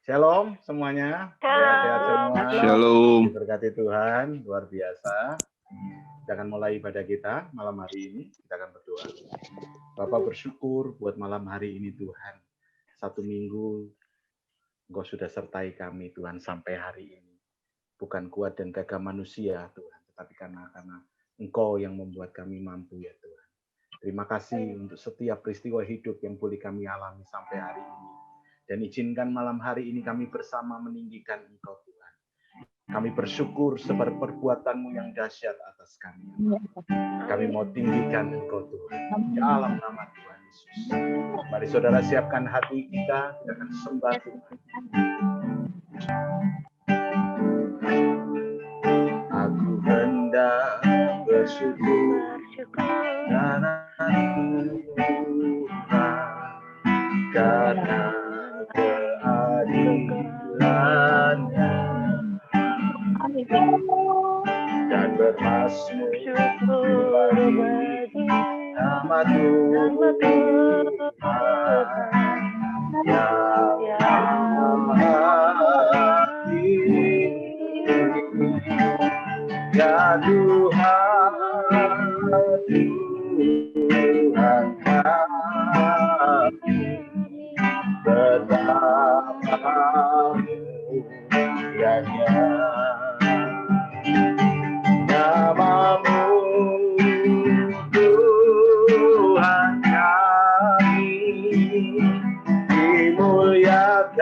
Shalom semuanya, sehat-sehat semua. Shalom. Diberkati Tuhan, luar biasa. Kita akan mulai ibadah kita malam hari ini. Kita akan berdoa. Bapak bersyukur buat malam hari ini Tuhan. 1 minggu Engkau sudah sertai kami Tuhan sampai hari ini. Bukan kuat dan gagah manusia Tuhan, tetapi karena Engkau yang membuat kami mampu ya Tuhan. Terima kasih untuk setiap peristiwa hidup yang boleh kami alami sampai hari ini. Dan izinkan malam hari ini kami bersama meninggikan Engkau Tuhan. Kami bersyukur sebab perbuatan-Mu yang dahsyat atas kami. Kami mau tinggikan Engkau Tuhan. Di dalam nama Tuhan Yesus. Mari saudara siapkan hati kita akan sembah Tuhan. Aku hendak bersyukur karena Tuhan, karena keadilan-Nya, dan bermasmur bagi nama Tuhan yang maha tinggi. Ya Tuhan, Tuhan kami, betapa mulianya nama-Mu Tuhan kami, dimuliakan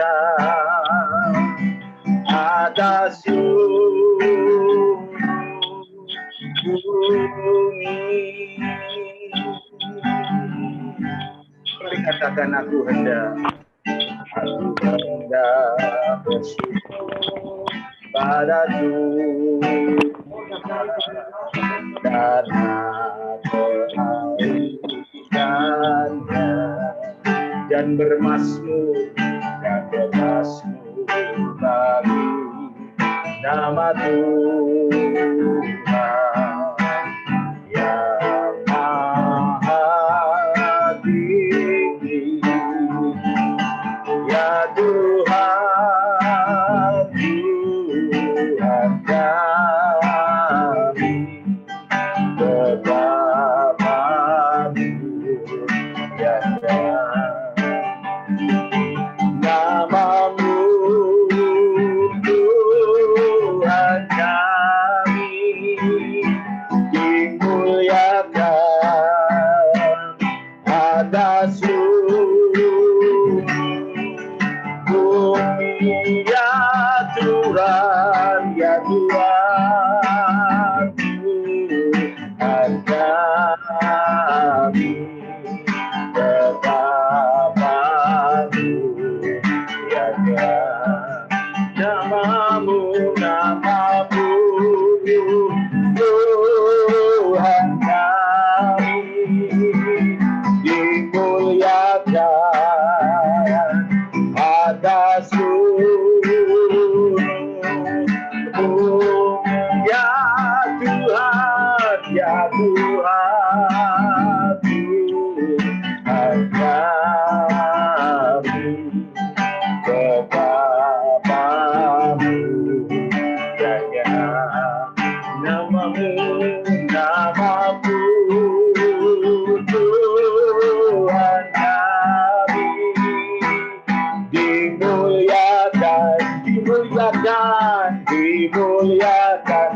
atas seluruh bumi. Mari katakan aku hendak bersyukur pada Tuhan karena keadilan-Nya, dan bermasmur bagi nama Tuhan yang maha tinggi. Ya Tuhan, Tuhan kami, betapa mulianya nama-Mu Tuhan kami, dimuliakan atas seluruh bumi. Ya Tuhan, ya Tuhan, Tuhan kami, betapa mulianya nama-Mu, nama-Mu Tuhan kami, dimuliakan atas seluruh bumi. Ya Tuhan, ya Tuhan, Tuhan kami, betapa mulianya nama-Mu, nama-Mu Tuhan kami, dimuliakan, dimuliakan, dimuliakan,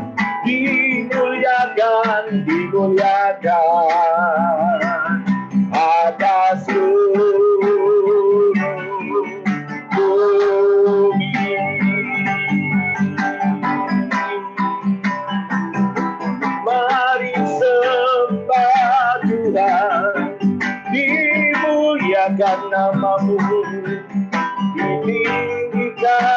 dimuliakan, dimuliakan atas seluruh bumi. Mari sembah Tuhan, dimuliakan nama-Mu, ditinggikan.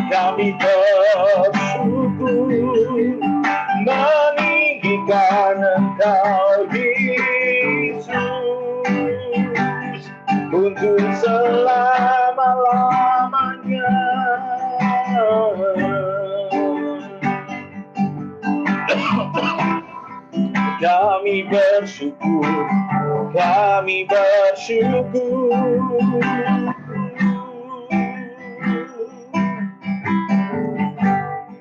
Kami bersyukur meninggikan Engkau Yesus untuk selama-lamanya. Kami bersyukur kami bersyukur.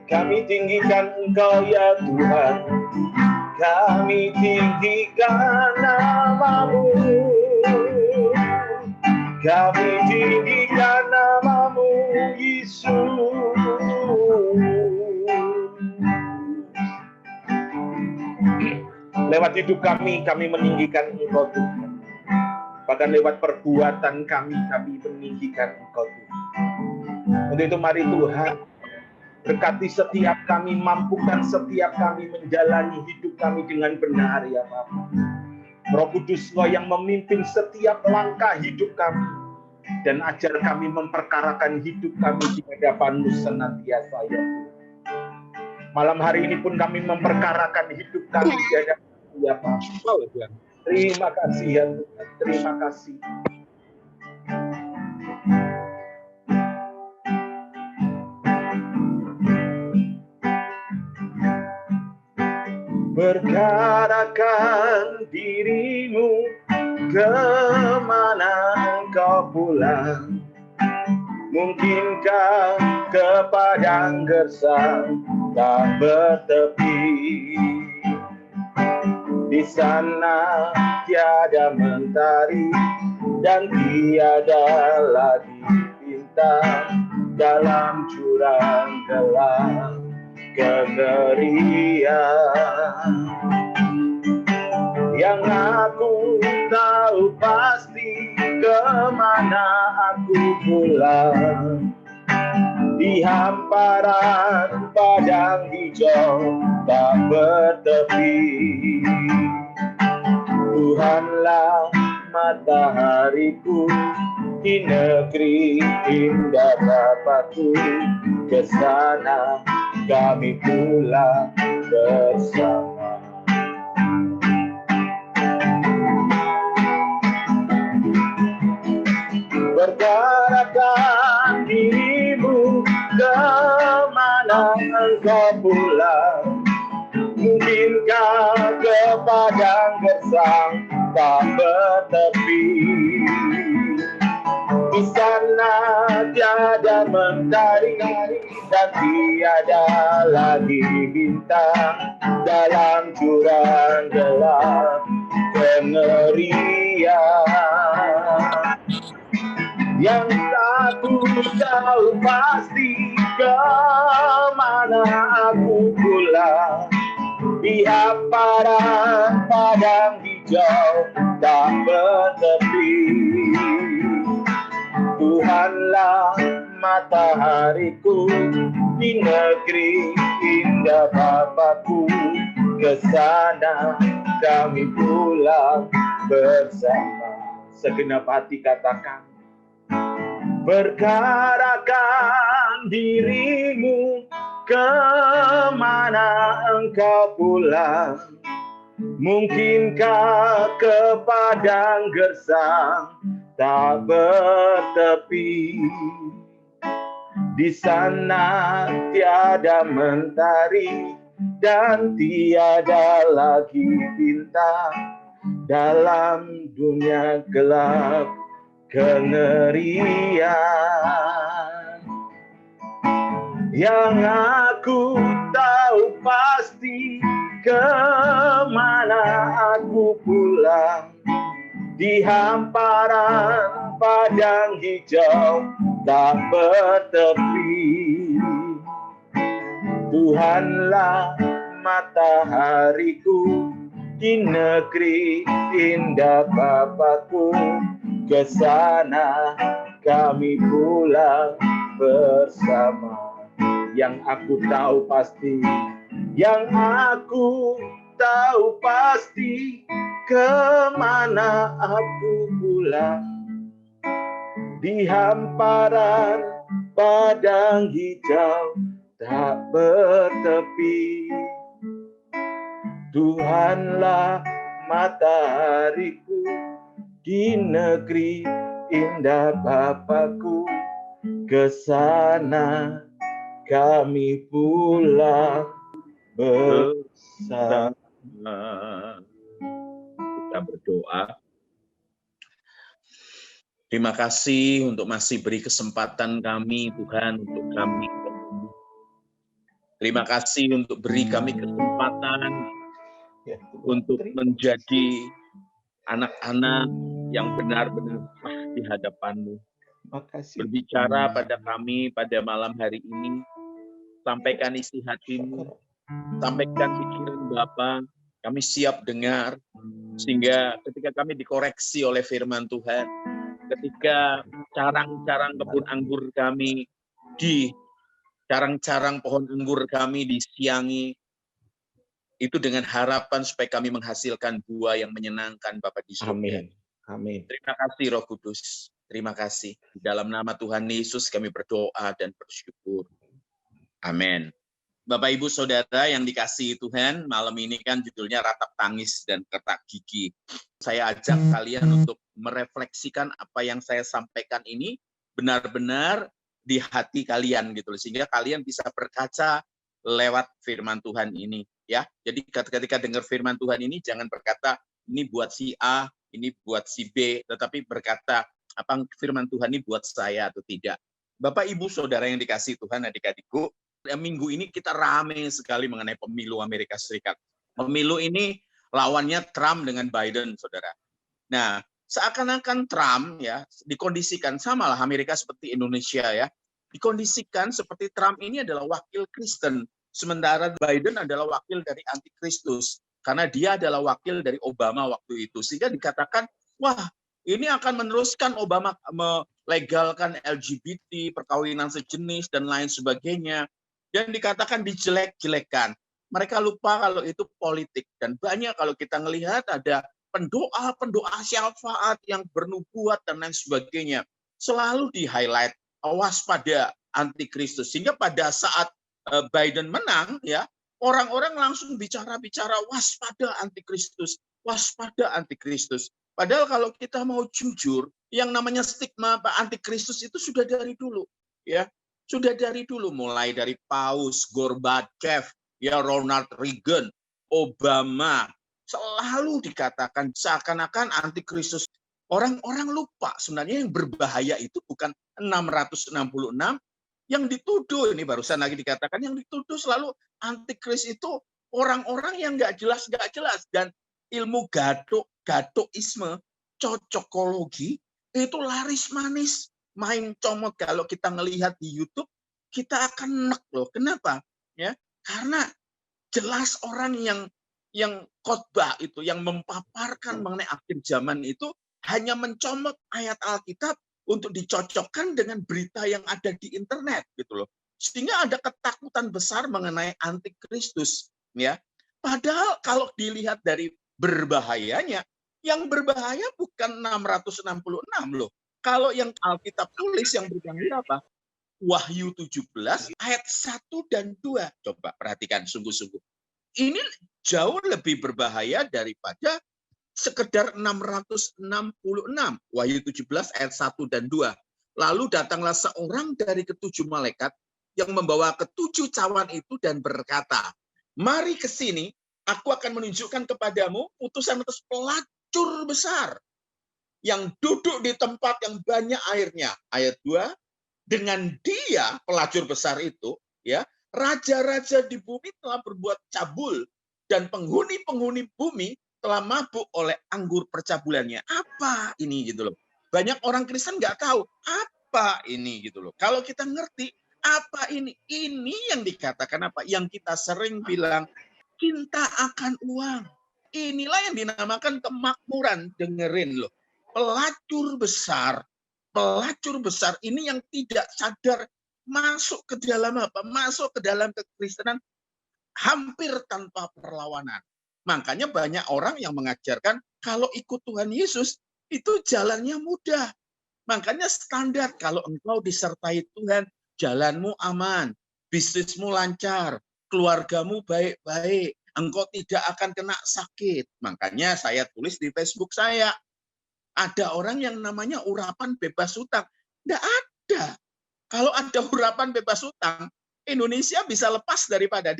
Kami tinggikan Engkau ya Tuhan, kami tinggikan nama-Mu. Kami tinggikan nama-Mu, Yesus. Lewat hidup kami meninggikan Engkau Tuhan. Bahkan lewat perbuatan kami meninggikan Engkau Tuhan. Untuk itu mari Tuhan, berkati setiap kami, mampukan setiap kami menjalani hidup kami dengan benar ya Bapa. Roh Kudus Engkau yang memimpin setiap langkah hidup kami. Dan ajar kami memperkarakan hidup kami di hadapan-Mu senantiasa ya Tuhan. Malam hari ini pun kami memperkarakan hidup kami di hadapan-Mu ya Bapa. Terima kasih ya Tuhan, terima kasih. Berkatakan dirimu, kemana engkau pulang? Mungkinkah ke padang gersang tak bertepi? Di sana tiada mentari dan tiada lagi bintang, dalam jurang gelap kengerian. Yang aku tahu pasti, kemana aku pulang? Di hamparan padang hijau tak bertepi. Tuhanlah matahariku, di negeri indah Bapakku. Ke sana kami pulang bersama. Berkatakan dirimu, kemana engkau pulang? Mungkinkah ke padang gersang tak bertepi? Di sana tiada mentari dan tiada lagi bintang, dalam jurang gelap kengerian. Yang aku tahu pasti, kemana aku pulang? Di hamparan padang hijau tak bertepi. Tuhanlah matahariku, di negeri indah Bapakku. Ke sana kami pulang bersama. Segenap hati katakan, berkatakan dirimu, kemana engkau pulang? Mungkinkah ke padang gersang tak bertepi? Di sana tiada mentari dan tiada lagi bintang, dalam dunia gelap kengerian. Yang aku tahu pasti, kemana aku pulang? Di hamparan padang hijau tak bertepi. Tuhanlah matahariku, di negeri indah Bapakku. Ke sana kami pulang bersama. Yang aku tahu pasti, yang aku tahu pasti, kemana aku pulang? Di hamparan padang hijau tak bertepi. Tuhanlah matahariku, di negeri indah Bapakku. Ke sana kami pulang bersama. Kita berdoa. Terima kasih untuk masih beri kesempatan kami, Tuhan, untuk kami. Terima kasih untuk beri kami kesempatan untuk menjadi anak-anak yang benar-benar sah di hadapan-Mu. Berbicara pada kami pada malam hari ini, sampaikan isi hati-Mu, sampaikan pikiran Bapa, kami siap dengar, sehingga ketika kami dikoreksi oleh firman Tuhan, ketika carang-carang kebun anggur kami di carang-carang pohon anggur kami disiangi, itu dengan harapan supaya kami menghasilkan buah yang menyenangkan Bapa di surga. Amin. Terima kasih Roh Kudus. Terima kasih. Di dalam nama Tuhan Yesus kami berdoa dan bersyukur. Amin. Bapak Ibu Saudara yang dikasihi Tuhan, malam ini kan judulnya Ratap Tangis dan Ketak Gigi. Saya ajak kalian untuk merefleksikan apa yang saya sampaikan ini benar-benar di hati kalian gitu, sehingga kalian bisa berkaca lewat firman Tuhan ini, ya. Jadi ketika dengar firman Tuhan ini jangan berkata ini buat si A, ini buat si B, tetapi berkata apa firman Tuhan ini buat saya atau tidak. Bapak Ibu Saudara yang dikasihi Tuhan, adik-adikku, minggu ini kita ramai sekali mengenai pemilu Amerika Serikat. Pemilu ini lawannya Trump dengan Biden, Saudara. Nah, seakan-akan Trump ya dikondisikan samalah Amerika seperti Indonesia ya, dikondisikan seperti Trump ini adalah wakil Kristen, sementara Biden adalah wakil dari antikristus karena dia adalah wakil dari Obama waktu itu, sehingga dikatakan wah ini akan meneruskan Obama melegalkan LGBT, perkawinan sejenis dan lain sebagainya, dan dikatakan dijelek-jelekan. Mereka lupa kalau itu politik, dan banyak kalau kita melihat ada pendoa syafaat yang bernubuat dan lain sebagainya selalu di-highlight waspada antikristus, sehingga pada saat Biden menang ya orang-orang langsung bicara waspada antikristus, waspada antikristus. Padahal kalau kita mau jujur, yang namanya stigma antikristus itu sudah dari dulu ya, sudah dari dulu, mulai dari Paus, Gorbachev, ya Ronald Reagan, Obama, selalu dikatakan seakan-akan antikristus. Orang-orang lupa sebenarnya yang berbahaya itu bukan 666 yang dituduh, ini barusan lagi dikatakan yang dituduh selalu antikristus itu orang-orang yang nggak jelas, dan ilmu gadoisme, cocokologi itu laris manis, main comot. Kalau kita ngelihat di YouTube kita akan nek loh. Kenapa? Ya, karena jelas orang yang khotbah itu, yang memaparkan mengenai akhir zaman itu hanya mencomot ayat Alkitab untuk dicocokkan dengan berita yang ada di internet gitu loh. Sehingga ada ketakutan besar mengenai antikristus ya. Padahal kalau dilihat dari berbahayanya, yang berbahaya bukan 666 loh. Kalau yang Alkitab tulis yang berbahaya apa? Wahyu 17 ayat 1 dan 2. Coba perhatikan sungguh-sungguh. Ini jauh lebih berbahaya daripada sekedar 666. Wahyu 17 ayat 1 dan 2. Lalu datanglah seorang dari ketujuh malaikat yang membawa ketujuh cawan itu dan berkata, mari ke sini, aku akan menunjukkan kepadamu utusan atas pelacur besar yang duduk di tempat yang banyak airnya. Ayat 2, dengan dia pelacur besar itu, ya, raja-raja di bumi telah berbuat cabul dan penghuni-penghuni bumi telah mabuk oleh anggur percabulannya. Apa ini gitu loh. Banyak orang Kristen nggak tahu apa ini gitu loh. Kalau kita ngerti apa ini yang dikatakan apa? Yang kita sering bilang cinta akan uang. Inilah yang dinamakan kemakmuran. Dengerin loh. Pelacur besar ini yang tidak sadar masuk ke dalam apa? Masuk ke dalam kekristenan hampir tanpa perlawanan. Makanya banyak orang yang mengajarkan kalau ikut Tuhan Yesus itu jalannya mudah. Makanya standar kalau engkau disertai Tuhan, jalanmu aman, bisnismu lancar, keluargamu baik-baik, engkau tidak akan kena sakit. Makanya saya tulis di Facebook saya, ada orang yang namanya urapan bebas hutang. Tidak ada. Kalau ada urapan bebas hutang, Indonesia bisa lepas daripada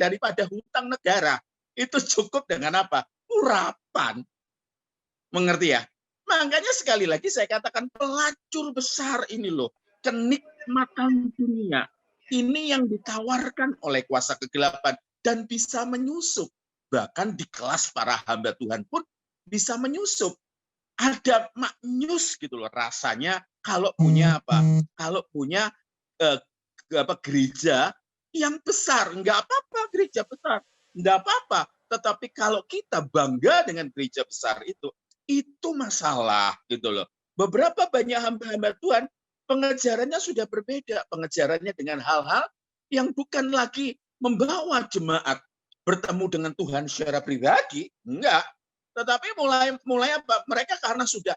hutang negara. Itu cukup dengan apa? Urapan. Mengerti ya? Makanya sekali lagi saya katakan pelacur besar ini loh. Kenikmatan dunia. Ini yang ditawarkan oleh kuasa kegelapan dan bisa menyusup. Bahkan di kelas para hamba Tuhan pun bisa menyusup. Ada maknyus gitu loh rasanya kalau punya apa? Kalau punya gereja yang besar, enggak apa-apa gereja besar, enggak apa-apa. Tetapi kalau kita bangga dengan gereja besar itu masalah gitu loh. Beberapa banyak hamba-hamba Tuhan pengejarannya sudah berbeda, pengejarannya dengan hal-hal yang bukan lagi membawa jemaat bertemu dengan Tuhan secara pribadi, enggak. Tetapi mulai apa? Mereka karena sudah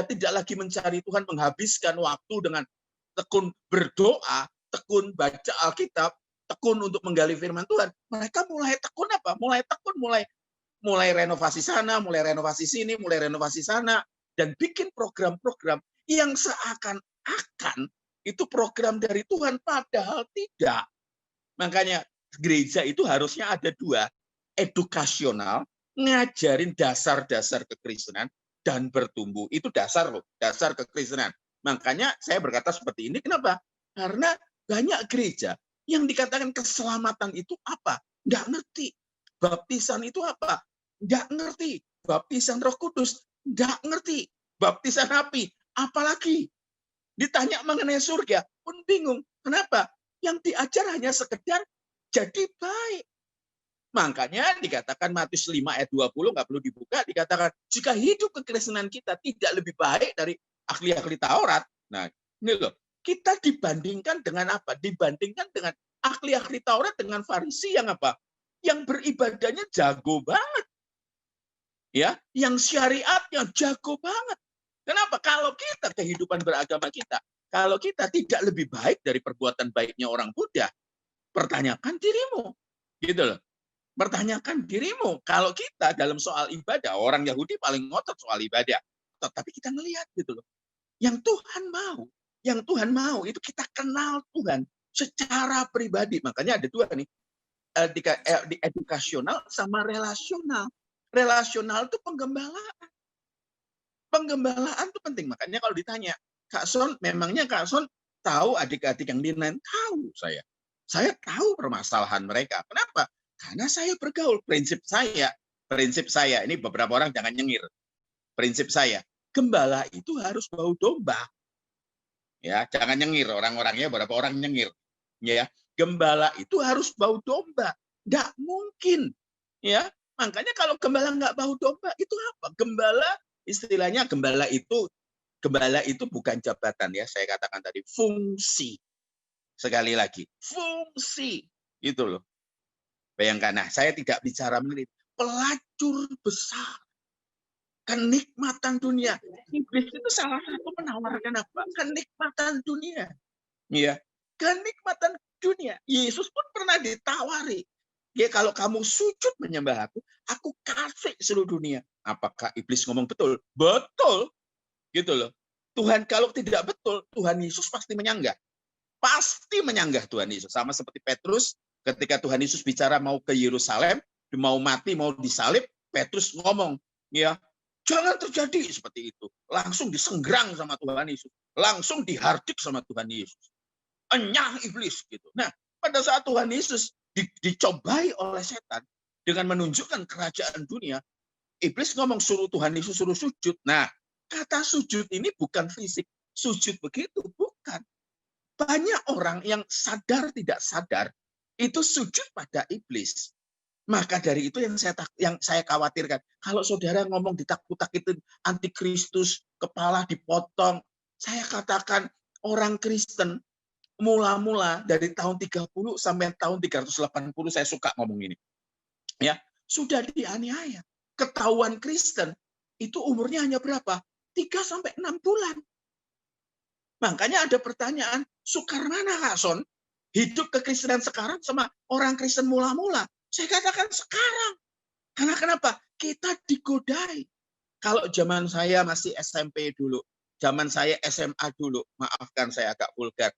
tidak lagi mencari Tuhan, menghabiskan waktu dengan tekun berdoa, tekun baca Alkitab, tekun untuk menggali firman Tuhan. Mereka mulai tekun apa? Mulai tekun, mulai renovasi sana, mulai renovasi sini, mulai renovasi sana, dan bikin program-program yang seakan-akan itu program dari Tuhan, padahal tidak. Makanya gereja itu harusnya ada dua, edukasional, ngajarin dasar-dasar kekristenan, dan bertumbuh. Itu dasar loh, dasar kekristenan. Makanya saya berkata seperti ini, kenapa? Karena banyak gereja yang dikatakan keselamatan itu apa? Nggak ngerti. Baptisan itu apa? Nggak ngerti. Baptisan Roh Kudus? Nggak ngerti. Baptisan api? Apalagi? Ditanya mengenai surga pun bingung. Kenapa? Yang diajar hanya sekedar jadi baik. Makanya dikatakan Matius 5 ayat 20, nggak perlu dibuka, dikatakan jika hidup kekristenan kita tidak lebih baik dari ahli-ahli Taurat. Nah, ini loh, kita dibandingkan dengan apa? Dibandingkan dengan ahli-ahli Taurat dengan Farisi yang apa? Yang beribadahnya jago banget. Ya, yang syariatnya jago banget. Kenapa? Kalau kita kehidupan beragama kita, kalau kita tidak lebih baik dari perbuatan baiknya orang Buddha, pertanyakan dirimu. Gitu loh. Pertanyakan dirimu. Kalau kita dalam soal ibadah, orang Yahudi paling ngotot soal ibadah. Tetapi kita melihat gitu loh. Yang Tuhan mau itu kita kenal Tuhan secara pribadi. Makanya ada dua nih, di edukasional sama relasional. Relasional itu penggembalaan. Penggembalaan itu penting. Makanya kalau ditanya, Kak Son, memangnya Kak Son tahu adik-adik yang di lain? Tahu saya. Saya tahu permasalahan mereka. Kenapa? Karena saya bergaul. Prinsip saya, ini beberapa orang jangan nyengir. Prinsip saya, gembala itu harus bau domba. Ya, jangan nyengir, orang-orangnya beberapa orang nyengir. Ya, gembala itu harus bau domba. Nggak mungkin. Ya, makanya kalau gembala nggak bau domba, itu apa? Gembala, istilahnya gembala itu bukan jabatan ya, saya katakan tadi, fungsi. Sekali lagi, fungsi. Itu loh. Bayangkan, nah saya tidak bicara mengenai pelacur besar. Kenikmatan dunia. Iblis itu salah satu menawarkan apa? Kenikmatan dunia. Ya, kenikmatan dunia. Yesus pun pernah ditawari. Ya, kalau kamu sujud menyembah aku kasih seluruh dunia. Apakah iblis ngomong betul? Betul. Gitu loh. Tuhan kalau tidak betul, Tuhan Yesus pasti menyanggah. Pasti menyanggah Tuhan Yesus. Sama seperti Petrus, ketika Tuhan Yesus bicara mau ke Yerusalem, mau mati, mau disalib, Petrus ngomong, ya, jangan terjadi seperti itu. Langsung disenggerang sama Tuhan Yesus. Langsung dihardik sama Tuhan Yesus. Enyah iblis gitu. Nah, pada saat Tuhan Yesus dicobai oleh setan dengan menunjukkan kerajaan dunia, iblis ngomong suruh Tuhan Yesus suruh sujud. Nah, kata sujud ini bukan fisik. Sujud begitu, bukan. Banyak orang yang sadar tidak sadar itu sujud pada iblis. Maka dari itu yang saya khawatirkan. Kalau saudara ngomong ditakut-takutin antikristus, kepala dipotong, saya katakan orang Kristen mula-mula dari tahun 30 sampai tahun 380, saya suka ngomong ini. Ya, sudah dianiaya. Ketahuan Kristen itu umurnya hanya berapa? 3 sampai 6 bulan. Makanya ada pertanyaan, sukar mana Kak Son? Hidup kekristenan sekarang sama orang Kristen mula-mula. Saya katakan sekarang. Karena kenapa? Kita digodai. Kalau zaman saya masih SMP dulu, zaman saya SMA dulu, maafkan saya agak vulgar.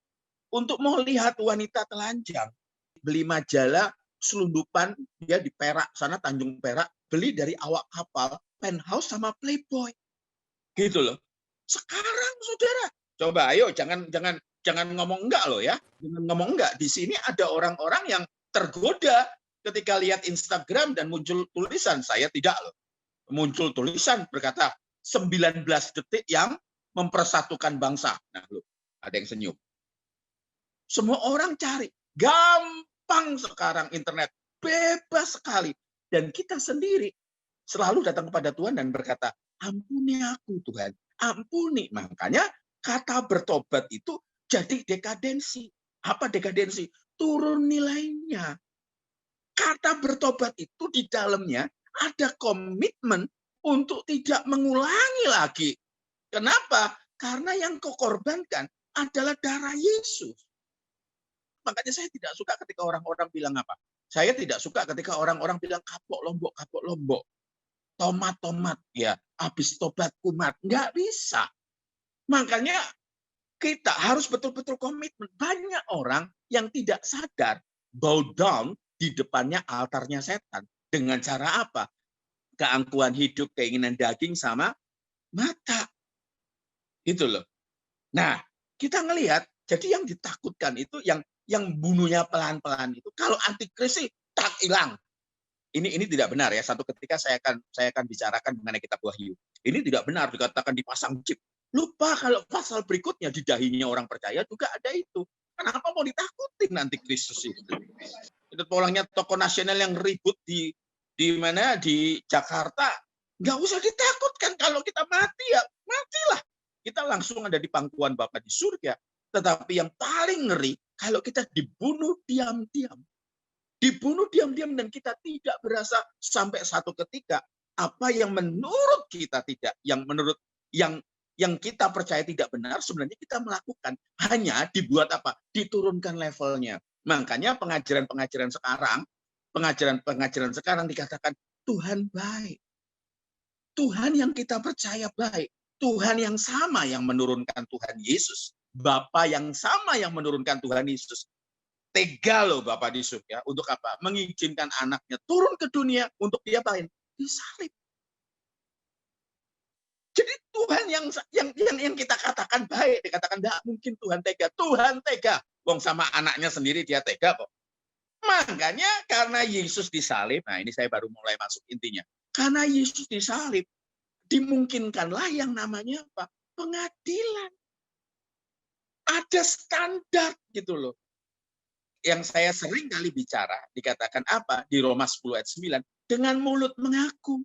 Untuk mau lihat wanita telanjang, beli majalah selundupan dia di Perak, sana Tanjung Perak, beli dari awak kapal, Penthouse sama Playboy. Gitu loh. Sekarang saudara, coba ayo jangan ngomong enggak loh ya. Jangan ngomong enggak. Di sini ada orang-orang yang tergoda ketika lihat Instagram dan muncul tulisan, saya tidak loh. Muncul tulisan berkata 19 detik yang mempersatukan bangsa. Nah, loh, ada yang senyum. Semua orang cari. Gampang sekarang internet. Bebas sekali. Dan kita sendiri selalu datang kepada Tuhan dan berkata, ampuni aku Tuhan, ampuni. Makanya kata bertobat itu jadi dekadensi. Apa dekadensi? Turun nilainya. Kata bertobat itu di dalamnya ada komitmen untuk tidak mengulangi lagi. Kenapa? Karena yang kau korbankan adalah darah Yesus. Makanya saya tidak suka ketika orang-orang bilang apa? Saya tidak suka ketika orang-orang bilang kapok lombok. Tomat, ya, habis tobat kumat. Nggak bisa. Makanya kita harus betul-betul komitmen. Banyak orang yang tidak sadar bow down di depannya altarnya setan. Dengan cara apa? Keangkuhan hidup, keinginan daging sama mata. Itu loh. Nah, kita ngelihat, jadi yang ditakutkan itu yang bunuhnya pelan-pelan itu. Kalau antikris sih tak hilang. Ini tidak benar ya. Satu ketika saya akan bicarakan mengenai kitab Wahyu. Ini tidak benar dikatakan dipasang chip. Lupa kalau pasal berikutnya di dahinya orang percaya juga ada itu. Kenapa mau ditakutin nanti Kristus itu? Itu polanya tokoh nasional yang ribut di mana di Jakarta. Nggak usah ditakutkan kalau kita mati ya matilah. Kita langsung ada di pangkuan Bapa di surga. Tetapi yang paling ngeri kalau kita dibunuh diam-diam. Dibunuh diam-diam dan kita tidak berasa sampai satu ketika apa yang menurut kita tidak, yang menurut yang kita percaya tidak benar sebenarnya kita melakukan, hanya dibuat apa? Diturunkan levelnya. Makanya pengajaran sekarang dikatakan Tuhan baik. Tuhan yang kita percaya baik. Tuhan yang sama yang menurunkan Tuhan Yesus. Bapa yang sama yang menurunkan Tuhan Yesus. Tega loh Bapak di surga. Untuk apa? Mengizinkan anaknya turun ke dunia untuk diapain? Disalib. Jadi Tuhan yang kita katakan baik, dikatakan tidak mungkin Tuhan tega. Tuhan tega. Wong sama anaknya sendiri dia tega kok. Makanya karena Yesus disalib, nah ini saya baru mulai masuk intinya. Karena Yesus disalib, dimungkinkanlah yang namanya apa? Pengadilan. Ada standar gitu loh. Yang saya sering kali bicara, dikatakan apa? Di Roma 10 ayat 9, dengan mulut mengaku.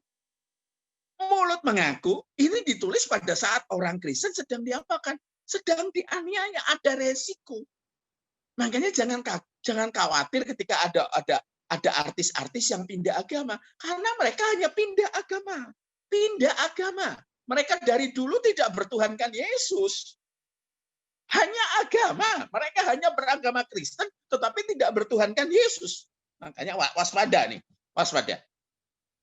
Mulut mengaku, ini ditulis pada saat orang Kristen sedang diapakan? Sedang dianiaya, ada resiko. Makanya jangan khawatir ketika ada artis-artis yang pindah agama. Karena mereka hanya pindah agama. Pindah agama. Mereka dari dulu tidak bertuhankan Yesus. Hanya agama. Mereka hanya beragama Kristen, tetapi tidak bertuhankan Yesus. Makanya waspada nih. Waspada.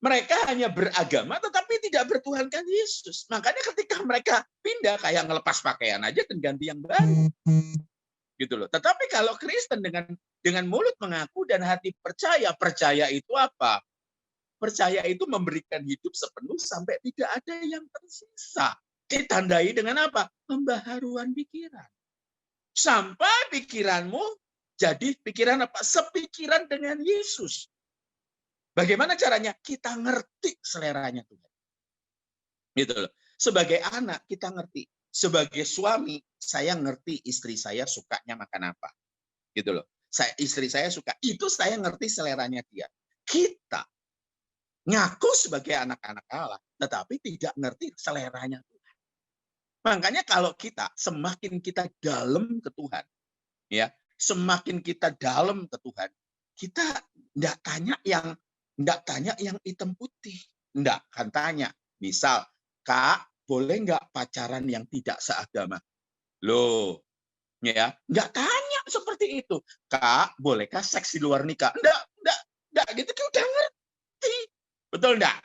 Mereka hanya beragama, tetapi tidak bertuhankan Yesus. Makanya ketika mereka pindah, kayak ngelepas pakaian aja dan ganti yang baru. Gitu loh. Tetapi kalau Kristen dengan mulut mengaku dan hati percaya. Percaya itu apa? Percaya itu memberikan hidup sepenuh sampai tidak ada yang tersisa. Ditandai dengan apa? Pembaharuan pikiran. Sampai pikiranmu jadi pikiran apa? Sepikiran dengan Yesus. Bagaimana caranya? Kita ngerti seleranya Tuhan. Gitu loh. Sebagai anak kita ngerti. Sebagai suami saya ngerti istri saya sukanya makan apa. Gitu loh. Istri saya suka. Itu saya ngerti seleranya dia. Kita ngaku sebagai anak-anak Allah, tetapi tidak ngerti seleranya Tuhan. Makanya kalau kita semakin kita dalam ke Tuhan, ya, semakin kita dalam ke Tuhan, kita enggak tanya yang hitam putih, enggak kan tanya. Misal, Kak, boleh enggak pacaran yang tidak seagama? Loh, ya, enggak tanya seperti itu. Kak, bolehkah seks di luar nikah? Enggak gitu kan udah ngerti. Betul enggak?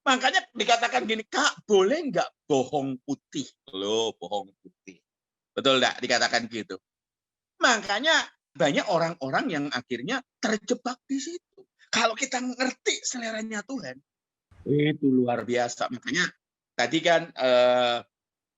Makanya dikatakan gini, Kak, boleh enggak bohong putih? Loh, bohong putih. Betul enggak dikatakan gitu? Makanya banyak orang-orang yang akhirnya terjebak di situ. Kalau kita ngerti seleranya Tuhan, itu luar biasa. Makanya Tadi kan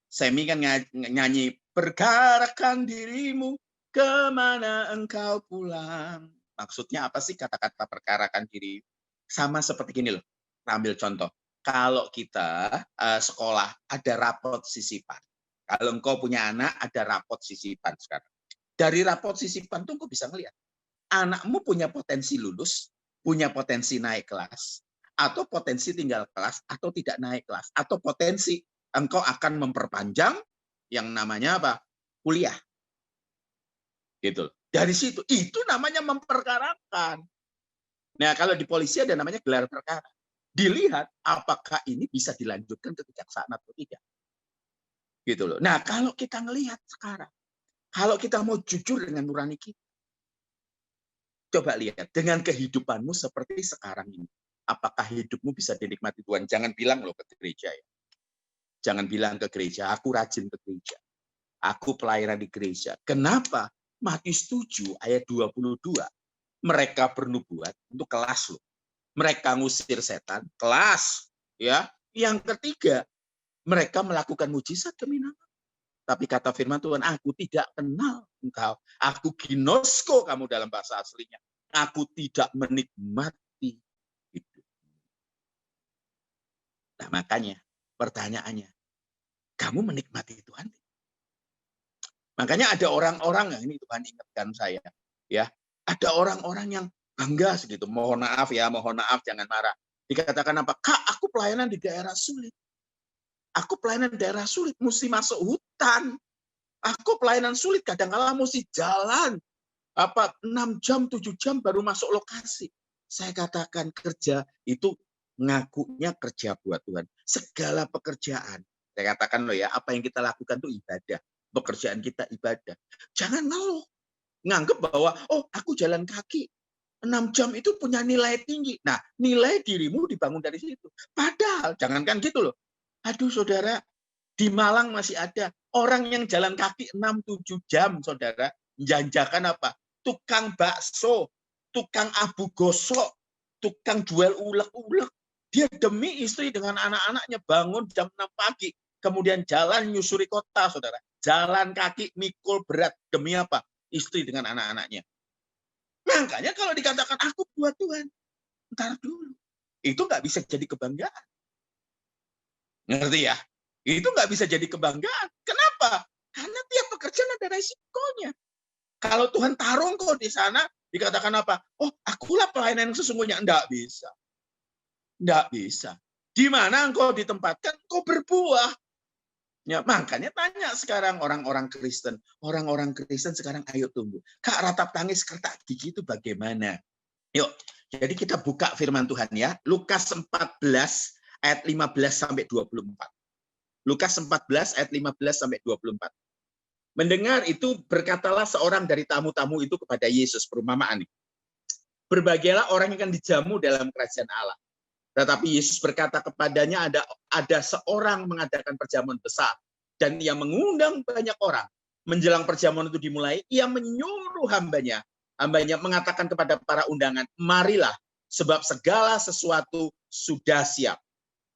Semi kan nyanyi, perkarakan dirimu kemana engkau pulang. Maksudnya apa sih kata-kata perkarakan diri? Sama seperti gini loh, ambil contoh. Kalau kita sekolah ada rapot sisipan. Kalau engkau punya anak ada rapot sisipan sekarang. Dari rapot sisipan tuh engkau bisa ngelihat. Anakmu punya potensi lulus, punya potensi naik kelas, atau potensi tinggal kelas, atau tidak naik kelas, atau potensi engkau akan memperpanjang yang namanya apa? Kuliah. Gitu. Dari situ, itu namanya memperkarakan. Nah, kalau di polisi ada namanya gelar perkara. Dilihat apakah ini bisa dilanjutkan ke kejaksaan atau tidak. Gitu loh. Nah, kalau kita ngelihat sekarang, kalau kita mau jujur dengan nurani kita, coba lihat dengan kehidupanmu seperti sekarang ini. Apakah hidupmu bisa dinikmati Tuhan? Jangan bilang loh ke gereja ya. Jangan bilang ke gereja, aku rajin ke gereja. Aku pelayanan di gereja. Kenapa? Matius 7 ayat 22. Mereka bernubuat untuk kelas loh. Mereka ngusir setan, kelas. Ya. Yang ketiga, mereka melakukan mujizat demi nama. Tapi kata firman Tuhan, aku tidak kenal engkau. Aku ginosko kamu dalam bahasa aslinya. Aku tidak menikmati hidup. Nah makanya pertanyaannya, kamu menikmati Tuhan? Makanya ada orang-orang yang ini Tuhan ingatkan saya, ya. Ada orang-orang yang bangga segitu. Mohon maaf ya, mohon maaf, jangan marah. Dikatakan apa? Kak, aku pelayanan di daerah sulit. Aku pelayanan di daerah sulit, mesti masuk hutan. Aku pelayanan sulit, kadang-kala mesti jalan. 6 jam, 7 jam baru masuk lokasi. Saya katakan kerja itu ngakunya kerja buat Tuhan. Segala pekerjaan. Saya katakan loh ya, apa yang kita lakukan itu ibadah. Pekerjaan kita ibadah. Jangan ngeluh. Nganggep bahwa, oh aku jalan kaki. 6 jam itu punya nilai tinggi. Nah, nilai dirimu dibangun dari situ. Padahal, jangankan gitu loh. Aduh saudara, di Malang masih ada orang yang jalan kaki 6-7 jam, saudara. Janjakan apa? Tukang bakso, tukang abu gosok, tukang jual ulek-ulek. Dia demi istri dengan anak-anaknya bangun jam 6 pagi. Kemudian jalan nyusuri kota, saudara. Jalan kaki mikul berat. Demi apa? Istri dengan anak-anaknya. Makanya kalau dikatakan aku buat Tuhan, ntar dulu. Itu nggak bisa jadi kebanggaan. Ngerti ya? Itu nggak bisa jadi kebanggaan. Kenapa? Karena tiap pekerjaan ada resikonya. Kalau Tuhan taruh kau di sana, dikatakan apa? Oh, akulah pelayanan yang sesungguhnya. Enggak bisa. Enggak bisa. Di mana engkau ditempatkan, engkau berbuah. Ya, makanya tanya sekarang orang-orang Kristen. Orang-orang Kristen sekarang ayo tunggu. Kak, ratap tangis kertak gigi itu bagaimana? Yuk, jadi kita buka firman Tuhan ya. Lukas 14 ayat 15 sampai 24. Lukas 14 ayat 15 sampai 24. Mendengar itu berkatalah seorang dari tamu-tamu itu kepada Yesus, perumpamaan. Berbahagialah orang yang akan dijamu dalam kerajaan Allah. Tetapi Yesus berkata kepadanya, ada seorang mengadakan perjamuan besar dan ia mengundang banyak orang. Menjelang perjamuan itu dimulai, ia menyuruh hambanya mengatakan kepada para undangan, marilah, sebab segala sesuatu sudah siap.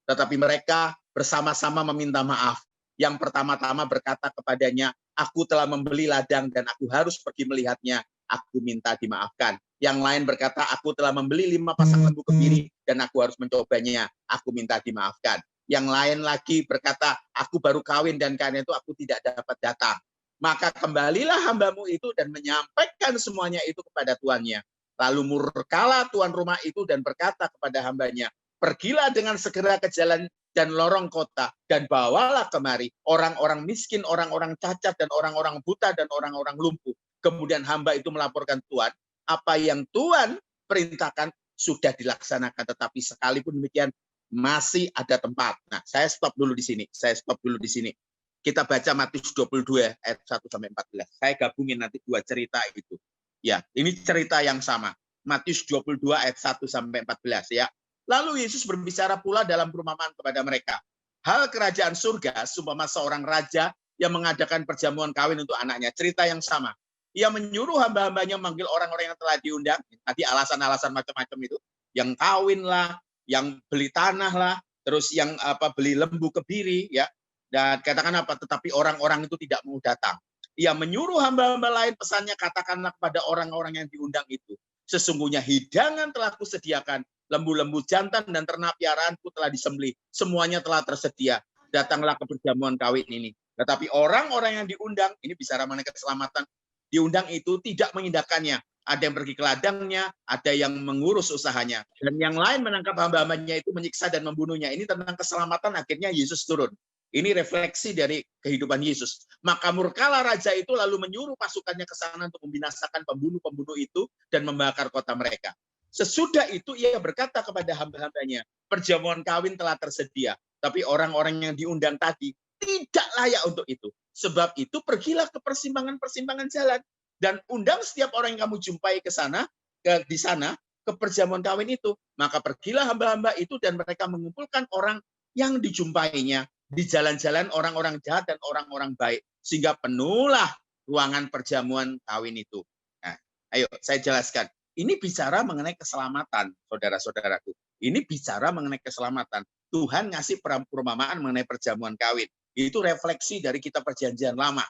Tetapi mereka bersama-sama meminta maaf. Yang pertama-tama berkata kepadanya, aku telah membeli ladang dan aku harus pergi melihatnya. Aku minta dimaafkan. Yang lain berkata, aku telah membeli 5 pasang lembu kebiri dan aku harus mencobanya. Aku minta dimaafkan. Yang lain lagi berkata, aku baru kawin dan karena itu aku tidak dapat datang. Maka kembalilah hambamu itu dan menyampaikan semuanya itu kepada tuannya. Lalu murkalah tuan rumah itu dan berkata kepada hambanya, pergilah dengan segera ke jalan dan lorong kota dan bawalah kemari orang-orang miskin, orang-orang cacat dan orang-orang buta dan orang-orang lumpuh. Kemudian hamba itu melaporkan Tuhan, apa yang Tuhan perintahkan sudah dilaksanakan, tetapi sekalipun demikian masih ada tempat. Nah, saya stop dulu di sini. Kita baca Matius 22 ayat 1 sampai 14. Saya gabungin nanti 2 cerita itu. Ya, ini cerita yang sama. Matius 22 ayat 1 sampai 14 ya. Lalu Yesus berbicara pula dalam perumpamaan kepada mereka. Hal kerajaan surga seumpama seorang raja yang mengadakan perjamuan kawin untuk anaknya. Cerita yang sama. Ia menyuruh hamba-hambanya memanggil orang-orang yang telah diundang. Tadi alasan-alasan macam-macam itu. Yang kawin lah, yang beli tanah lah, terus yang beli lembu kebiri, ya, dan katakan apa? Tetapi orang-orang itu tidak mau datang. Ia menyuruh hamba-hamba lain, pesannya katakanlah kepada orang-orang yang diundang itu, sesungguhnya hidangan telah kusediakan, lembu-lembu jantan dan ternak piaraanku telah disembelih, semuanya telah tersedia. Datanglah ke perjamuan kawin ini. Tetapi orang-orang yang diundang, ini bicara mengenai keselamatan, diundang itu tidak mengindahkannya. Ada yang pergi ke ladangnya, ada yang mengurus usahanya, dan yang lain menangkap hamba-hambanya itu menyiksa dan membunuhnya. Ini tentang keselamatan, akhirnya Yesus turun. Ini refleksi dari kehidupan Yesus. Maka murkalah raja itu lalu menyuruh pasukannya ke sana untuk membinasakan pembunuh-pembunuh itu dan membakar kota mereka. Sesudah itu ia berkata kepada hamba-hambanya, perjamuan kawin telah tersedia, tapi orang-orang yang diundang tadi tidak layak untuk itu. Sebab itu pergilah ke persimpangan-persimpangan jalan dan undang setiap orang yang kamu jumpai ke sana, di sana, ke perjamuan kawin itu. Maka pergilah hamba-hamba itu dan mereka mengumpulkan orang yang dijumpainya di jalan-jalan, orang-orang jahat dan orang-orang baik, sehingga penuhlah ruangan perjamuan kawin itu. Nah, ayo saya jelaskan. Ini bicara mengenai keselamatan, saudara-saudaraku. Ini bicara mengenai keselamatan. Tuhan ngasih perumpamaan mengenai perjamuan kawin. Itu refleksi dari kitab Perjanjian Lama.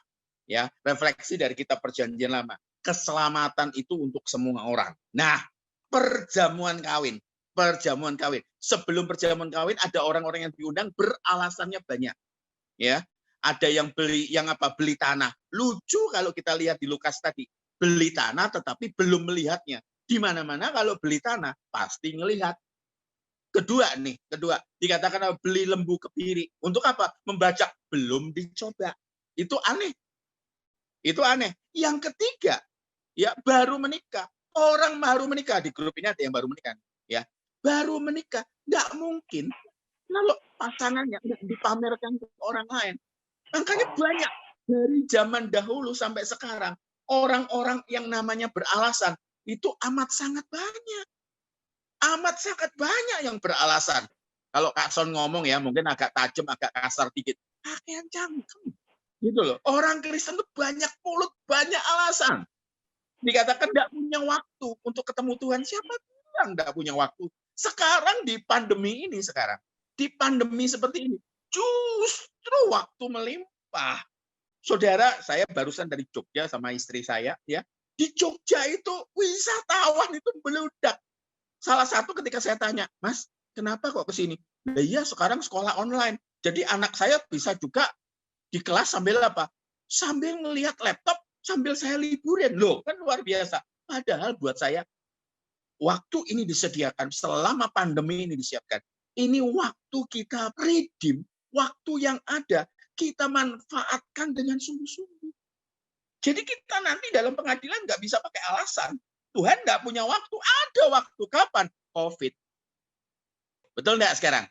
Ya, refleksi dari kitab Perjanjian Lama. Keselamatan itu untuk semua orang. Nah, perjamuan kawin. Perjamuan kawin. Sebelum perjamuan kawin ada orang-orang yang diundang beralasannya banyak. Ya, ada yang beli tanah. Lucu kalau kita lihat di Lukas tadi. Beli tanah tetapi belum melihatnya. Di mana-mana kalau beli tanah pasti ngelihat. Kedua, dikatakan beli lembu kebiri. Untuk apa? Membajak, belum dicoba. Itu aneh. Yang ketiga, ya baru menikah. Orang baru menikah, di grup ini ada yang baru menikah, ya. Baru menikah, nggak mungkin kalau pasangannya nggak dipamerkan ke orang lain. Makanya banyak dari zaman dahulu sampai sekarang orang-orang yang namanya beralasan itu amat sangat banyak. Amat sangat banyak yang beralasan. Kalau Kak Son ngomong ya, mungkin agak tajam, agak kasar dikit. Pakaian cangkem. Gitu loh. Orang Kristen itu banyak mulut, banyak alasan. Dikatakan tidak punya waktu untuk ketemu Tuhan. Siapa bilang tidak punya waktu? Sekarang di pandemi ini, di pandemi seperti ini, justru waktu melimpah. Saudara, saya barusan dari Jogja sama istri saya, ya. Di Jogja itu wisatawan itu meludak. Salah satu ketika saya tanya, Mas, kenapa kok ke sini? Nah, iya, sekarang sekolah online. Jadi anak saya bisa juga di kelas sambil apa? Sambil ngelihat laptop, sambil saya liburin. Loh, kan luar biasa. Padahal buat saya, waktu ini disediakan, selama pandemi ini disiapkan. Ini waktu kita redeem, waktu yang ada, kita manfaatkan dengan sungguh-sungguh. Jadi kita nanti dalam pengadilan nggak bisa pakai alasan. Tuhan nggak punya waktu. Ada waktu. Kapan? COVID. Betul nggak sekarang?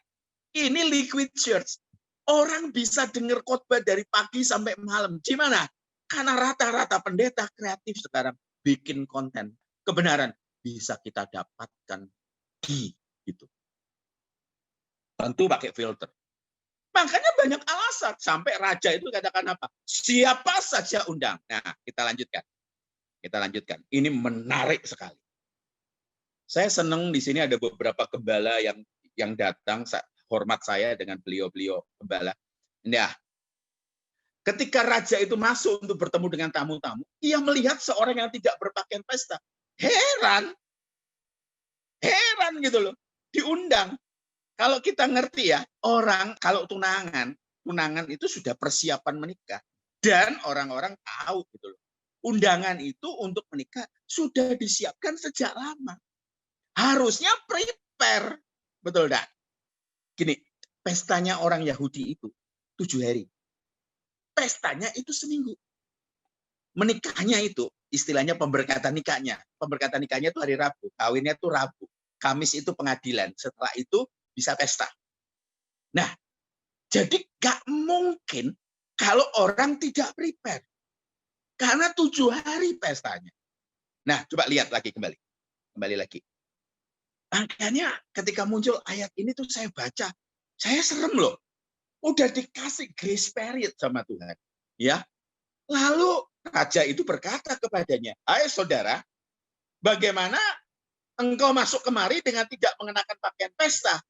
Ini liquid church. Orang bisa dengar khotbah dari pagi sampai malam. Gimana? Karena rata-rata pendeta kreatif sekarang bikin konten. Kebenaran bisa kita dapatkan di gitu. Tentu pakai filter. Makanya banyak alasan. Sampai raja itu katakan apa? Siapa saja undang. Nah, kita lanjutkan. Ini menarik sekali. Saya senang di sini ada beberapa gembala yang datang, hormat saya dengan beliau-beliau gembala. Nah, ketika raja itu masuk untuk bertemu dengan tamu-tamu, ia melihat seorang yang tidak berpakaian pesta. Heran gitu loh. Diundang. Kalau kita ngerti ya, orang kalau tunangan itu sudah persiapan menikah. Dan orang-orang tahu gitu loh. Undangan itu untuk menikah sudah disiapkan sejak lama. Harusnya prepare. Betul enggak? Gini, pestanya orang Yahudi itu 7 hari. Pestanya itu seminggu. Menikahnya itu, istilahnya pemberkatan nikahnya. Pemberkatan nikahnya itu hari Rabu. Kawinnya itu Rabu. Kamis itu pengadilan. Setelah itu bisa pesta. Nah, jadi nggak mungkin kalau orang tidak prepare. Karena 7 hari pestanya. Nah, coba lihat lagi kembali lagi. Makanya ketika muncul ayat ini tuh saya baca, saya serem loh. Udah dikasih grace period sama Tuhan. Ya. Lalu raja itu berkata kepadanya, "Hai saudara, bagaimana engkau masuk kemari dengan tidak mengenakan pakaian pesta?"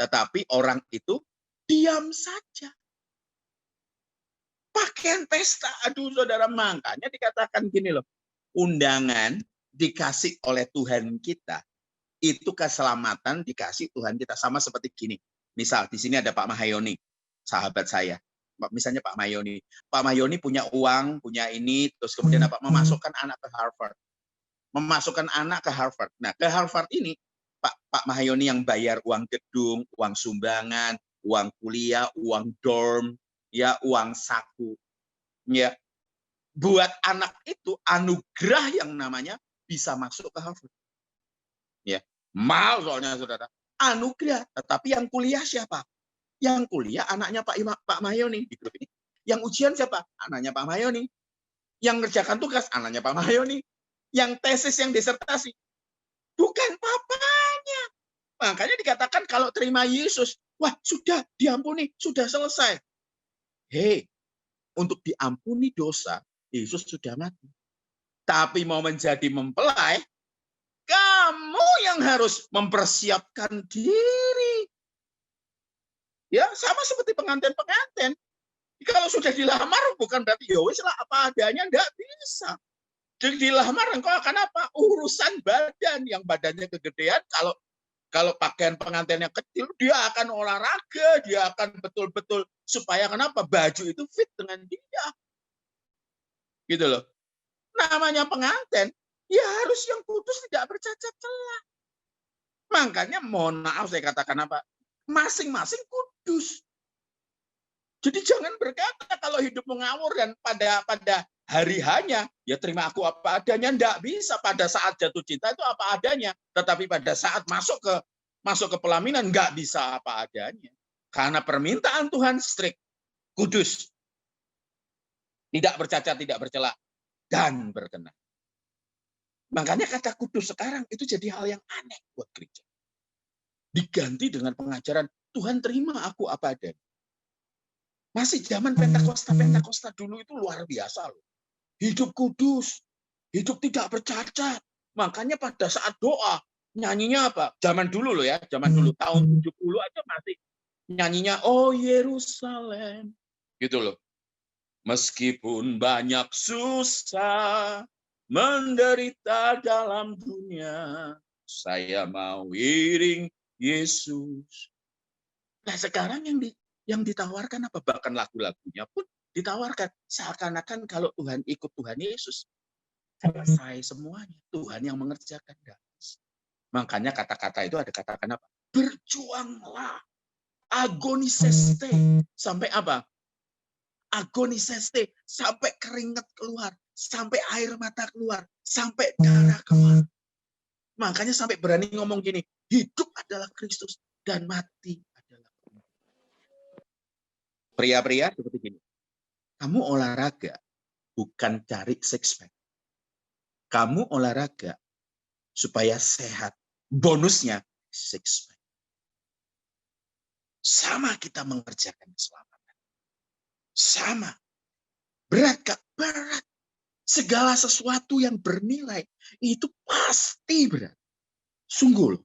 tetapi orang itu diam saja. Pakaian pesta, aduh saudara, makanya dikatakan gini loh, undangan dikasih oleh Tuhan kita, itu keselamatan dikasih Tuhan kita, sama seperti gini. Misal di sini ada Pak Mahayoni, sahabat saya. Misalnya Pak Mahayoni punya uang, punya ini, terus kemudian apa? Memasukkan anak ke Harvard. Memasukkan anak ke Harvard. Nah, ke Harvard ini Pak Mahayoni yang bayar uang gedung, uang sumbangan, uang kuliah, uang dorm, ya, uang saku. Ya, buat anak itu anugerah yang namanya bisa masuk ke Harvard. Ya, mahal soalnya saudara. Anugerah, tetapi yang kuliah siapa? Yang kuliah anaknya Pak Mahayoni di grup ini. Yang ujian siapa? Anaknya Pak Mahayoni. Yang ngerjakan tugas anaknya Pak Mahayoni. Yang tesis, yang disertasi bukan papanya. Makanya dikatakan kalau terima Yesus, wah sudah diampuni, sudah selesai. Hei, untuk diampuni dosa, Yesus sudah mati. Tapi mau menjadi mempelai, kamu yang harus mempersiapkan diri. Ya, sama seperti pengantin-pengantin. Kalau sudah dilamar bukan berarti ya wis lah apa adanya, enggak bisa. Jadi dilamar engkau akan apa? Urusan badan, yang badannya kegedean, kalau pakaian pengantinnya kecil, dia akan olahraga, dia akan betul-betul supaya kenapa? Baju itu fit dengan dia. Gitu loh. Namanya pengantin, ya harus yang kudus, tidak bercacat celah. Makanya mohon maaf saya katakan apa? Masing-masing kudus. Jadi jangan berkata kalau hidupmu ngawur dan pada hari hanya, ya terima aku apa adanya. Enggak bisa. Pada saat jatuh cinta itu apa adanya. Tetapi pada saat masuk ke pelaminan, enggak bisa apa adanya. Karena permintaan Tuhan strict, kudus. Tidak bercacat, tidak bercela, dan berkenan. Makanya kata kudus sekarang itu jadi hal yang aneh buat gereja. Diganti dengan pengajaran, Tuhan terima aku apa adanya. Masih zaman Pentakosta dulu itu luar biasa loh. Hidup kudus, hidup tidak bercacat. Makanya pada saat doa, nyanyinya apa? Zaman dulu loh ya, zaman dulu. Tahun 70 aja masih nyanyinya, oh Yerusalem. Gitu loh. Meskipun banyak susah, menderita dalam dunia, saya mau iring Yesus. Nah sekarang yang ditawarkan apa? Bahkan lagu-lagunya pun ditawarkan. Seakan-akan kalau Tuhan ikut Tuhan Yesus, selesai semuanya. Tuhan yang mengerjakan. Makanya kata-kata itu ada katakan apa? Berjuanglah. Agoniseste. Sampai apa? Agoniseste. Sampai keringat keluar. Sampai air mata keluar. Sampai darah keluar. Makanya sampai berani ngomong gini. Hidup adalah Kristus. Dan mati adalah pria-pria seperti gini. Kamu olahraga bukan cari six pack. Kamu olahraga supaya sehat. Bonusnya six pack. Sama kita mengerjakan keselamatan. Sama. Berat Kak? Berat. Segala sesuatu yang bernilai itu pasti berat. Sungguh loh.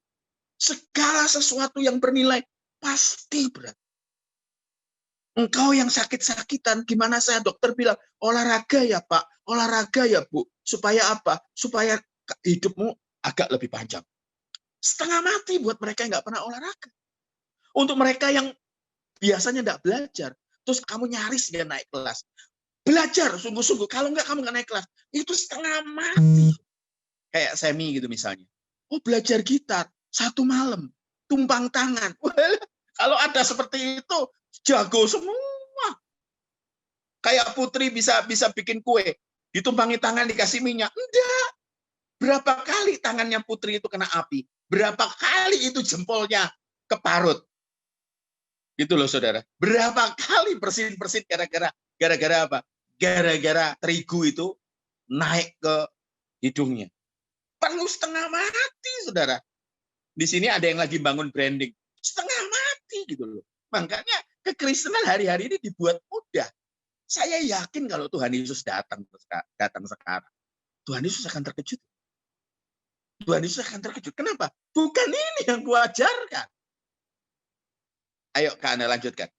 Segala sesuatu yang bernilai pasti berat. Engkau yang sakit-sakitan, gimana saya dokter bilang, olahraga ya Pak, olahraga ya Bu. Supaya apa? Supaya hidupmu agak lebih panjang. Setengah mati buat mereka yang nggak pernah olahraga. Untuk mereka yang biasanya nggak belajar, terus kamu nyaris dia naik kelas. Belajar sungguh-sungguh, kalau nggak kamu nggak naik kelas, itu setengah mati. Kayak Semi gitu misalnya. Oh belajar gitar, 1 malam, tumpang tangan. Kalau ada seperti itu, jago semua. Kayak Putri bisa bikin kue, ditumpangi tangan dikasih minyak. Enggak. Berapa kali tangannya Putri itu kena api? Berapa kali itu jempolnya keparut? Gitu loh saudara. Berapa kali bersin-bersin gara-gara apa? Gara-gara terigu itu naik ke hidungnya. Perlu setengah mati saudara. Di sini ada yang lagi bangun branding. Setengah mati gitu loh. Makanya kekristenan hari-hari ini dibuat mudah. Saya yakin kalau Tuhan Yesus datang sekarang, Tuhan Yesus akan terkejut. Tuhan Yesus akan terkejut. Kenapa? Bukan ini yang kuajarkan. Ayo Kak Ana lanjutkan.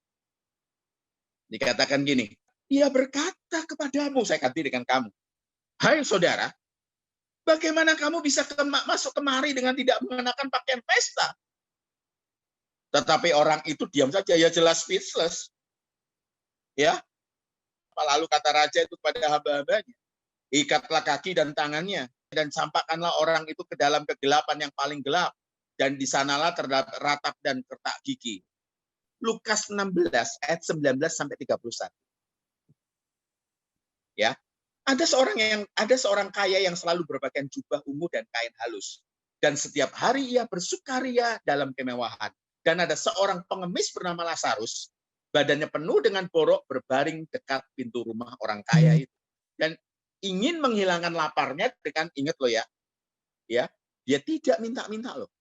Dikatakan gini, ia berkata kepadamu, saya ganti dengan kamu. Hai saudara, bagaimana kamu bisa masuk kemari dengan tidak mengenakan pakaian pesta? Tetapi orang itu diam saja, ya jelas speechless. Ya, lalu kata raja itu kepada hamba-hambanya, ikatlah kaki dan tangannya, dan campakkanlah orang itu ke dalam kegelapan yang paling gelap, dan di sanalah terdapat ratap dan kertak gigi. Lukas 16 ayat 19 sampai 31. Ya, ada seorang kaya yang selalu berpakaian jubah ungu dan kain halus, dan setiap hari ia bersukaria dalam kemewahan. Dan ada seorang pengemis bernama Lazarus, badannya penuh dengan borok, berbaring dekat pintu rumah orang kaya itu, dan ingin menghilangkan laparnya dengan, ingat loh ya, dia tidak minta-minta loh,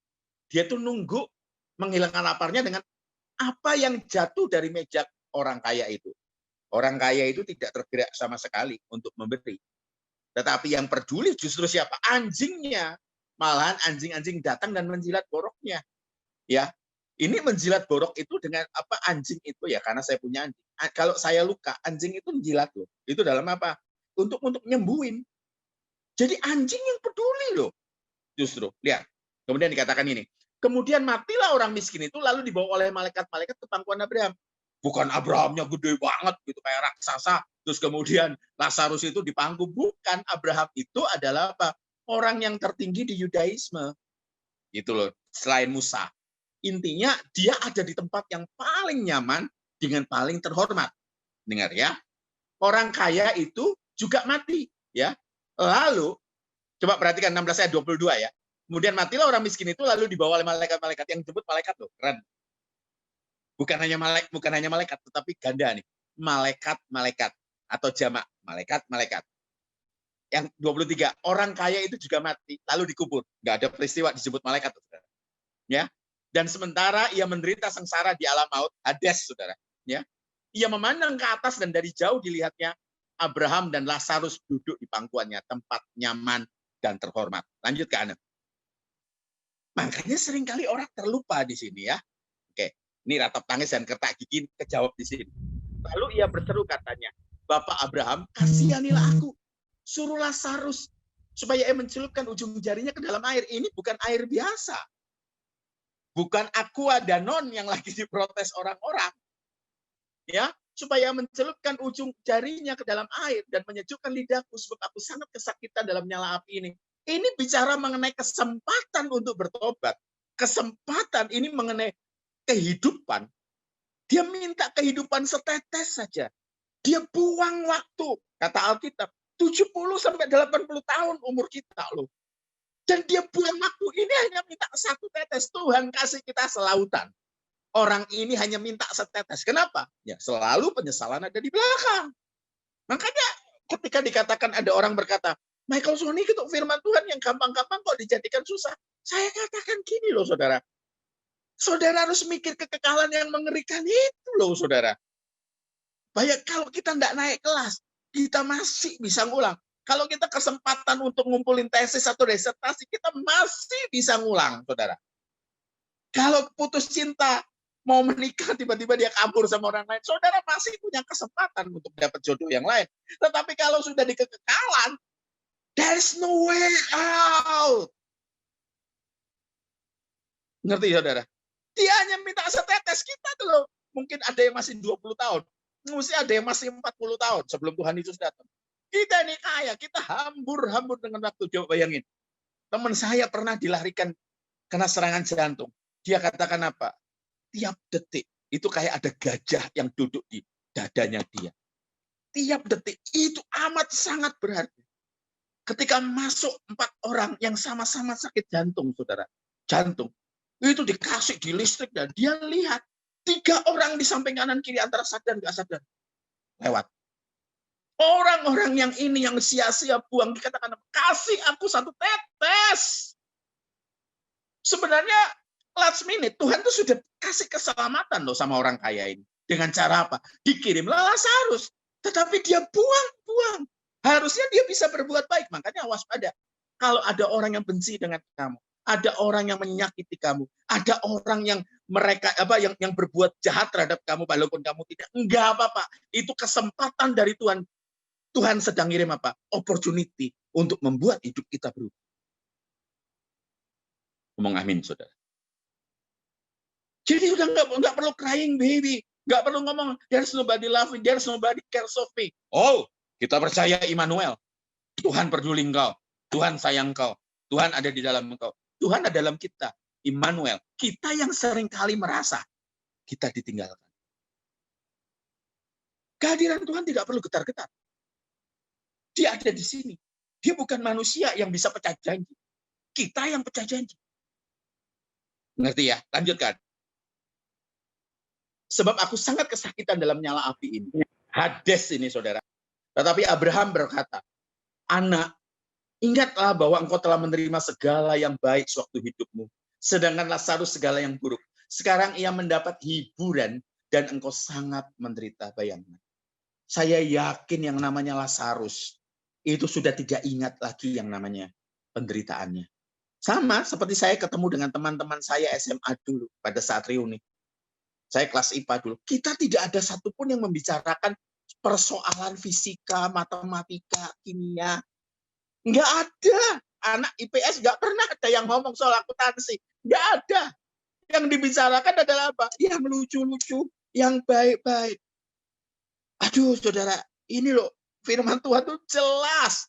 dia tuh nunggu menghilangkan laparnya dengan apa yang jatuh dari meja orang kaya itu. Orang kaya itu tidak tergerak sama sekali untuk memberi. Tetapi yang peduli justru siapa? Anjingnya. Malahan anjing-anjing datang dan menjilat boroknya. Ya, ini menjilat borok itu dengan apa? Anjing itu ya, karena saya punya anjing. Kalau saya luka, anjing itu menjilat loh. Itu dalam apa? Untuk nyembuhin. Jadi anjing yang peduli loh. Justru, lihat. Kemudian dikatakan ini. Kemudian matilah orang miskin itu, lalu dibawa oleh malaikat-malaikat ke pangkuan Abraham. Bukan Abrahamnya gede banget gitu kayak raksasa, terus kemudian Lazarus itu dipangku. Bukan, Abraham itu adalah apa? Orang yang tertinggi di Yudaisme. Gitu loh, selain Musa. Intinya dia ada di tempat yang paling nyaman dengan paling terhormat. Dengar ya. Orang kaya itu juga mati, ya. Lalu coba perhatikan 16 ayat 22 ya. Kemudian matilah orang miskin itu, lalu dibawa oleh malaikat-malaikat. Yang disebut malaikat loh, keren. Bukan hanya malaikat, tetapi ganda nih. Malaikat-malaikat atau jamak malaikat-malaikat. Yang 23, orang kaya itu juga mati, lalu dikubur. Nggak ada peristiwa disebut malaikat, saudara. Ya. Dan sementara ia menderita sengsara di alam maut, Hades, saudara. Ya. Ia memandang ke atas dan dari jauh dilihatnya Abraham dan Lazarus duduk di pangkuannya, tempat nyaman dan terhormat. Lanjut ke Anda. Makanya seringkali orang terlupa di sini ya. Oke. Ini ratap tangis dan kertak gigi kejawab di sini. Lalu ia berseru katanya, Bapak Abraham, kasihanilah aku. Suruh Lazarus supaya ia mencelupkan ujung jarinya ke dalam air. Ini bukan air biasa. Bukan aqua danon yang lagi diprotes orang-orang. Ya, supaya mencelupkan ujung jarinya ke dalam air dan menyejukkan lidahku sebab aku sangat kesakitan dalam nyala api ini. Ini bicara mengenai kesempatan untuk bertobat. Kesempatan ini mengenai kehidupan. Dia minta kehidupan setetes saja. Dia buang waktu. Kata Alkitab, 70 sampai 80 tahun umur kita loh. Dan dia buang waktu ini hanya minta satu tetes. Tuhan kasih kita selautan. Orang ini hanya minta setetes. Kenapa? Ya selalu penyesalan ada di belakang. Makanya ketika dikatakan ada orang berkata, Michael Sony itu firman Tuhan yang gampang-gampang kok dijadikan susah. Saya katakan gini loh saudara. Saudara harus mikir kekekalan yang mengerikan itu loh, saudara. Banyak kalau kita tidak naik kelas, kita masih bisa ngulang. Kalau kita kesempatan untuk ngumpulin tesis atau disertasi, kita masih bisa ngulang, saudara. Kalau putus cinta, mau menikah, tiba-tiba dia kabur sama orang lain, saudara masih punya kesempatan untuk dapat jodoh yang lain. Tetapi kalau sudah di kekekalan, there's no way out. Ngerti, saudara? Dia hanya minta setetes. Kita tuh loh, mungkin ada yang masih 20 tahun. Mesti ada yang masih 40 tahun sebelum Tuhan Yesus datang. Kita ini kaya, kita hambur-hambur dengan waktu. Coba bayangin. Teman saya pernah dilarikan kena serangan jantung. Dia katakan apa? Tiap detik itu kayak ada gajah yang duduk di dadanya dia. Tiap detik itu amat sangat berharga. Ketika masuk 4 orang yang sama-sama sakit jantung, saudara. Jantung. Itu dikasih di listrik dan dia lihat 3 orang di samping kanan kiri antara sadar nggak sadar lewat. Orang-orang yang ini yang sia-sia buang dikatakan kasih aku satu tetes. Sebenarnya last minute Tuhan tuh sudah kasih keselamatan loh sama orang kaya ini. Dengan cara apa? Dikirimlah Lazarus. Tetapi dia buang. Harusnya dia bisa berbuat baik. Makanya waspada. Kalau ada orang yang benci dengan kamu. Ada orang yang menyakiti kamu. Ada orang yang mereka yang berbuat jahat terhadap kamu walaupun kamu tidak. Enggak apa-apa. Itu kesempatan dari Tuhan. Tuhan sedang ngirim apa? Opportunity untuk membuat hidup kita berubah. Ngomong amin, saudara. Jadi sudah nggak perlu crying baby. Nggak perlu ngomong, there's nobody loving, there's nobody cares of me. Oh, kita percaya Immanuel. Tuhan peduli engkau. Tuhan sayang engkau. Tuhan ada di dalam engkau. Tuhan ada dalam kita. Immanuel. Kita yang seringkali merasa kita ditinggalkan. Kehadiran Tuhan tidak perlu getar-getar. Dia ada di sini. Dia bukan manusia yang bisa pecah janji. Kita yang pecah janji. Ngerti ya? Lanjutkan. Sebab aku sangat kesakitan dalam nyala api ini. Hades ini, saudara. Tetapi Abraham berkata, anak, ingatlah bahwa engkau telah menerima segala yang baik sewaktu hidupmu. Sedangkan Lazarus segala yang buruk. Sekarang ia mendapat hiburan dan engkau sangat menderita. Bayangkan. Saya yakin yang namanya Lazarus itu sudah tidak ingat lagi yang namanya penderitaannya. Sama seperti saya ketemu dengan teman-teman saya SMA dulu pada saat reuni. Saya kelas IPA dulu. Kita tidak ada satupun yang membicarakan persoalan fisika, matematika, kimia. Nggak ada. Anak IPS nggak pernah ada yang ngomong soal akuntansi. Nggak ada. Yang dibicarakan adalah apa? Yang lucu-lucu, yang baik-baik. Aduh, saudara, ini loh, firman Tuhan itu jelas.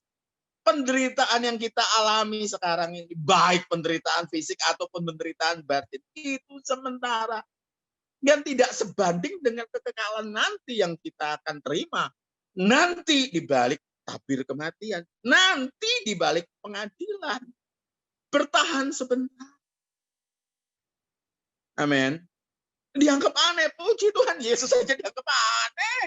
Penderitaan yang kita alami sekarang ini, baik penderitaan fisik ataupun penderitaan batin, itu sementara. Dan tidak sebanding dengan kekekalan nanti yang kita akan terima. Nanti di balik tabir kematian. Nanti di balik pengadilan. Bertahan sebentar. Amin. Dianggap aneh. Puji Tuhan, Yesus saja dianggap aneh.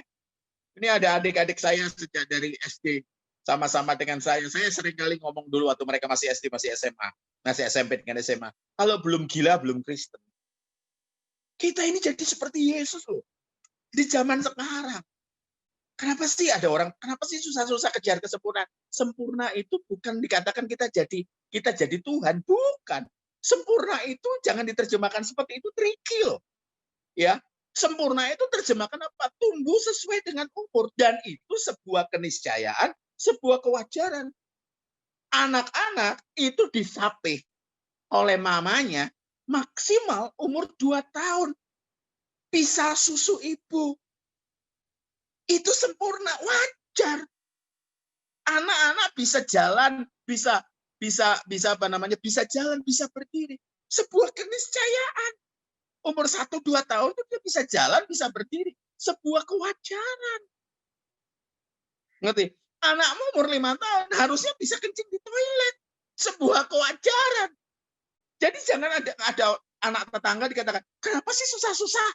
Ini ada adik-adik saya sejak dari SD. Sama-sama dengan saya. Saya sering kali ngomong dulu waktu mereka masih SD, masih SMA. Masih SMP dengan SMA. Kalau belum gila, belum Kristen. Kita ini jadi seperti Yesus loh. Di zaman sekarang. Kenapa sih ada orang, kenapa sih susah-susah kejar kesempurnaan? Sempurna itu bukan dikatakan kita jadi Tuhan. Bukan. Sempurna itu jangan diterjemahkan seperti itu, tricky loh. Ya. Sempurna itu terjemahkan apa? Tumbuh sesuai dengan umur. Dan itu sebuah keniscayaan, sebuah kewajaran. Anak-anak itu disapih oleh mamanya maksimal umur 2 tahun. Bisa susu ibu. Itu sempurna, wajar. Anak-anak bisa jalan, bisa jalan, bisa berdiri. Sebuah keniscayaan. Umur 1-2 tahun itu dia bisa jalan, bisa berdiri. Sebuah kewajaran. Ngerti? Anakmu umur 5 tahun harusnya bisa kencing di toilet. Sebuah kewajaran. Jadi jangan ada anak tetangga dikatakan, kenapa sih susah-susah?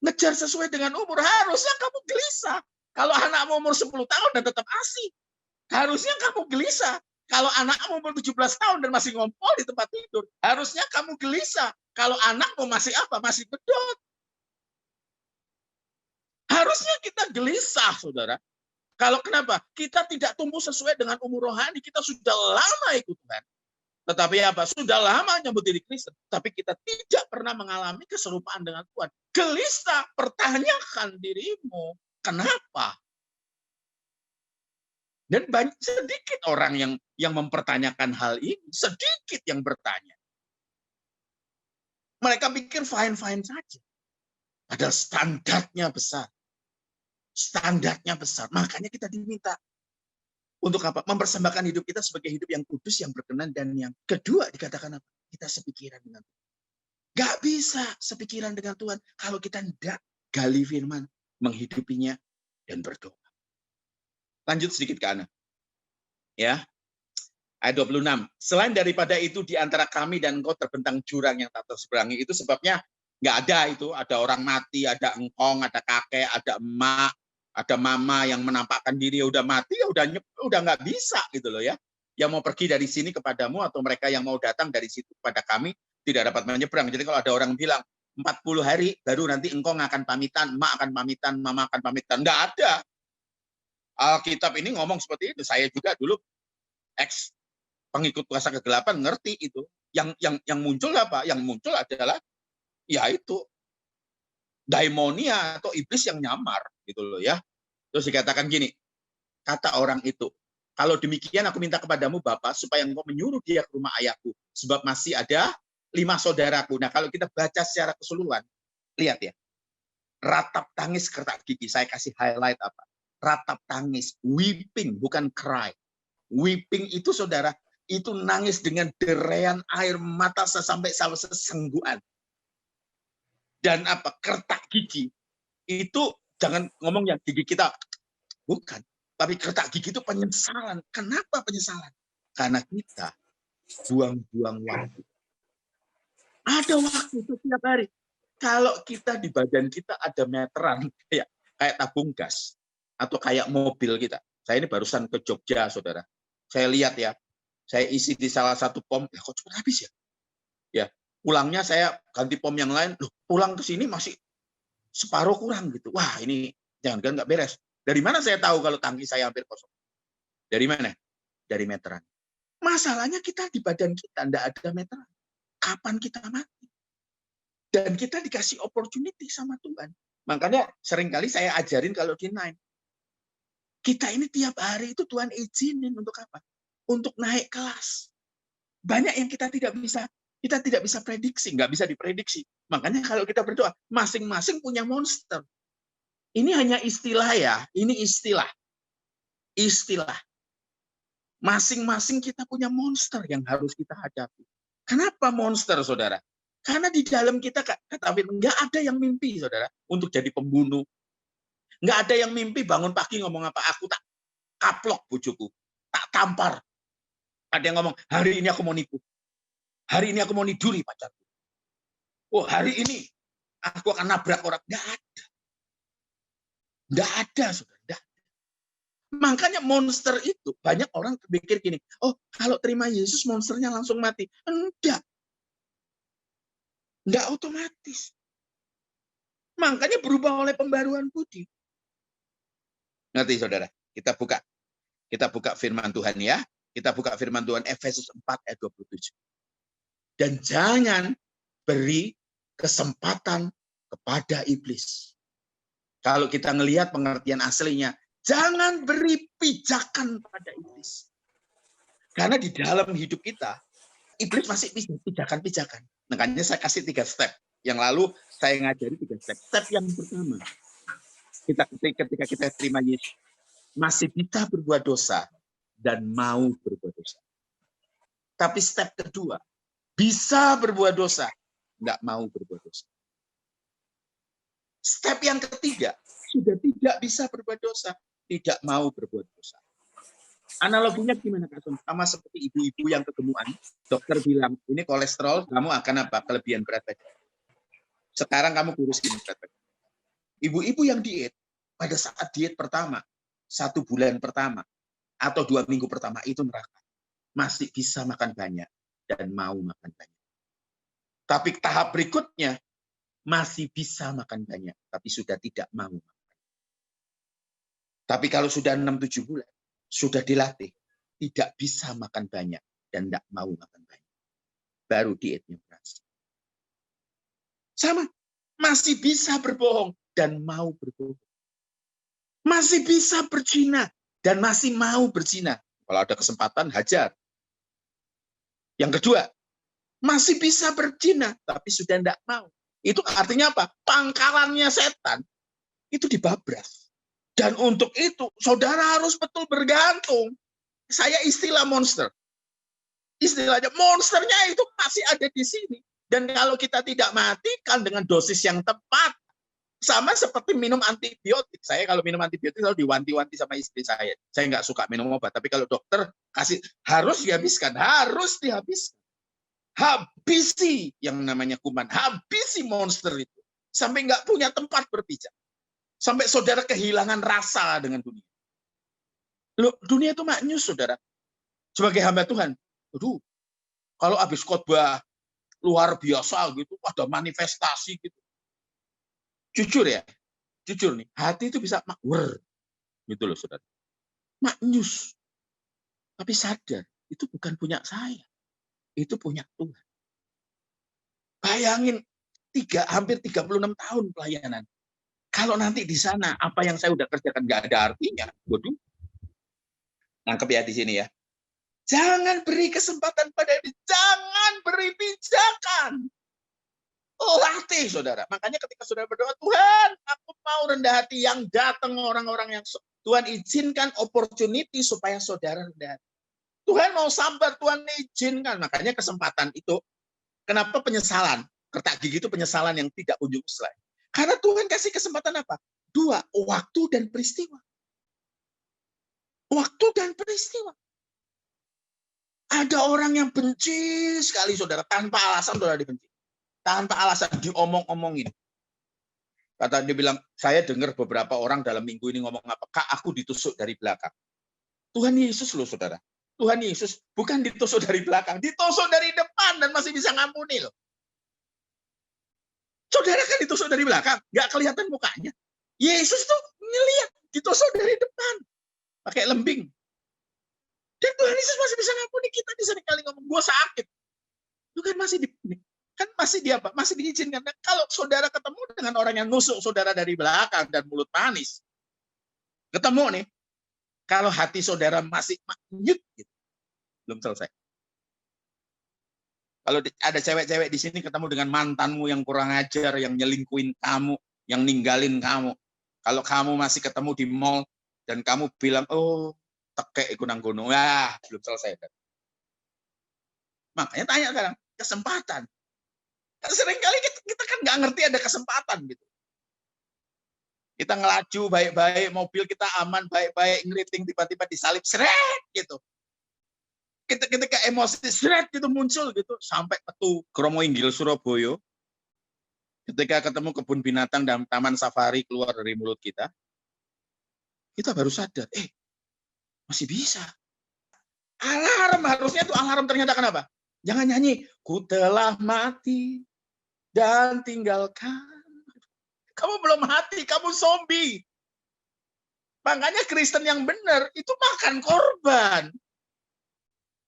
Ngejar sesuai dengan umur. Harusnya kamu gelisah. Kalau anakmu umur 10 tahun dan tetap asik. Harusnya kamu gelisah. Kalau anakmu umur 17 tahun dan masih ngompol di tempat tidur. Harusnya kamu gelisah. Kalau anakmu masih apa? Masih bedot. Harusnya kita gelisah, saudara. Kalau kenapa? Kita tidak tumbuh sesuai dengan umur rohani. Kita sudah lama ikut Tuhan. Tetapi apa? Sudah lama nyebut diri Kristen. Tapi kita tidak pernah mengalami keserupaan dengan Tuhan. Gelisah, pertanyakan dirimu. Kenapa? Dan sedikit orang yang mempertanyakan hal ini. Sedikit yang bertanya. Mereka pikir fine-fine saja. Padahal standarnya besar. Standarnya besar. Makanya kita diminta. Untuk apa? Mempersembahkan hidup kita sebagai hidup yang kudus, yang berkenan, dan yang kedua dikatakan apa? Kita sepikiran dengan Tuhan. Gak bisa sepikiran dengan Tuhan kalau kita tidak gali firman, menghidupinya, dan berdoa. Lanjut sedikit ke Ana. Ya. Ayat 26. Selain daripada itu di antara kami dan engkau terbentang jurang yang tak terseberangi. Itu sebabnya nggak ada itu. Ada orang mati, ada engkong, ada kakek, ada emak, ada mama yang menampakkan diri udah mati, ya udah nggak bisa gitu loh ya. Yang mau pergi dari sini kepadamu atau mereka yang mau datang dari situ kepada kami tidak dapat menyeberang. Jadi kalau ada orang bilang 40 hari baru nanti engkong akan pamitan, emak akan pamitan, mama akan pamitan. Nggak ada. Alkitab ini ngomong seperti itu. Saya juga dulu pengikut kuasa kegelapan ngerti itu. Yang muncul apa? Yang muncul adalah yaitu daimonia atau iblis yang nyamar gitu loh ya. Terus dikatakan gini, kata orang itu, kalau demikian aku minta kepadamu Bapa supaya engkau menyuruh dia ke rumah ayahku, sebab masih ada 5 saudaraku. Nah kalau kita baca secara keseluruhan, lihat ya, ratap tangis kertak gigi, saya kasih highlight apa? Ratap tangis, weeping bukan cry. Weeping itu saudara, itu nangis dengan derean air mata sampai sesenggukan. Dan apa? Kertak gigi itu jangan ngomong yang gigi kita, bukan. Tapi kertak gigi itu penyesalan. Kenapa penyesalan? Karena kita buang-buang waktu. Ada waktu setiap hari. Kalau kita di badan kita ada meteran kayak tabung gas atau kayak mobil kita. Saya ini barusan ke Jogja, saudara. Saya lihat ya, saya isi di salah satu pom, kok cepat habis ya? Ya, pulangnya saya ganti pom yang lain, loh, pulang ke sini masih separuh kurang gitu. Wah, ini jangan-jangan nggak beres. Dari mana saya tahu kalau tangki saya hampir kosong? Dari mana? Dari meteran. Masalahnya kita di badan kita nggak ada meteran. Kapan kita mati? Dan kita dikasih opportunity sama Tuhan. Makanya seringkali saya ajarin kalau di Nine. Kita ini tiap hari itu Tuhan izinin untuk apa? Untuk naik kelas. Banyak yang kita tidak bisa prediksi, nggak bisa diprediksi. Makanya kalau kita berdoa, masing-masing punya monster. Ini hanya istilah ya, ini istilah. Istilah. Masing-masing kita punya monster yang harus kita hadapi. Kenapa monster, saudara? Karena di dalam kita, kata Firman, nggak ada yang mimpi, saudara, untuk jadi pembunuh. Nggak ada yang mimpi bangun pagi ngomong apa, aku tak kaplok bojoku, tak tampar. Ada yang ngomong, hari ini aku mau nipu. Hari ini aku mau niduri pacarku. Oh, hari ini aku akan nabrak orang. Nggak ada. Nggak ada, saudara. Nggak. Makanya monster itu, banyak orang berpikir gini, oh kalau terima Yesus monsternya langsung mati. Enggak. Enggak otomatis. Makanya berubah oleh pembaruan budi. Ngerti saudara? Kita buka firman Tuhan ya. Kita buka firman Tuhan Efesus 4 ayat 27. Dan jangan beri kesempatan kepada iblis. Kalau kita ngelihat pengertian aslinya, jangan beri pijakan pada iblis. Karena di dalam hidup kita, iblis masih pijakan-pijakan. Makanya saya kasih 3 step. Yang lalu saya ngajari 3 step. Step yang pertama, ketika kita terima Yesus, masih bisa berbuat dosa dan mau berbuat dosa. Tapi step kedua, bisa berbuat dosa, nggak mau berbuat dosa. Step yang ketiga, sudah tidak bisa berbuat dosa, tidak mau berbuat dosa. Analoginya gimana, Kak Son? Sama seperti ibu-ibu yang kegemukan. Dokter bilang, ini kolesterol, kamu akan apa? Kelebihan berat badan. Sekarang kamu kurusin berat badan. Ibu-ibu yang diet, pada saat diet pertama, 1 bulan pertama, atau 2 minggu pertama, itu neraka. Masih bisa makan banyak, dan mau makan banyak. Tapi tahap berikutnya, masih bisa makan banyak, tapi sudah tidak mau makan. Tapi kalau sudah 6-7 bulan, sudah dilatih, tidak bisa makan banyak dan tidak mau makan banyak. Baru dietnya berhasil. Sama, masih bisa berbohong dan mau berbohong. Masih bisa berzina dan masih mau berzina. Kalau ada kesempatan, hajar. Yang kedua, masih bisa berzina tapi sudah tidak mau. Itu artinya apa? Pangkalannya setan itu dibabras. Dan untuk itu, saudara harus betul bergantung. Saya istilah monster. Istilahnya monsternya itu masih ada di sini. Dan kalau kita tidak matikan dengan dosis yang tepat, sama seperti minum antibiotik. Saya kalau minum antibiotik selalu diwanti-wanti sama istri saya. Saya nggak suka minum obat. Tapi kalau dokter kasih, harus dihabiskan. Harus dihabiskan. Habisi yang namanya kuman. Habisi monster itu. Sampai nggak punya tempat berpijak. Sampai saudara kehilangan rasa dengan dunia. Loh, dunia itu maknyus, saudara. Sebagai hamba Tuhan, aduh, kalau habis khotbah luar biasa gitu, ada manifestasi gitu. Jujur ya, jujur nih, hati itu bisa makwer. Gitu loh, saudara. Maknyus. Tapi sadar, itu bukan punya saya. Itu punya Tuhan. Bayangin, hampir 36 tahun pelayanan. Kalau nanti di sana apa yang saya udah kerjakan nggak ada artinya, waduh. Nangkep ya di sini ya. Jangan beri kesempatan pada iblis, jangan beri pijakan. Latih saudara. Makanya ketika saudara berdoa, Tuhan, aku mau rendah hati, yang datang orang-orang yang Tuhan izinkan opportunity supaya saudara rendah hati. Tuhan mau sabar, Tuhan izinkan. Makanya kesempatan itu, kenapa penyesalan? Kertak gigi itu penyesalan yang tidak kunjung usai. Karena Tuhan kasih kesempatan apa? 2, waktu dan peristiwa. Waktu dan peristiwa. Ada orang yang benci sekali saudara, tanpa alasan saudara dibenci. Tanpa alasan diomong-omongin. Kata dia bilang, saya dengar beberapa orang dalam minggu ini ngomong apa? Kak, aku ditusuk dari belakang. Tuhan Yesus loh saudara. Tuhan Yesus bukan ditusuk dari belakang, ditusuk dari depan dan masih bisa ngampuni loh. Saudara kan ditusuk dari belakang, nggak kelihatan mukanya. Yesus tuh ngelihat ditusuk dari depan, pakai lembing. Dan Tuhan Yesus masih bisa ngampuni kita. Di sini kali ngomong, gue sakit. Itu kan masih masih diizinkan. Dan kalau saudara ketemu dengan orang yang nusuk saudara dari belakang dan mulut manis, ketemu nih, kalau hati saudara masih nyut, gitu, belum selesai. Kalau ada cewek-cewek di sini ketemu dengan mantanmu yang kurang ajar, yang nyelingkuin kamu, yang ninggalin kamu. Kalau kamu masih ketemu di mall dan kamu bilang, oh, tekek iku nang gono, belum selesai. Makanya tanya sekarang, kesempatan. Seringkali kita kan nggak ngerti ada kesempatan gitu. Kita ngelaju baik-baik, mobil kita aman baik-baik, ngeriting tiba-tiba disalip seret gitu. Ketika emosi seret gitu muncul gitu sampai petu Kromo Inggil Surabaya. Ketika ketemu kebun binatang dan taman safari keluar dari mulut kita baru sadar, masih bisa. Alarm harusnya tuh alarm, ternyata kenapa? Jangan nyanyi, ku telah mati dan tinggalkan. Kamu belum mati, kamu zombie. Makanya Kristen yang benar itu makan korban.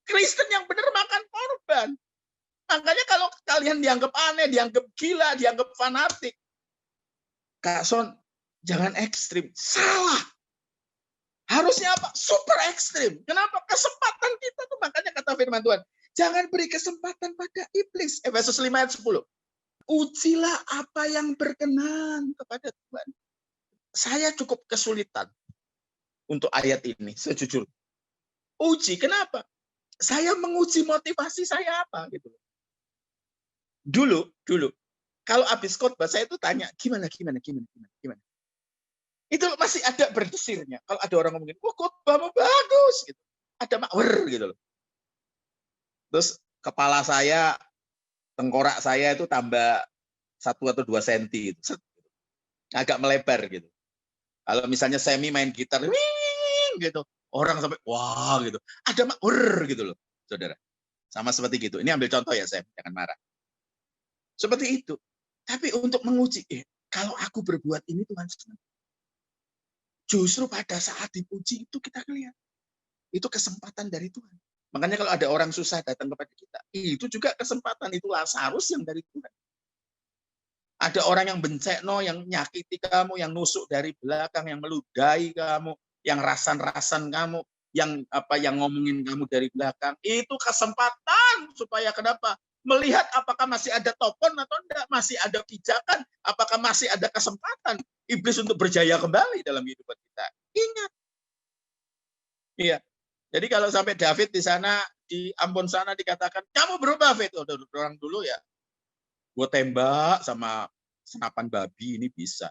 Kristen yang benar makan korban. Makanya kalau kalian dianggap aneh, dianggap gila, dianggap fanatik, Kak Son, jangan ekstrim. Salah. Harusnya apa? Super ekstrim. Kenapa? Kesempatan kita tuh, makanya kata firman Tuhan, jangan beri kesempatan pada iblis. Efesus 5 ayat 10. Ujilah apa yang berkenan kepada Tuhan. Saya cukup kesulitan untuk ayat ini, sejujurnya. Uji, kenapa? Saya menguji motivasi saya apa gitu. Dulu, kalau habis khotbah saya itu tanya, gimana. Itu masih ada berdesirnya. Kalau ada orang ngomongin, wah khotbahmu bagus gitu. Ada makwer gitu loh. Terus kepala saya, tengkorak saya itu tambah 1 atau 2 senti gitu. Agak melebar gitu. Kalau misalnya Semi main gitar, gitu, orang sampai wah gitu. Ada makwer gitu loh, saudara. Sama seperti gitu. Ini ambil contoh ya, Sam, jangan marah. Seperti itu. Tapi untuk menguji, kalau aku berbuat ini Tuhan senang. Justru pada saat dipuji itu kita lihat. Itu kesempatan dari Tuhan. Makanya kalau ada orang susah datang kepada kita, itu juga kesempatan, itu Lazarus yang dari Tuhan. Ada orang yang bencekno, yang nyakiti kamu, yang nusuk dari belakang, yang meludahi kamu, yang rasan-rasan kamu, yang ngomongin kamu dari belakang. Itu kesempatan supaya kenapa? Melihat apakah masih ada topon atau enggak, masih ada pijakan, apakah masih ada kesempatan iblis untuk berjaya kembali dalam kehidupan kita. Ingat. Iya. Jadi kalau sampai David di sana, di Ambon sana dikatakan, kamu berubah, David. Oh, orang dulu ya, gue tembak sama senapan babi, ini bisa.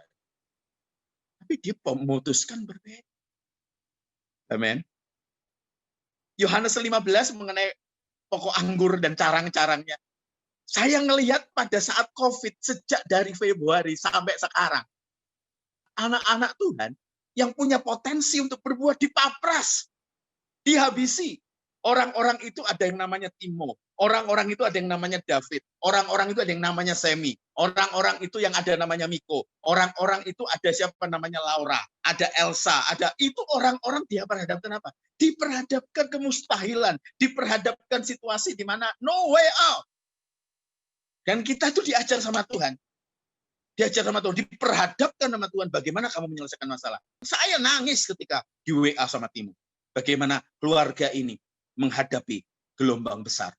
Tapi dia memutuskan berbeda. Amin. Yohanes 15 mengenai pokok anggur dan carang-carangnya. Saya ngelihat pada saat COVID, sejak dari Februari sampai sekarang, anak-anak Tuhan yang punya potensi untuk berbuat dipapras, dihabisi. Orang-orang itu ada yang namanya Timo, orang-orang itu ada yang namanya David, orang-orang itu ada yang namanya Semi, orang-orang itu yang ada namanya Miko, orang-orang itu ada siapa namanya Laura, ada Elsa, ada itu orang-orang dia perhadapkan apa? Diperhadapkan kemustahilan, diperhadapkan situasi di mana no way out. Dan kita itu diajar sama Tuhan. Diajar sama Tuhan, diperhadapkan sama Tuhan bagaimana kamu menyelesaikan masalah. Saya nangis ketika di WA sama Timo. Bagaimana keluarga ini menghadapi gelombang besar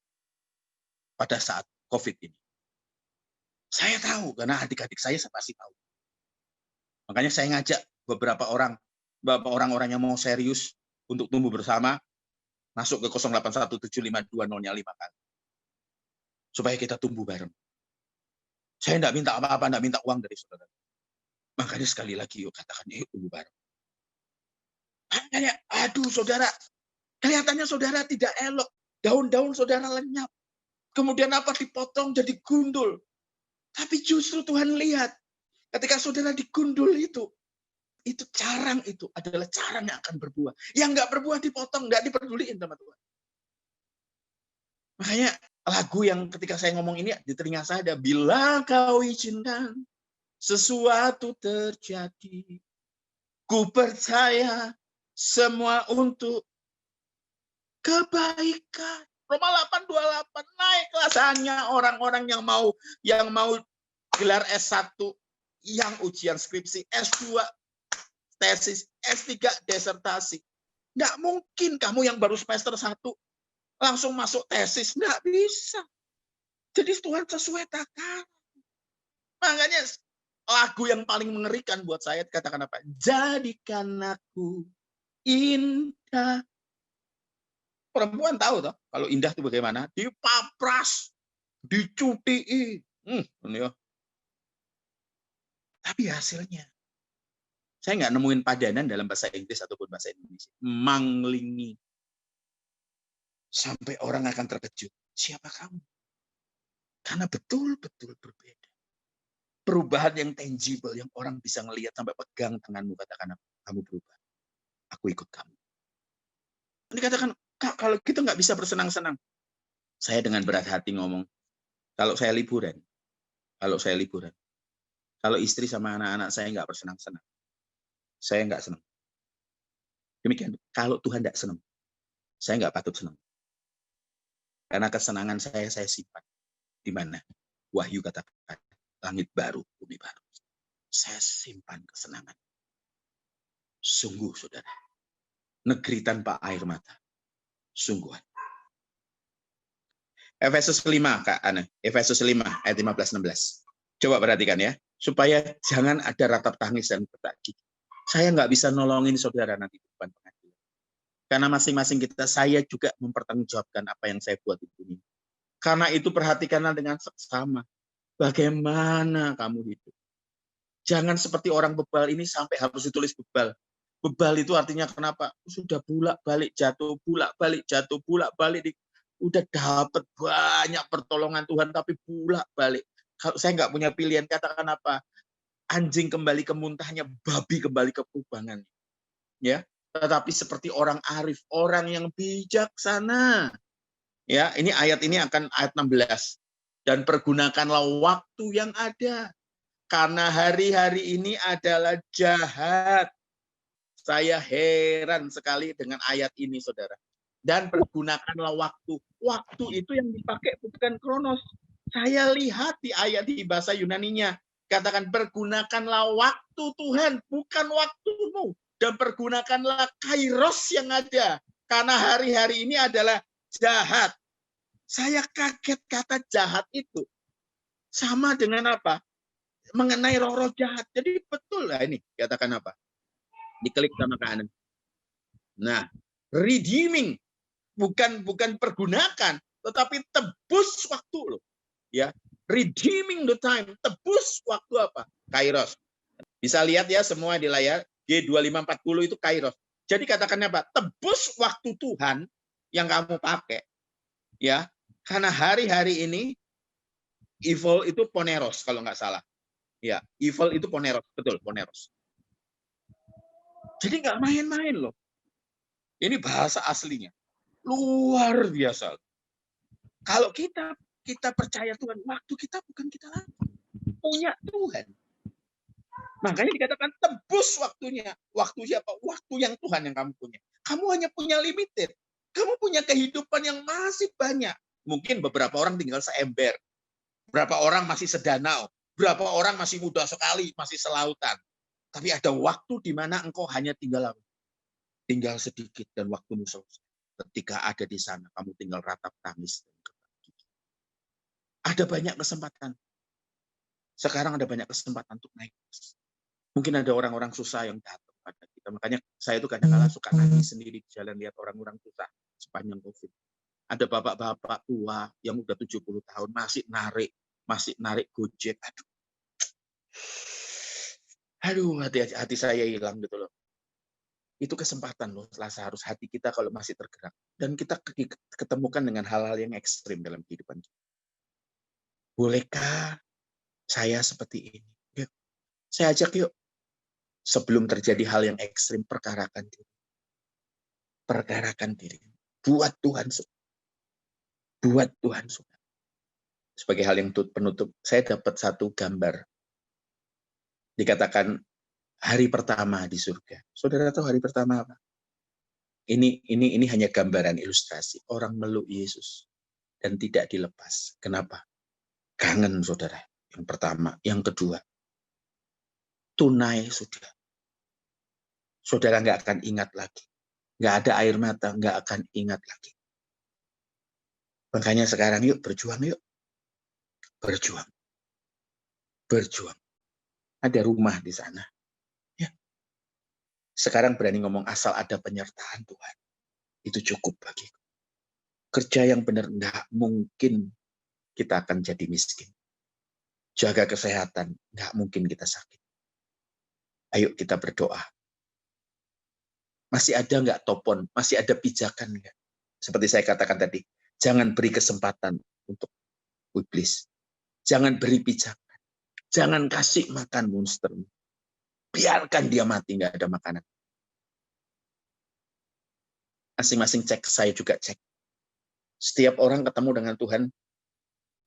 pada saat COVID ini. Saya tahu, karena adik-adik saya pasti tahu. Makanya saya ngajak beberapa orang-orang yang mau serius untuk tumbuh bersama, masuk ke 0817520005 kali. Supaya kita tumbuh bareng. Saya tidak minta apa-apa, tidak minta uang dari saudara. Makanya sekali lagi yuk katakan, tumbuh bareng. Makanya, aduh saudara, kelihatannya saudara tidak elok. Daun-daun saudara lenyap. Kemudian apa dipotong jadi gundul. Tapi justru Tuhan lihat, ketika saudara digundul itu carang itu adalah carang yang akan berbuah. Yang nggak berbuah dipotong, nggak diperduliin sama Tuhan. Makanya lagu yang ketika saya ngomong ini di telinga saya ada, bila kau izinkan sesuatu terjadi, ku percaya semua untuk kebaikan. Roma 8:28, naiklah hanya orang-orang yang mau gelar S1, yang ujian skripsi, S2, tesis, S3, disertasi. Nggak mungkin kamu yang baru semester 1 langsung masuk tesis. Nggak bisa. Jadi Tuhan sesuai takaran. Makanya lagu yang paling mengerikan buat saya katakan apa? Jadikan aku indah. Perempuan tahu toh kalau indah itu bagaimana? Dipapras, dicutii. Ya. Tapi hasilnya saya nggak nemuin padanan dalam bahasa Inggris ataupun bahasa Indonesia. Manglingi. Sampai orang akan terkejut. Siapa kamu? Karena betul-betul berbeda. Perubahan yang tangible, yang orang bisa ngelihat sampai pegang tanganmu, katakan kamu berubah. Aku ikut kamu. Ini katakan, Kak, kalau kita nggak bisa bersenang-senang. Saya dengan berat hati ngomong, kalau saya liburan, kalau istri sama anak-anak saya nggak bersenang-senang, saya nggak senang. Demikian, kalau Tuhan nggak senang, saya nggak patut senang. Karena kesenangan saya simpan. Di mana? Wahyu katakan, langit baru, bumi baru. Saya simpan kesenangan. Sungguh, saudara. Negeri tanpa air mata. Sungguh. Efesus 5, Kak Ana. Efesus 5, ayat 15-16. Coba perhatikan ya. Supaya jangan ada ratap tangis dan petak gigi. Saya nggak bisa nolongin saudara nanti di depan pengadilan. Karena masing-masing kita, saya juga mempertanggungjawabkan apa yang saya buat di dunia. Karena itu perhatikanlah dengan seksama. Bagaimana kamu hidup. Jangan seperti orang bebal ini sampai harus ditulis bebal. Bebal itu artinya kenapa? Sudah bolak-balik jatuh, bolak-balik. Udah dapat banyak pertolongan Tuhan, tapi bolak-balik. Kalau saya nggak punya pilihan, katakan apa? Anjing kembali ke muntahnya, babi kembali ke kubangannya. Ya, tetapi seperti orang arif, orang yang bijaksana. Ya, ini ayat ini akan ayat 16. Dan pergunakanlah waktu yang ada. Karena hari-hari ini adalah jahat. Saya heran sekali dengan ayat ini, saudara. Dan pergunakanlah waktu. Waktu itu yang dipakai bukan kronos. Saya lihat di ayat di bahasa Yunaninya. Katakan, pergunakanlah waktu Tuhan, bukan waktumu. Dan pergunakanlah kairos yang ada. Karena hari-hari ini adalah jahat. Saya kaget kata jahat itu. Sama dengan apa? Mengenai roh-roh jahat. Jadi betul lah ini. Katakan apa? Diklik sama kanan. Nah, redeeming. Bukan pergunakan. Tetapi tebus waktu loh. Ya, redeeming the time. Tebus waktu apa? Kairos. Bisa lihat ya semua di layar. G2540 itu kairos. Jadi katakannya apa? Tebus waktu Tuhan yang kamu pakai. Ya, karena hari-hari ini evil itu poneros kalau nggak salah. Ya, evil itu poneros, betul, poneros. Jadi nggak main-main loh. Ini bahasa aslinya. Luar biasa. Kalau kita percaya Tuhan, waktu kita bukan kita lagi. Punya Tuhan. Makanya dikatakan tebus waktunya. Waktu siapa? Waktu yang Tuhan yang kamu punya. Kamu hanya punya limited. Kamu punya kehidupan yang masih banyak. Mungkin beberapa orang tinggal seember. Berapa orang masih sedanau, berapa orang masih muda sekali, masih selautan. Tapi ada waktu di mana engkau hanya tinggal sedikit dan waktumu selesai. Ketika ada di sana, kamu tinggal ratap tangis. Ada banyak kesempatan. Sekarang ada banyak kesempatan untuk naik. Mungkin ada orang-orang susah yang datang pada kita. Makanya saya itu kadang-kadang suka nangis sendiri di jalan lihat orang-orang susah sepanjang COVID. Ada bapak-bapak tua yang udah 70 tahun masih narik Gojek. Aduh, hati saya hilang gitu loh. Itu kesempatan loh, seharus hati kita kalau masih tergerak. Dan kita ketemukan dengan hal-hal yang ekstrim dalam kehidupan kita. Bolehkah saya seperti ini? Yuk, saya ajak yuk. Sebelum terjadi hal yang ekstrim, perkarakan diri. Perkarakan diri. Buat Tuhan suka. Buat Tuhan suka. Sebagai hal yang penutup, saya dapat satu gambar. Dikatakan hari pertama di surga. Saudara tahu hari pertama apa? Ini hanya gambaran ilustrasi. Orang meluk Yesus dan tidak dilepas. Kenapa? Kangen, saudara. Yang pertama. Yang kedua, tunai sudah. Saudara nggak akan ingat lagi. Nggak ada air mata, nggak akan ingat lagi. Makanya sekarang yuk berjuang yuk. Berjuang. Berjuang. Ada rumah di sana. Ya. Sekarang berani ngomong asal ada penyertaan Tuhan. Itu cukup bagiku. Kerja yang benar nggak mungkin kita akan jadi miskin. Jaga kesehatan, nggak mungkin kita sakit. Ayo kita berdoa. Masih ada nggak topon? Masih ada pijakan nggak? Seperti saya katakan tadi, jangan beri kesempatan untuk iblis. Jangan beri pijakan. Jangan kasih makan monster. Biarkan dia mati, nggak ada makanan. Masing-masing cek, saya juga cek. Setiap orang ketemu dengan Tuhan,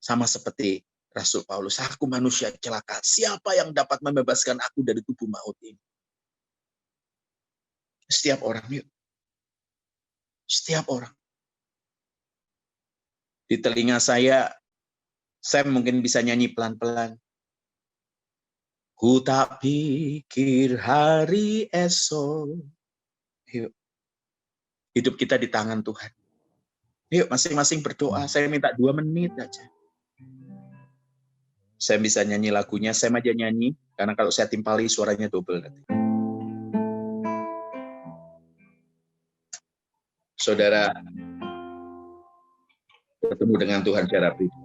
sama seperti Rasul Paulus, aku manusia celaka. Siapa yang dapat membebaskan aku dari tubuh maut ini? Setiap orang, yuk. Setiap orang. Di telinga saya mungkin bisa nyanyi pelan-pelan. Ku tak pikir hari esok. Yuk. Hidup kita di tangan Tuhan. Yuk masing-masing berdoa. Saya minta 2 menit aja. Saya bisa nyanyi lagunya, saya aja nyanyi. Karena kalau saya timpali suaranya double. Saudara bertemu dengan Tuhan secara pribadi.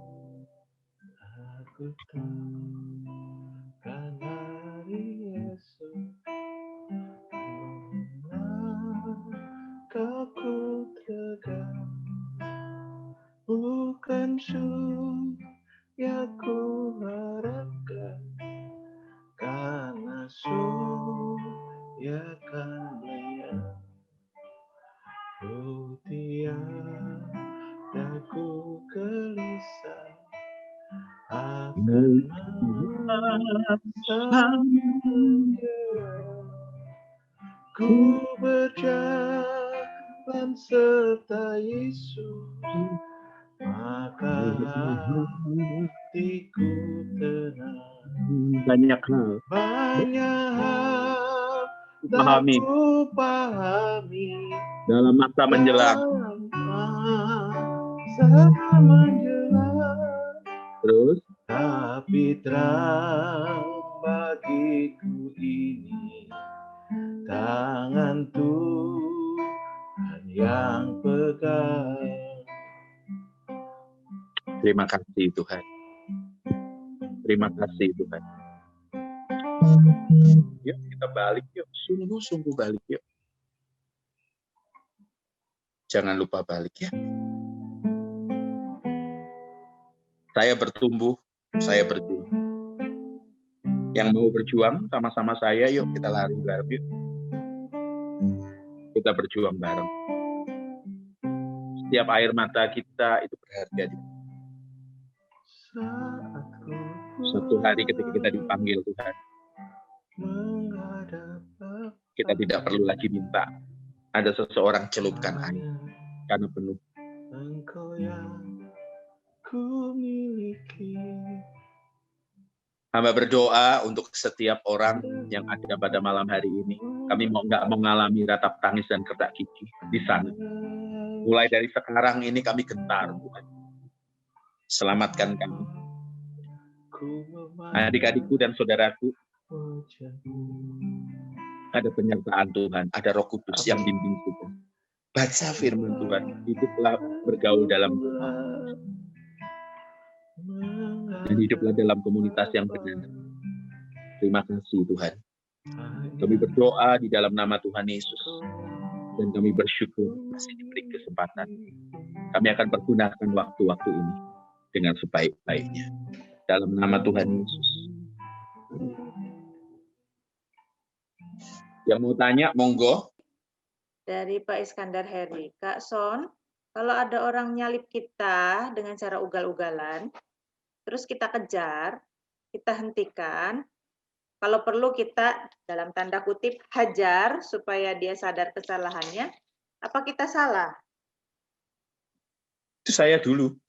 Aku takkan hari esok, aku tegar, bukan surga ku harapkan, karena surga kan lihat. Oh tiada ku gelisah akan masa ku berjalan serta Yesus, maka hatiku tenang. Banyak hal tak ku pahami dalam masa menjelang. Terus, tapi terang bagiku ini tangan Tuhan yang pegang. terima kasih Tuhan. Terima kasih Tuhan. Yuk kita balik yuk. Sungguh-sungguh balik yuk. Jangan lupa balik ya. Saya bertumbuh, saya berjuang. Yang mau berjuang sama-sama saya, yuk kita lari bareng yuk. Kita berjuang bareng. Setiap air mata kita itu berharga. Suatu hari ketika kita dipanggil Tuhan, kita tidak perlu lagi minta. Ada seseorang celupkan air karena penuh. ku miliki. Hamba berdoa untuk setiap orang yang ada pada malam hari ini. Kami nggak mengalami ratap tangis dan kertak gigi di sana. Mulai dari sekarang ini kami gentar, Tuhan. Selamatkan kami. Adik-adikku dan saudaraku, ada penyertaan Tuhan, ada Roh Kudus yang bimbing kita. Baca firman Tuhan, hiduplah bergaul dalam Tuhan. Dan hiduplah dalam komunitas yang benar. Terima kasih Tuhan. Kami berdoa di dalam nama Tuhan Yesus. Dan kami bersyukur masih diberi kesempatan. Kami akan pergunakan waktu-waktu ini dengan sebaik-baiknya. Dalam nama Tuhan Yesus. Yang mau tanya, monggo. Dari Pak Iskandar Heri. Kak Son, kalau ada orang nyalip kita dengan cara ugal-ugalan, terus kita kejar, kita hentikan, kalau perlu kita dalam tanda kutip hajar supaya dia sadar kesalahannya, apa kita salah? Itu saya dulu.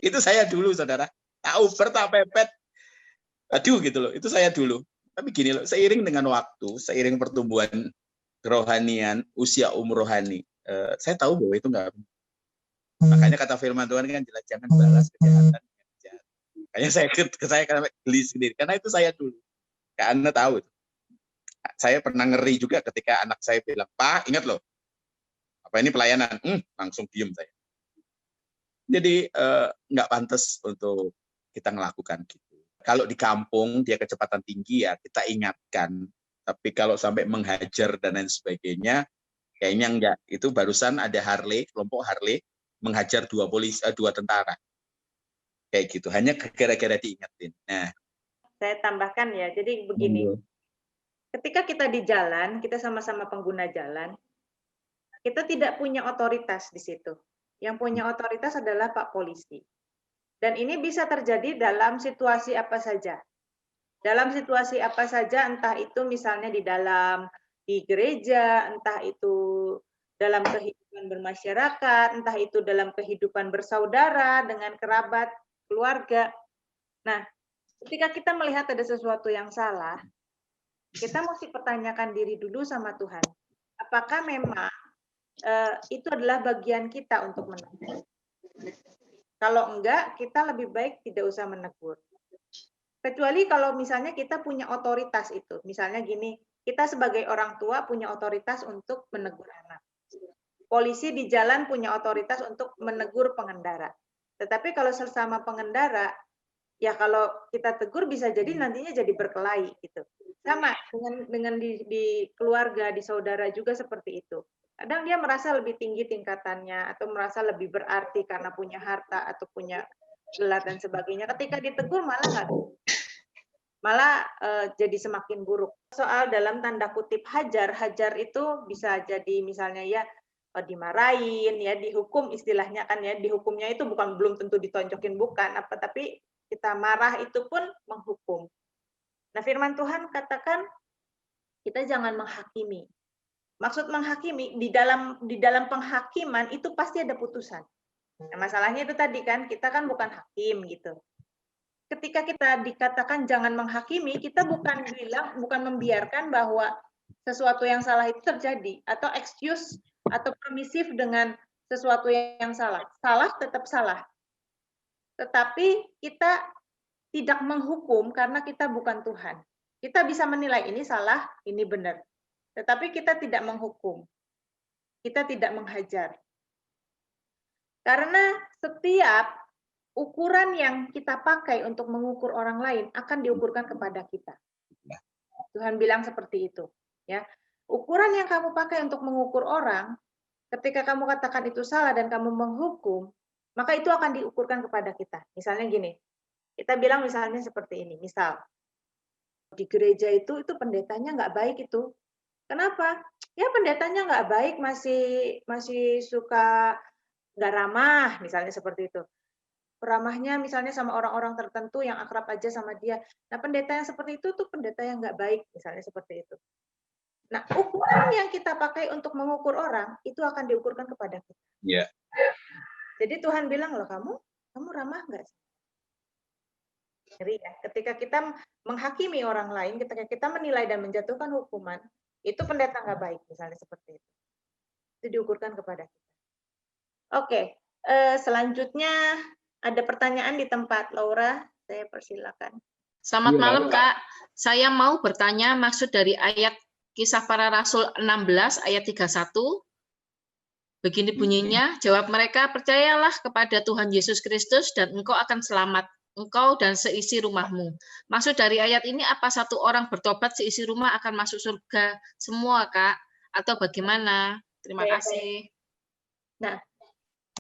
Itu saya dulu, saudara. Tak uber, tak pepet. Aduh, gitu loh. Itu saya dulu. Tapi gini loh, seiring dengan waktu, seiring pertumbuhan kerohanian, usia rohani, saya tahu bahwa itu enggak. Makanya kata firman Tuhan kan jelas, jangan balas kejahatan dengan kejahatan. Makanya saya geli sendiri, karena itu saya dulu. Karena tahu. Saya pernah ngeri juga ketika anak saya bilang, Pak, ingat loh, apa ini pelayanan? Langsung diem saya. Jadi nggak pantas untuk kita melakukan gitu. Kalau di kampung dia kecepatan tinggi ya kita ingatkan. Tapi kalau sampai menghajar dan lain sebagainya, kayaknya enggak. Itu barusan ada Harley, kelompok Harley menghajar dua tentara. Kayak gitu. Hanya gara-gara diingetin. Nah, saya tambahkan ya. Jadi begini. Ketika kita di jalan, kita sama-sama pengguna jalan, kita tidak punya otoritas di situ. Yang punya otoritas adalah Pak Polisi. Dan ini bisa terjadi dalam situasi apa saja. Dalam situasi apa saja, entah itu misalnya di gereja, entah itu dalam kehidupan bermasyarakat, entah itu dalam kehidupan bersaudara, dengan kerabat, keluarga. Nah, ketika kita melihat ada sesuatu yang salah, kita mesti pertanyakan diri dulu sama Tuhan. Apakah memang itu adalah bagian kita untuk menegur? Kalau enggak, kita lebih baik tidak usah menegur. Kecuali kalau misalnya kita punya otoritas itu. Misalnya gini, kita sebagai orang tua punya otoritas untuk menegur anak. Polisi di jalan punya otoritas untuk menegur pengendara. Tetapi kalau sesama pengendara, ya kalau kita tegur bisa jadi nantinya jadi berkelahi gitu. Sama dengan di keluarga, di saudara juga seperti itu. Kadang dia merasa lebih tinggi tingkatannya atau merasa lebih berarti karena punya harta atau punya gelar dan sebagainya. Ketika ditegur malah jadi semakin buruk. Soal dalam tanda kutip hajar itu bisa jadi misalnya ya dimarahin ya, dihukum istilahnya kan ya, dihukumnya itu belum tentu ditonjokin bukan apa, tapi kita marah itu pun menghukum. Nah, firman Tuhan katakan kita jangan menghakimi. Maksud menghakimi di dalam penghakiman itu pasti ada putusan. Nah, masalahnya itu tadi kan kita kan bukan hakim gitu. Ketika kita dikatakan jangan menghakimi, kita bukan membiarkan bahwa sesuatu yang salah itu terjadi atau excuse atau permisif dengan sesuatu yang salah. Salah tetap salah. Tetapi kita tidak menghukum karena kita bukan Tuhan. Kita bisa menilai ini salah, ini benar. Tetapi kita tidak menghukum. Kita tidak menghajar. Karena setiap ukuran yang kita pakai untuk mengukur orang lain akan diukurkan kepada kita. Tuhan bilang seperti itu. Ya, ukuran yang kamu pakai untuk mengukur orang, ketika kamu katakan itu salah dan kamu menghukum, maka itu akan diukurkan kepada kita. Misalnya gini, kita bilang misalnya seperti ini. Misal, di gereja itu pendetanya nggak baik itu. Kenapa? Ya pendetanya nggak baik, masih suka nggak ramah, misalnya seperti itu. Ramahnya misalnya sama orang-orang tertentu yang akrab aja sama dia. Nah, pendeta yang seperti itu tuh pendeta yang nggak baik, misalnya seperti itu. Nah, ukuran yang kita pakai untuk mengukur orang itu akan diukurkan kepada kita. Yeah. Jadi Tuhan bilang, loh kamu ramah nggak sih? Ngeri ya. Ketika kita menghakimi orang lain, ketika kita menilai dan menjatuhkan hukuman, itu pendeta nggak baik, misalnya seperti itu. Itu diukurkan kepada kita. Oke, selanjutnya ada pertanyaan di tempat Laura, saya persilakan. Selamat Iya. malam, Kak. Saya mau bertanya maksud dari ayat Kisah Para Rasul 16 ayat 31. Begini bunyinya, jawab mereka, percayalah kepada Tuhan Yesus Kristus dan engkau akan selamat, engkau dan seisi rumahmu. Maksud dari ayat ini, apa satu orang bertobat seisi rumah akan masuk surga semua, Kak? Atau bagaimana? Terima kasih. Nah,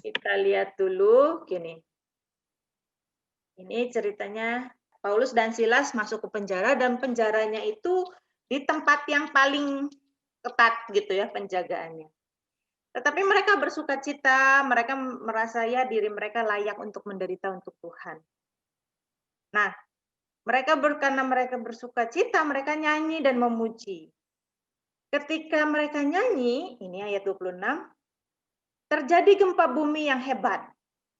kita lihat dulu gini. Ini ceritanya Paulus dan Silas masuk ke penjara, dan penjaranya itu di tempat yang paling ketat gitu ya penjagaannya. Tetapi mereka bersukacita, mereka merasa ya diri mereka layak untuk menderita untuk Tuhan. Nah, karena mereka bersukacita, mereka nyanyi dan memuji. Ketika mereka nyanyi, ini ayat 26, terjadi gempa bumi yang hebat,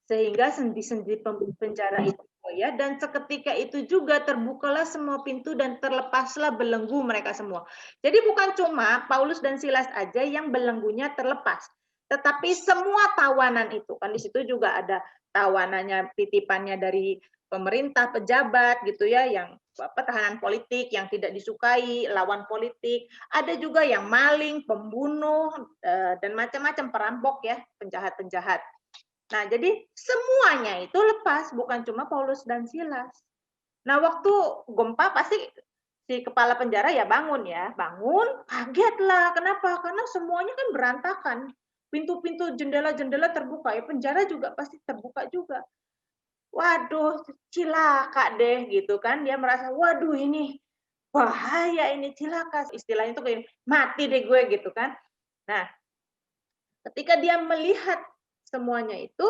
sehingga sendi-sendi penjara itu goyah, dan seketika itu juga terbukalah semua pintu dan terlepaslah belenggu mereka semua. Jadi bukan cuma Paulus dan Silas aja yang belenggunya terlepas, tetapi semua tawanan itu, kan di situ juga ada tawanannya, titipannya dari pemerintah, pejabat gitu ya, yang tahanan politik yang tidak disukai, lawan politik, ada juga yang maling, pembunuh, dan macam-macam, perampok ya, penjahat-penjahat. Nah, jadi semuanya itu lepas, bukan cuma Paulus dan Silas. Nah, waktu gempa pasti si kepala penjara ya bangun, kaget lah. Kenapa? Karena semuanya kan berantakan. Pintu-pintu, jendela-jendela terbuka, ya penjara juga pasti terbuka juga. Waduh, cilaka deh gitu kan. Dia merasa, waduh ini bahaya, ini cilaka. Istilahnya itu kayak mati deh gue gitu kan. Nah, ketika dia melihat semuanya itu,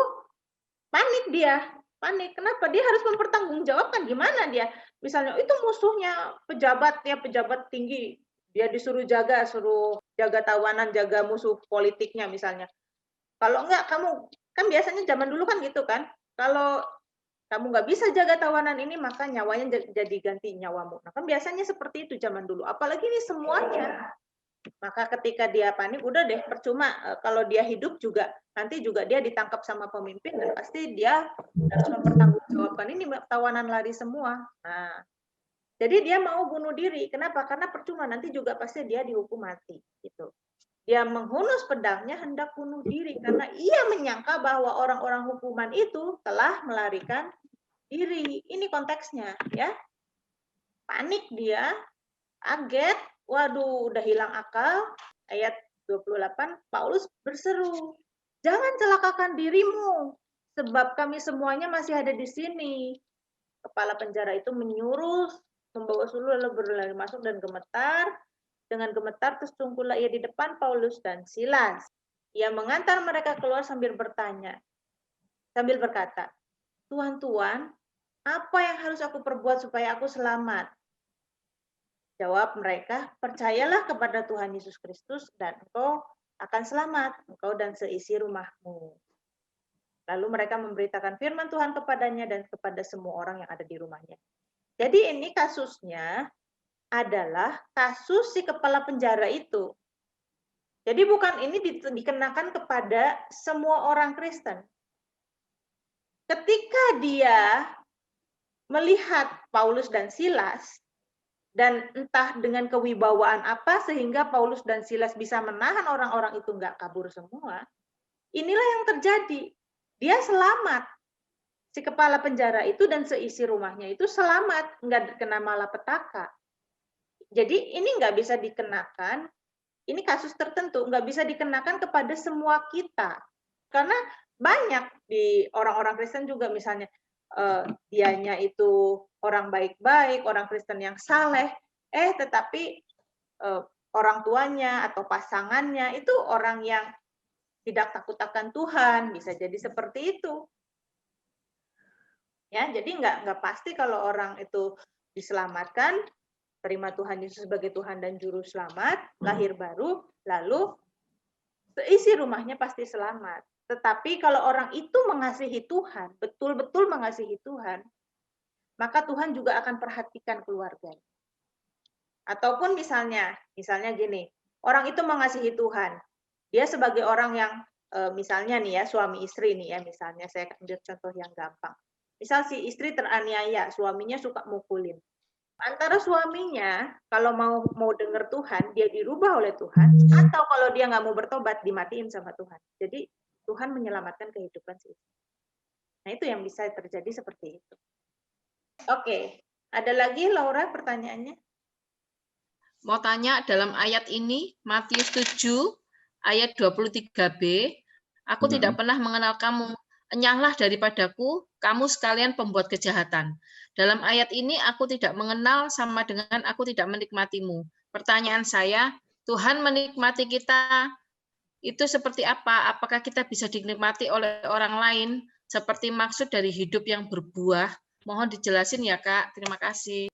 panik dia. Panik. Kenapa? Dia harus mempertanggungjawabkan gimana dia. Misalnya itu musuhnya pejabat ya, pejabat tinggi. Dia disuruh suruh jaga tawanan, jaga musuh politiknya misalnya. Kalau enggak, kamu, kan biasanya zaman dulu kan gitu kan. Kalau kamu nggak bisa jaga tawanan ini, maka nyawanya jadi ganti nyawamu. Nah, kan biasanya seperti itu zaman dulu. Apalagi ini semuanya. Maka ketika dia panik, udah deh, percuma. Kalau dia hidup juga, nanti juga dia ditangkap sama pemimpin, dan pasti dia harus mempertanggungjawabkan ini tawanan lari semua. Nah, jadi dia mau bunuh diri. Kenapa? Karena percuma, nanti juga pasti dia dihukum mati. Gitu. Dia menghunus pedangnya hendak bunuh diri, karena ia menyangka bahwa orang-orang hukuman itu telah melarikan diri. Ini konteksnya, ya. Panik dia, kaget, waduh, udah hilang akal. Ayat 28, Paulus berseru, jangan celakakan dirimu, sebab kami semuanya masih ada di sini. Kepala penjara itu menyuruh, membawa Saulus lalu berlari masuk dan gemetar. Dengan gemetar tersungkurlah ia di depan Paulus dan Silas. Ia mengantar mereka keluar sambil berkata, Tuan-tuan, apa yang harus aku perbuat supaya aku selamat? Jawab mereka, percayalah kepada Tuhan Yesus Kristus dan engkau akan selamat, engkau dan seisi rumahmu. Lalu mereka memberitakan firman Tuhan kepadanya dan kepada semua orang yang ada di rumahnya. Jadi ini kasusnya adalah kasus si kepala penjara itu. Jadi bukan ini dikenakan kepada semua orang Kristen. Ketika dia melihat Paulus dan Silas, dan entah dengan kewibawaan apa sehingga Paulus dan Silas bisa menahan orang-orang itu nggak kabur semua. Inilah yang terjadi. Dia selamat. Si kepala penjara itu dan seisi rumahnya itu selamat, nggak kena malapetaka. Jadi ini nggak bisa dikenakan, ini kasus tertentu, nggak bisa dikenakan kepada semua kita. Karena banyak di orang-orang Kristen juga misalnya, dianya itu orang baik-baik, orang Kristen yang saleh, tetapi orang tuanya atau pasangannya itu orang yang tidak takut akan Tuhan, bisa jadi seperti itu. Ya, jadi nggak pasti kalau orang itu diselamatkan, terima Tuhan Yesus sebagai Tuhan dan Juru Selamat, lahir baru, lalu seisi rumahnya pasti selamat. Tetapi kalau orang itu mengasihi Tuhan, betul-betul mengasihi Tuhan, maka Tuhan juga akan perhatikan keluarganya. Ataupun misalnya gini, orang itu mengasihi Tuhan, dia sebagai orang yang misalnya nih ya, suami istri nih ya, misalnya saya ambil contoh yang gampang. Misal si istri teraniaya, suaminya suka mukulin. Antara suaminya kalau mau dengar Tuhan, dia dirubah oleh Tuhan, atau kalau dia nggak mau bertobat, dimatiin sama Tuhan. Jadi Tuhan menyelamatkan kehidupan si istri. Nah itu yang bisa terjadi seperti itu. Oke, ada lagi Laura pertanyaannya? Mau tanya dalam ayat ini, Matius 7, ayat 23b, aku tidak pernah mengenal kamu, enyahlah daripadaku, kamu sekalian pembuat kejahatan. Dalam ayat ini aku tidak mengenal sama dengan aku tidak menikmatimu. Pertanyaan saya, Tuhan menikmati kita itu seperti apa? Apakah kita bisa dinikmati oleh orang lain seperti maksud dari hidup yang berbuah? Mohon dijelasin ya Kak, terima kasih.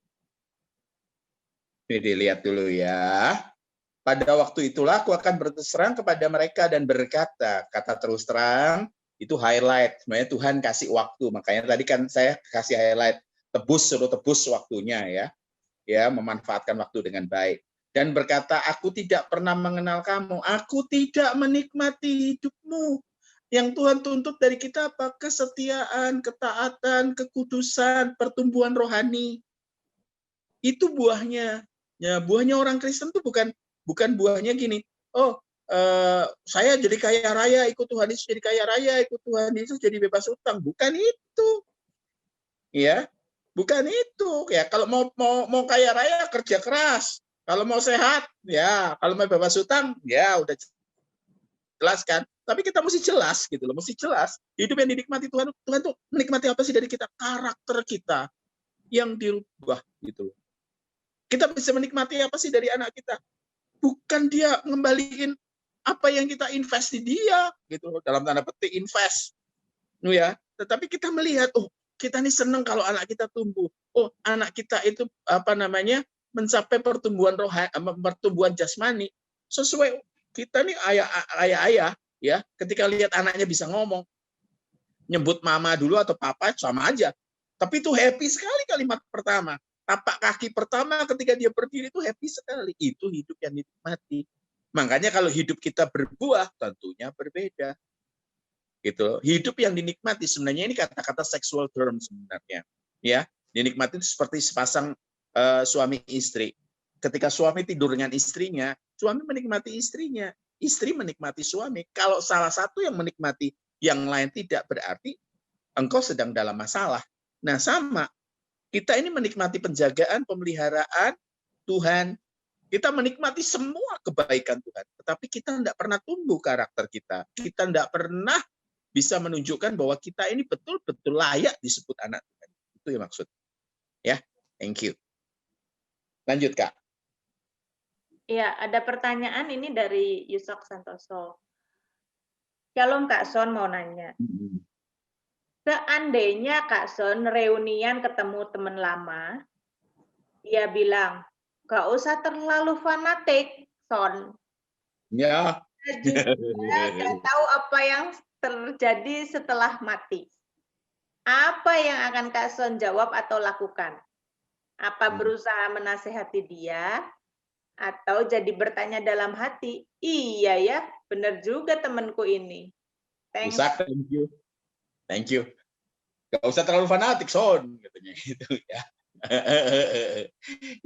Ini dilihat dulu ya. Pada waktu itulah aku akan berterus terang kepada mereka dan berkata, kata terus terang, itu highlight. Sebenarnya Tuhan kasih waktu, makanya tadi kan saya kasih highlight, suruh tebus waktunya ya, memanfaatkan waktu dengan baik. Dan berkata, aku tidak pernah mengenal kamu, aku tidak menikmati hidupmu. Yang Tuhan tuntut dari kita apa? Kesetiaan, ketaatan, kekudusan, pertumbuhan rohani. Itu buahnya. Ya, buahnya orang Kristen itu bukan buahnya gini. Saya jadi kaya raya, ikut Tuhan Yesus jadi kaya raya, ikut Tuhan Yesus jadi bebas utang. Bukan itu. Ya, bukan itu. Ya, kalau mau kaya raya kerja keras. Kalau mau sehat, ya. Kalau mau bebas utang, ya udah jelas kan. Tapi kita mesti jelas gitu loh, mesti jelas. Hidup yang dinikmati Tuhan tuh menikmati apa sih dari kita? Karakter kita yang dirubah gitu loh. Kita bisa menikmati apa sih dari anak kita? Bukan dia ngembaliin apa yang kita invest di dia gitu loh, dalam tanda petik invest. Ya, tetapi kita melihat, kita nih senang kalau anak kita tumbuh. Anak kita itu mencapai pertumbuhan jasmani sesuai kita nih ayah ya, ketika lihat anaknya bisa ngomong, nyebut mama dulu atau papa sama aja. Tapi itu happy sekali kalimat pertama. Tapak kaki pertama ketika dia berdiri itu happy sekali. Itu hidup yang dinikmati. Makanya kalau hidup kita berbuah tentunya berbeda. Gitu. Hidup yang dinikmati sebenarnya ini kata-kata sexual term sebenarnya. Ya, dinikmati seperti sepasang suami istri. Ketika suami tidur dengan istrinya, suami menikmati istrinya, istri menikmati suami. Kalau salah satu yang menikmati, yang lain tidak, berarti engkau sedang dalam masalah. Nah, sama. Kita ini menikmati penjagaan, pemeliharaan Tuhan. Kita menikmati semua kebaikan Tuhan. Tetapi kita tidak pernah tumbuh karakter kita. Kita tidak pernah bisa menunjukkan bahwa kita ini betul-betul layak disebut anak Tuhan. Itu yang maksud. Ya, thank you. Lanjut, Kak. Ya, ada pertanyaan ini dari Yusok Santoso. Shalom Kak Son mau nanya. Seandainya Kak Son reunian ketemu teman lama, dia bilang, gak usah terlalu fanatik, Son. Ya. Kita juga gak tahu apa yang terjadi setelah mati. Apa yang akan Kak Son jawab atau lakukan? Apa berusaha menasehati dia? Atau jadi bertanya dalam hati, iya ya, benar juga temanku ini. Thanks. Thank you. Thank you. Gak usah terlalu fanatik, Son, katanya gitu ya.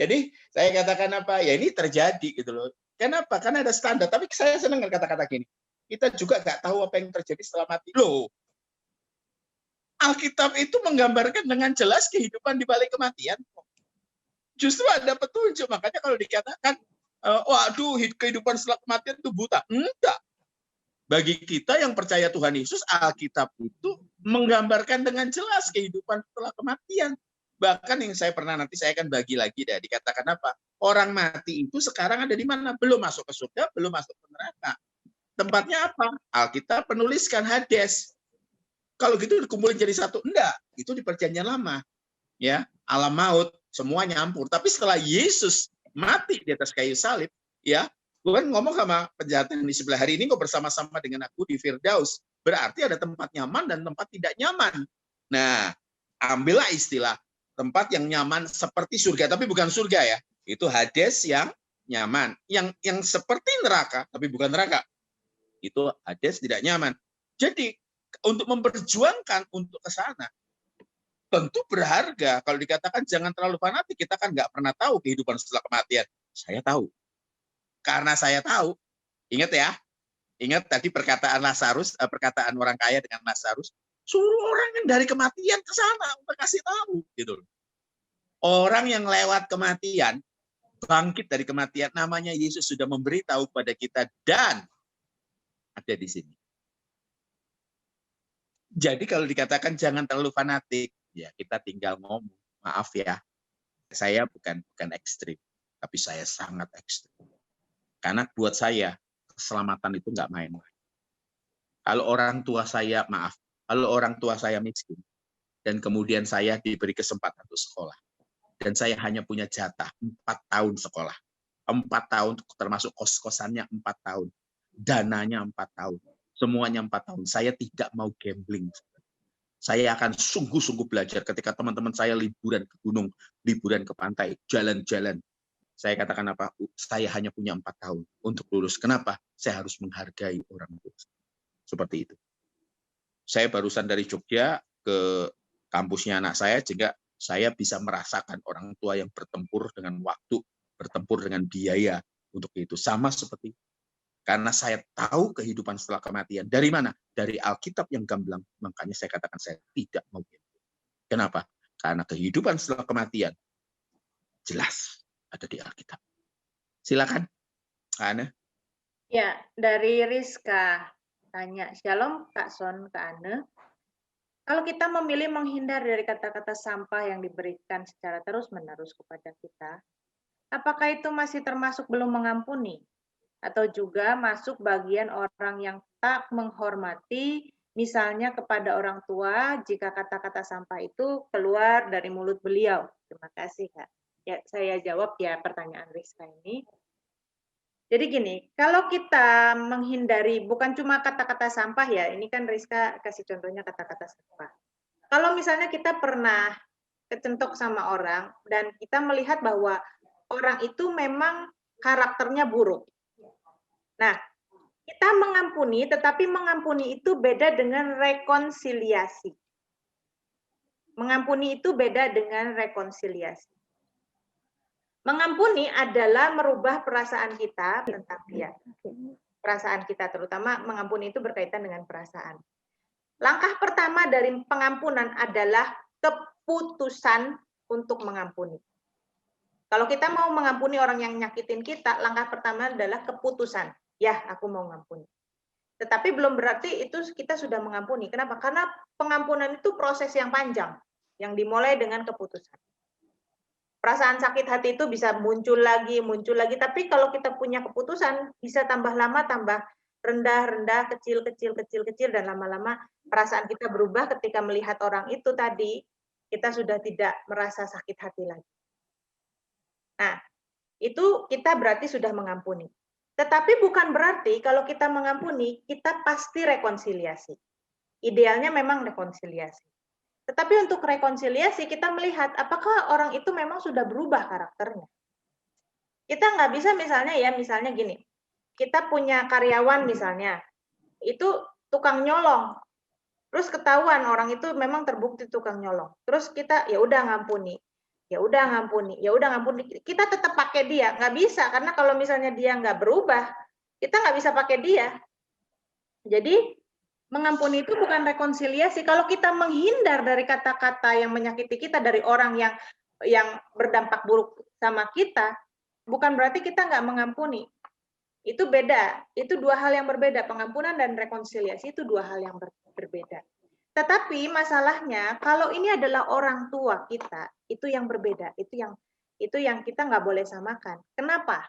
Jadi saya katakan apa? Ya ini terjadi gitu loh. Kenapa? Karena ada standar. Tapi saya senang kata-kata gini. Kita juga nggak tahu apa yang terjadi setelah mati. Loh, Alkitab itu menggambarkan dengan jelas kehidupan di balik kematian. Justru ada petunjuk. Makanya kalau dikatakan, waduh, kehidupan setelah kematian itu buta. Enggak. Bagi kita yang percaya Tuhan Yesus, Alkitab itu menggambarkan dengan jelas kehidupan setelah kematian. Bahkan yang nanti saya akan bagi lagi deh, dikatakan apa? Orang mati itu sekarang ada di mana? Belum masuk ke surga, belum masuk ke neraka. Tempatnya apa? Alkitab penuliskan Hades. Kalau gitu dikumpulin jadi satu, enggak. Itu di perjanjian lama. Ya, alam maut semua nyampur. Tapi setelah Yesus mati di atas kayu salib, ya, Tuhan ngomong sama penjahat yang di sebelah, hari ini kau bersama-sama dengan aku di Firdaus. Berarti ada tempat nyaman dan tempat tidak nyaman. Nah, ambillah istilah tempat yang nyaman seperti surga, tapi bukan surga ya. Itu Hades yang nyaman. Yang seperti neraka, tapi bukan neraka. Itu Hades tidak nyaman. Jadi, untuk memperjuangkan untuk ke sana, tentu berharga. Kalau dikatakan jangan terlalu fanatik, kita kan nggak pernah tahu kehidupan setelah kematian. Saya tahu. Karena saya tahu, ingat ya, ingat tadi perkataan Lazarus, perkataan orang kaya dengan Lazarus, suruh orang yang dari kematian ke sana, untuk kasih tahu. Gitu. Orang yang lewat kematian, bangkit dari kematian, namanya Yesus sudah memberitahu kepada kita dan ada di sini. Jadi kalau dikatakan jangan terlalu fanatik, ya kita tinggal ngomong, maaf ya, saya bukan ekstrim, tapi saya sangat ekstrim. Karena buat saya, keselamatan itu nggak main-main. Kalau orang tua saya, maaf, kalau orang tua saya miskin, dan kemudian saya diberi kesempatan untuk sekolah, dan saya hanya punya jatah 4 tahun sekolah, 4 tahun termasuk kos-kosannya 4 tahun, dananya 4 tahun, semuanya 4 tahun. Saya tidak mau gambling. Saya akan sungguh-sungguh belajar ketika teman-teman saya liburan ke gunung, liburan ke pantai, jalan-jalan. Saya katakan apa? Saya hanya punya 4 tahun untuk lulus. Kenapa? Saya harus menghargai orang tua. Seperti itu. Saya barusan dari Jogja ke kampusnya anak saya, sehingga saya bisa merasakan orang tua yang bertempur dengan waktu, bertempur dengan biaya untuk itu. Sama seperti karena saya tahu kehidupan setelah kematian. Dari mana? Dari Alkitab yang gamblang. Makanya saya katakan saya tidak mau. Kenapa? Karena kehidupan setelah kematian jelas ada di Alkitab. Silakan, Ana. Ya, dari Rizka tanya, Shalom Kak Son, Kak Ane. Kalau kita memilih menghindar dari kata-kata sampah yang diberikan secara terus-menerus kepada kita, apakah itu masih termasuk belum mengampuni? Atau juga masuk bagian orang yang tak menghormati, misalnya kepada orang tua, jika kata-kata sampah itu keluar dari mulut beliau? Terima kasih, Kak. Ya, saya jawab ya pertanyaan Rizka ini. Jadi gini, kalau kita menghindari, bukan cuma kata-kata sampah ya, ini kan Rizka kasih contohnya kata-kata sampah. Kalau misalnya kita pernah kecentok sama orang, dan kita melihat bahwa orang itu memang karakternya buruk. Nah, kita mengampuni, tetapi mengampuni itu beda dengan rekonsiliasi. Mengampuni itu beda dengan rekonsiliasi. Mengampuni adalah merubah perasaan kita tentang dia. Perasaan kita, terutama mengampuni itu berkaitan dengan perasaan. Langkah pertama dari pengampunan adalah keputusan untuk mengampuni. Kalau kita mau mengampuni orang yang nyakitin kita, langkah pertama adalah keputusan. Ya, aku mau mengampuni. Tetapi belum berarti itu kita sudah mengampuni. Kenapa? Karena pengampunan itu proses yang panjang, yang dimulai dengan keputusan. Perasaan sakit hati itu bisa muncul lagi, tapi kalau kita punya keputusan, bisa tambah lama, tambah rendah, kecil, dan lama-lama perasaan kita berubah ketika melihat orang itu tadi, kita sudah tidak merasa sakit hati lagi. Nah, itu kita berarti sudah mengampuni. Tetapi bukan berarti kalau kita mengampuni, kita pasti rekonsiliasi. Idealnya memang rekonsiliasi. Tetapi untuk rekonsiliasi, kita melihat apakah orang itu memang sudah berubah karakternya. Kita nggak bisa misalnya gini, kita punya karyawan misalnya, itu tukang nyolong, terus ketahuan orang itu memang terbukti tukang nyolong, terus kita ya udah ngampuni, kita tetap pakai dia, nggak bisa, karena kalau misalnya dia nggak berubah, kita nggak bisa pakai dia. Jadi mengampuni itu bukan rekonsiliasi. Kalau kita menghindar dari kata-kata yang menyakiti kita dari orang yang berdampak buruk sama kita, bukan berarti kita nggak mengampuni. Itu beda. Itu dua hal yang berbeda. Pengampunan dan rekonsiliasi itu dua hal yang berbeda. Tetapi masalahnya kalau ini adalah orang tua kita, itu yang berbeda. Itu yang kita nggak boleh samakan. Kenapa?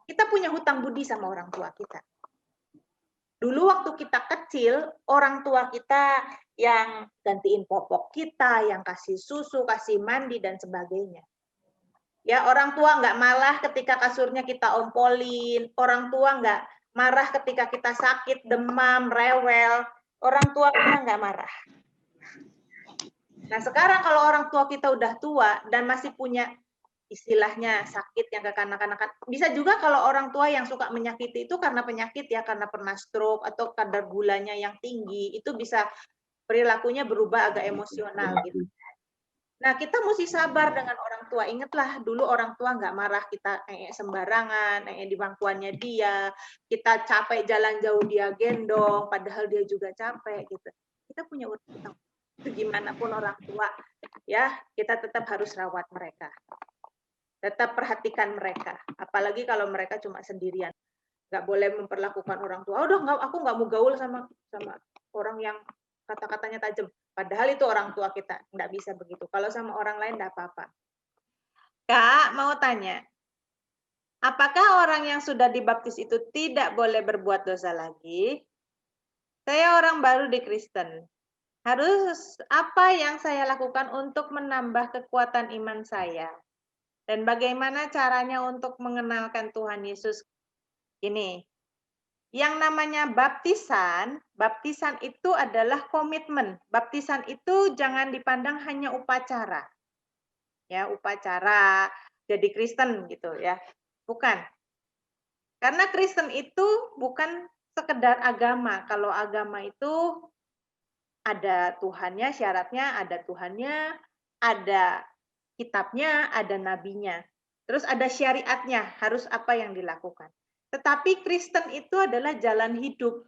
Kita punya hutang budi sama orang tua kita. Dulu waktu kita kecil, orang tua kita yang gantiin popok kita, yang kasih susu, kasih mandi, dan sebagainya. Ya, orang tua nggak malah ketika kasurnya kita ompolin, orang tua nggak marah ketika kita sakit, demam, rewel, orang tua kita nggak marah. Nah, sekarang kalau orang tua kita udah tua dan masih punya istilahnya sakit yang kekanak-kanakan, bisa juga kalau orang tua yang suka menyakiti itu karena penyakit ya, karena pernah stroke atau kadar gulanya yang tinggi, itu bisa perilakunya berubah agak emosional gitu. Nah, kita mesti sabar dengan orang tua. Ingatlah, dulu orang tua nggak marah kita sembarangan, di bangkuannya dia, kita capek jalan jauh dia gendong, padahal dia juga capek gitu. Kita punya utang. Gimana pun orang tua, ya kita tetap harus rawat mereka. Tetap perhatikan mereka. Apalagi kalau mereka cuma sendirian. Nggak boleh memperlakukan orang tua. Udah, aku nggak mau gaul sama orang yang kata-katanya tajam. Padahal itu orang tua kita, nggak bisa begitu. Kalau sama orang lain nggak apa-apa. Kak, mau tanya, apakah orang yang sudah dibaptis itu tidak boleh berbuat dosa lagi? Saya orang baru di Kristen. Harus apa yang saya lakukan untuk menambah kekuatan iman saya? Dan bagaimana caranya untuk mengenalkan Tuhan Yesus? Ini, yang namanya baptisan itu adalah komitmen. Baptisan itu jangan dipandang hanya upacara. Ya, upacara jadi Kristen gitu ya. Bukan. Karena Kristen itu bukan sekedar agama. Kalau agama itu ada Tuhannya, syaratnya ada Tuhannya, ada kitabnya, ada nabinya. Terus ada syariatnya, harus apa yang dilakukan. Tetapi Kristen itu adalah jalan hidup.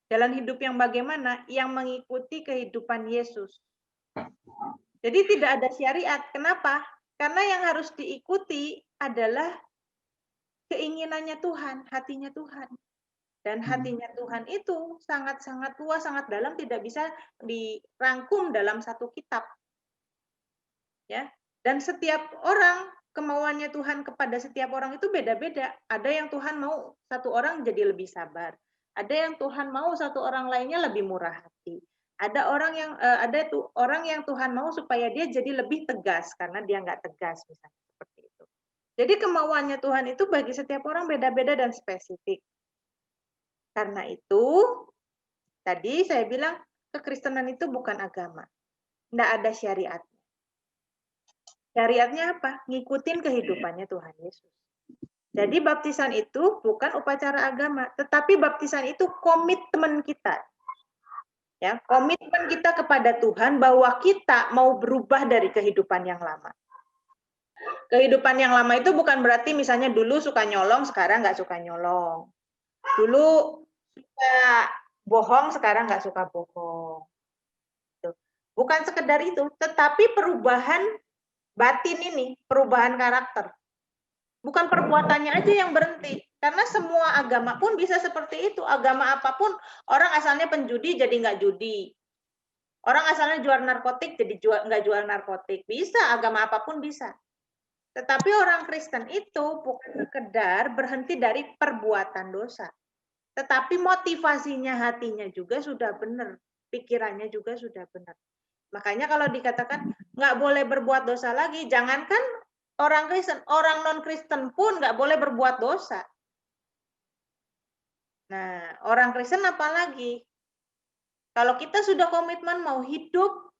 Jalan hidup yang bagaimana? Yang mengikuti kehidupan Yesus. Jadi tidak ada syariat. Kenapa? Karena yang harus diikuti adalah keinginannya Tuhan, hatinya Tuhan. Dan hatinya Tuhan itu sangat-sangat luas, sangat dalam, tidak bisa dirangkum dalam satu kitab. Ya. Dan setiap orang, kemauannya Tuhan kepada setiap orang itu beda-beda. Ada yang Tuhan mau satu orang jadi lebih sabar. Ada yang Tuhan mau satu orang lainnya lebih murah hati. Ada orang yang Tuhan mau supaya dia jadi lebih tegas karena dia nggak tegas misalnya seperti itu. Jadi kemauannya Tuhan itu bagi setiap orang beda-beda dan spesifik. Karena itu tadi saya bilang kekristenan itu bukan agama. Nggak ada syariatnya. Syariatnya apa? Ngikutin kehidupannya Tuhan Yesus. Jadi baptisan itu bukan upacara agama, tetapi baptisan itu komitmen kita. Ya, komitmen kita kepada Tuhan bahwa kita mau berubah dari kehidupan yang lama. Kehidupan yang lama itu bukan berarti misalnya dulu suka nyolong, sekarang nggak suka nyolong. Dulu suka bohong, sekarang nggak suka bohong. Bukan sekedar itu, tetapi perubahan batin ini, perubahan karakter. Bukan perbuatannya aja yang berhenti. Karena semua agama pun bisa seperti itu. Agama apapun, orang asalnya penjudi jadi nggak judi. Orang asalnya jual narkotik jadi nggak jual narkotik. Bisa, agama apapun bisa. Tetapi orang Kristen itu bukan sekedar berhenti dari perbuatan dosa. Tetapi motivasinya, hatinya juga sudah benar. Pikirannya juga sudah benar. Makanya kalau dikatakan nggak boleh berbuat dosa lagi, jangankan orang Kristen, orang non-Kristen pun nggak boleh berbuat dosa. Nah, orang Kristen apalagi? Kalau kita sudah komitmen mau hidup,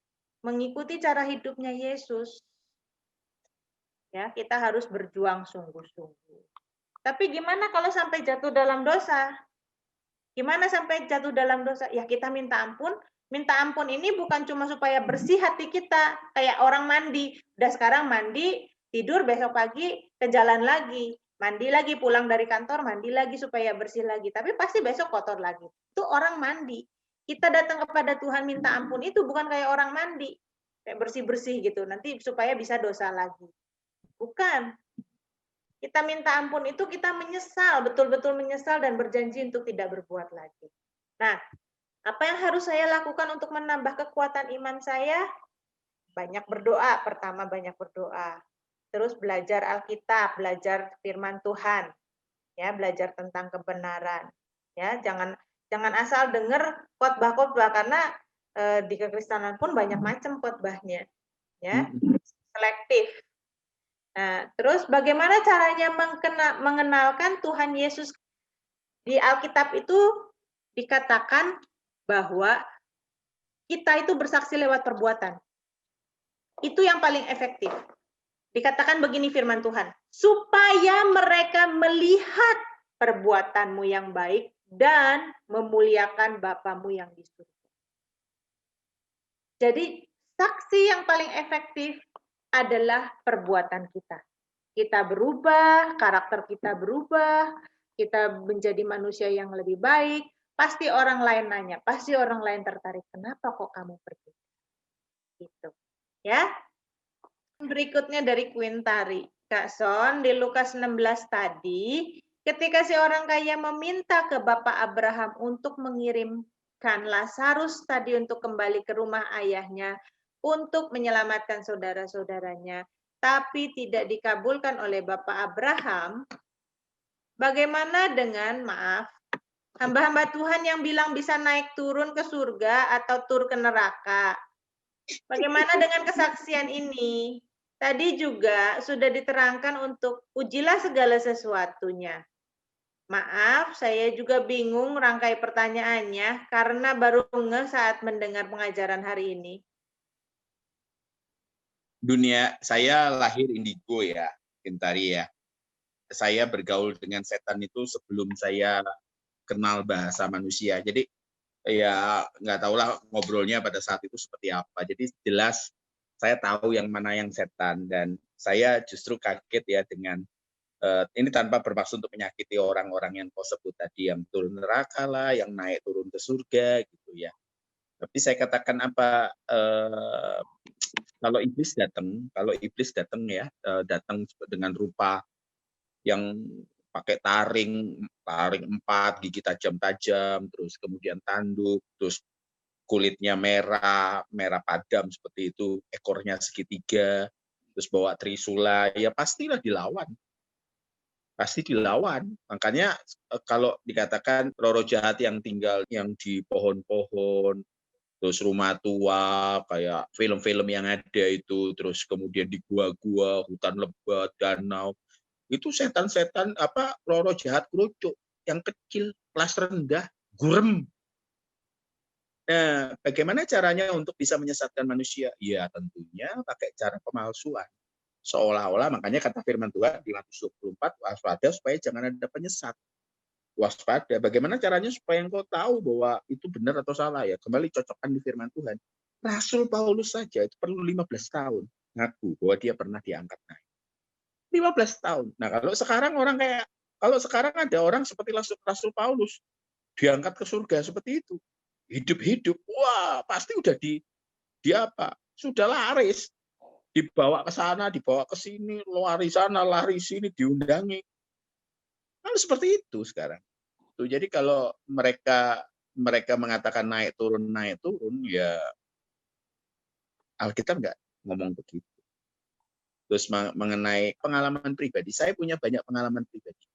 mengikuti cara hidupnya Yesus, ya kita harus berjuang sungguh-sungguh. Tapi gimana kalau sampai jatuh dalam dosa? Gimana sampai jatuh dalam dosa? Ya kita minta ampun. Minta ampun ini bukan cuma supaya bersih hati kita, kayak orang mandi. Udah sekarang mandi, tidur, besok pagi ke jalan lagi. Mandi lagi, pulang dari kantor, mandi lagi supaya bersih lagi. Tapi pasti besok kotor lagi. Itu orang mandi. Kita datang kepada Tuhan minta ampun itu bukan kayak orang mandi. Kayak bersih-bersih gitu, nanti supaya bisa dosa lagi. Bukan. Kita minta ampun itu kita menyesal, betul-betul menyesal dan berjanji untuk tidak berbuat lagi. Nah, apa yang harus saya lakukan untuk menambah kekuatan iman saya? Banyak berdoa. Pertama, banyak berdoa. Terus belajar Alkitab, belajar firman Tuhan. Ya, belajar tentang kebenaran. Ya, jangan asal dengar khotbah-khotbah karena di kekristenan pun banyak macam khotbahnya. Ya, selektif. Nah, terus bagaimana caranya mengenalkan Tuhan Yesus? Di Alkitab itu dikatakan bahwa kita itu bersaksi lewat perbuatan. Itu yang paling efektif. Dikatakan begini firman Tuhan, supaya mereka melihat perbuatanmu yang baik dan memuliakan Bapamu yang di surga. Jadi saksi yang paling efektif adalah perbuatan kita. Kita berubah, karakter kita berubah, kita menjadi manusia yang lebih baik, pasti orang lain nanya, pasti orang lain tertarik, kenapa kok kamu pergi? Gitu. Ya. Berikutnya dari Quintari. Kak Son, di Lukas 16 tadi, ketika si orang kaya meminta ke Bapak Abraham untuk mengirimkan Lazarus tadi untuk kembali ke rumah ayahnya, untuk menyelamatkan saudara-saudaranya, tapi tidak dikabulkan oleh Bapak Abraham, bagaimana dengan, maaf, hamba-hamba Tuhan yang bilang bisa naik turun ke surga atau tur ke neraka? Bagaimana dengan kesaksian ini? Tadi juga sudah diterangkan untuk ujilah segala sesuatunya. Maaf, saya juga bingung rangkai pertanyaannya karena baru ngeh saat mendengar pengajaran hari ini. Dunia saya lahir indigo ya, Kintari ya. Saya bergaul dengan setan itu sebelum saya kenal bahasa manusia. Jadi ya nggak tahulah ngobrolnya pada saat itu seperti apa. Jadi jelas saya tahu yang mana yang setan, dan saya justru kaget ya dengan ini tanpa bermaksud untuk menyakiti orang-orang yang kau sebut tadi, yang turun neraka lah, yang naik turun ke surga gitu ya. Tapi saya katakan apa, kalau iblis datang ya, datang dengan rupa yang pakai taring 4, gigi tajam-tajam, terus kemudian tanduk, terus kulitnya merah padam seperti itu, ekornya segitiga, terus bawa trisula, ya pastilah dilawan. Pasti dilawan. Makanya kalau dikatakan roh-roh jahat yang tinggal yang di pohon-pohon, terus rumah tua, kayak film-film yang ada itu, terus kemudian di gua-gua, hutan lebat, danau, itu setan-setan roh-roh jahat kerucuk yang kecil, kelas rendah, gurem. Nah, bagaimana caranya untuk bisa menyesatkan manusia? Ya tentunya pakai cara pemalsuan. Seolah-olah, makanya kata firman Tuhan di Matius 24, waspada supaya jangan ada penyesat. Waspada. Bagaimana caranya supaya engkau tahu bahwa itu benar atau salah ya? Kembali cocokkan di firman Tuhan. Rasul Paulus saja itu perlu 15 tahun ngaku bahwa dia pernah diangkat naik. 15 tahun. Nah, kalau sekarang ada orang seperti Rasul Paulus diangkat ke surga seperti itu, hidup-hidup, wah pasti udah sudah laris, dibawa ke sana, dibawa ke sini, lari sana, lari sini, diundangi. Kan seperti itu sekarang. Jadi kalau mereka mengatakan naik turun, ya Alkitab nggak ngomong begitu. Terus mengenai pengalaman pribadi, saya punya banyak pengalaman pribadi.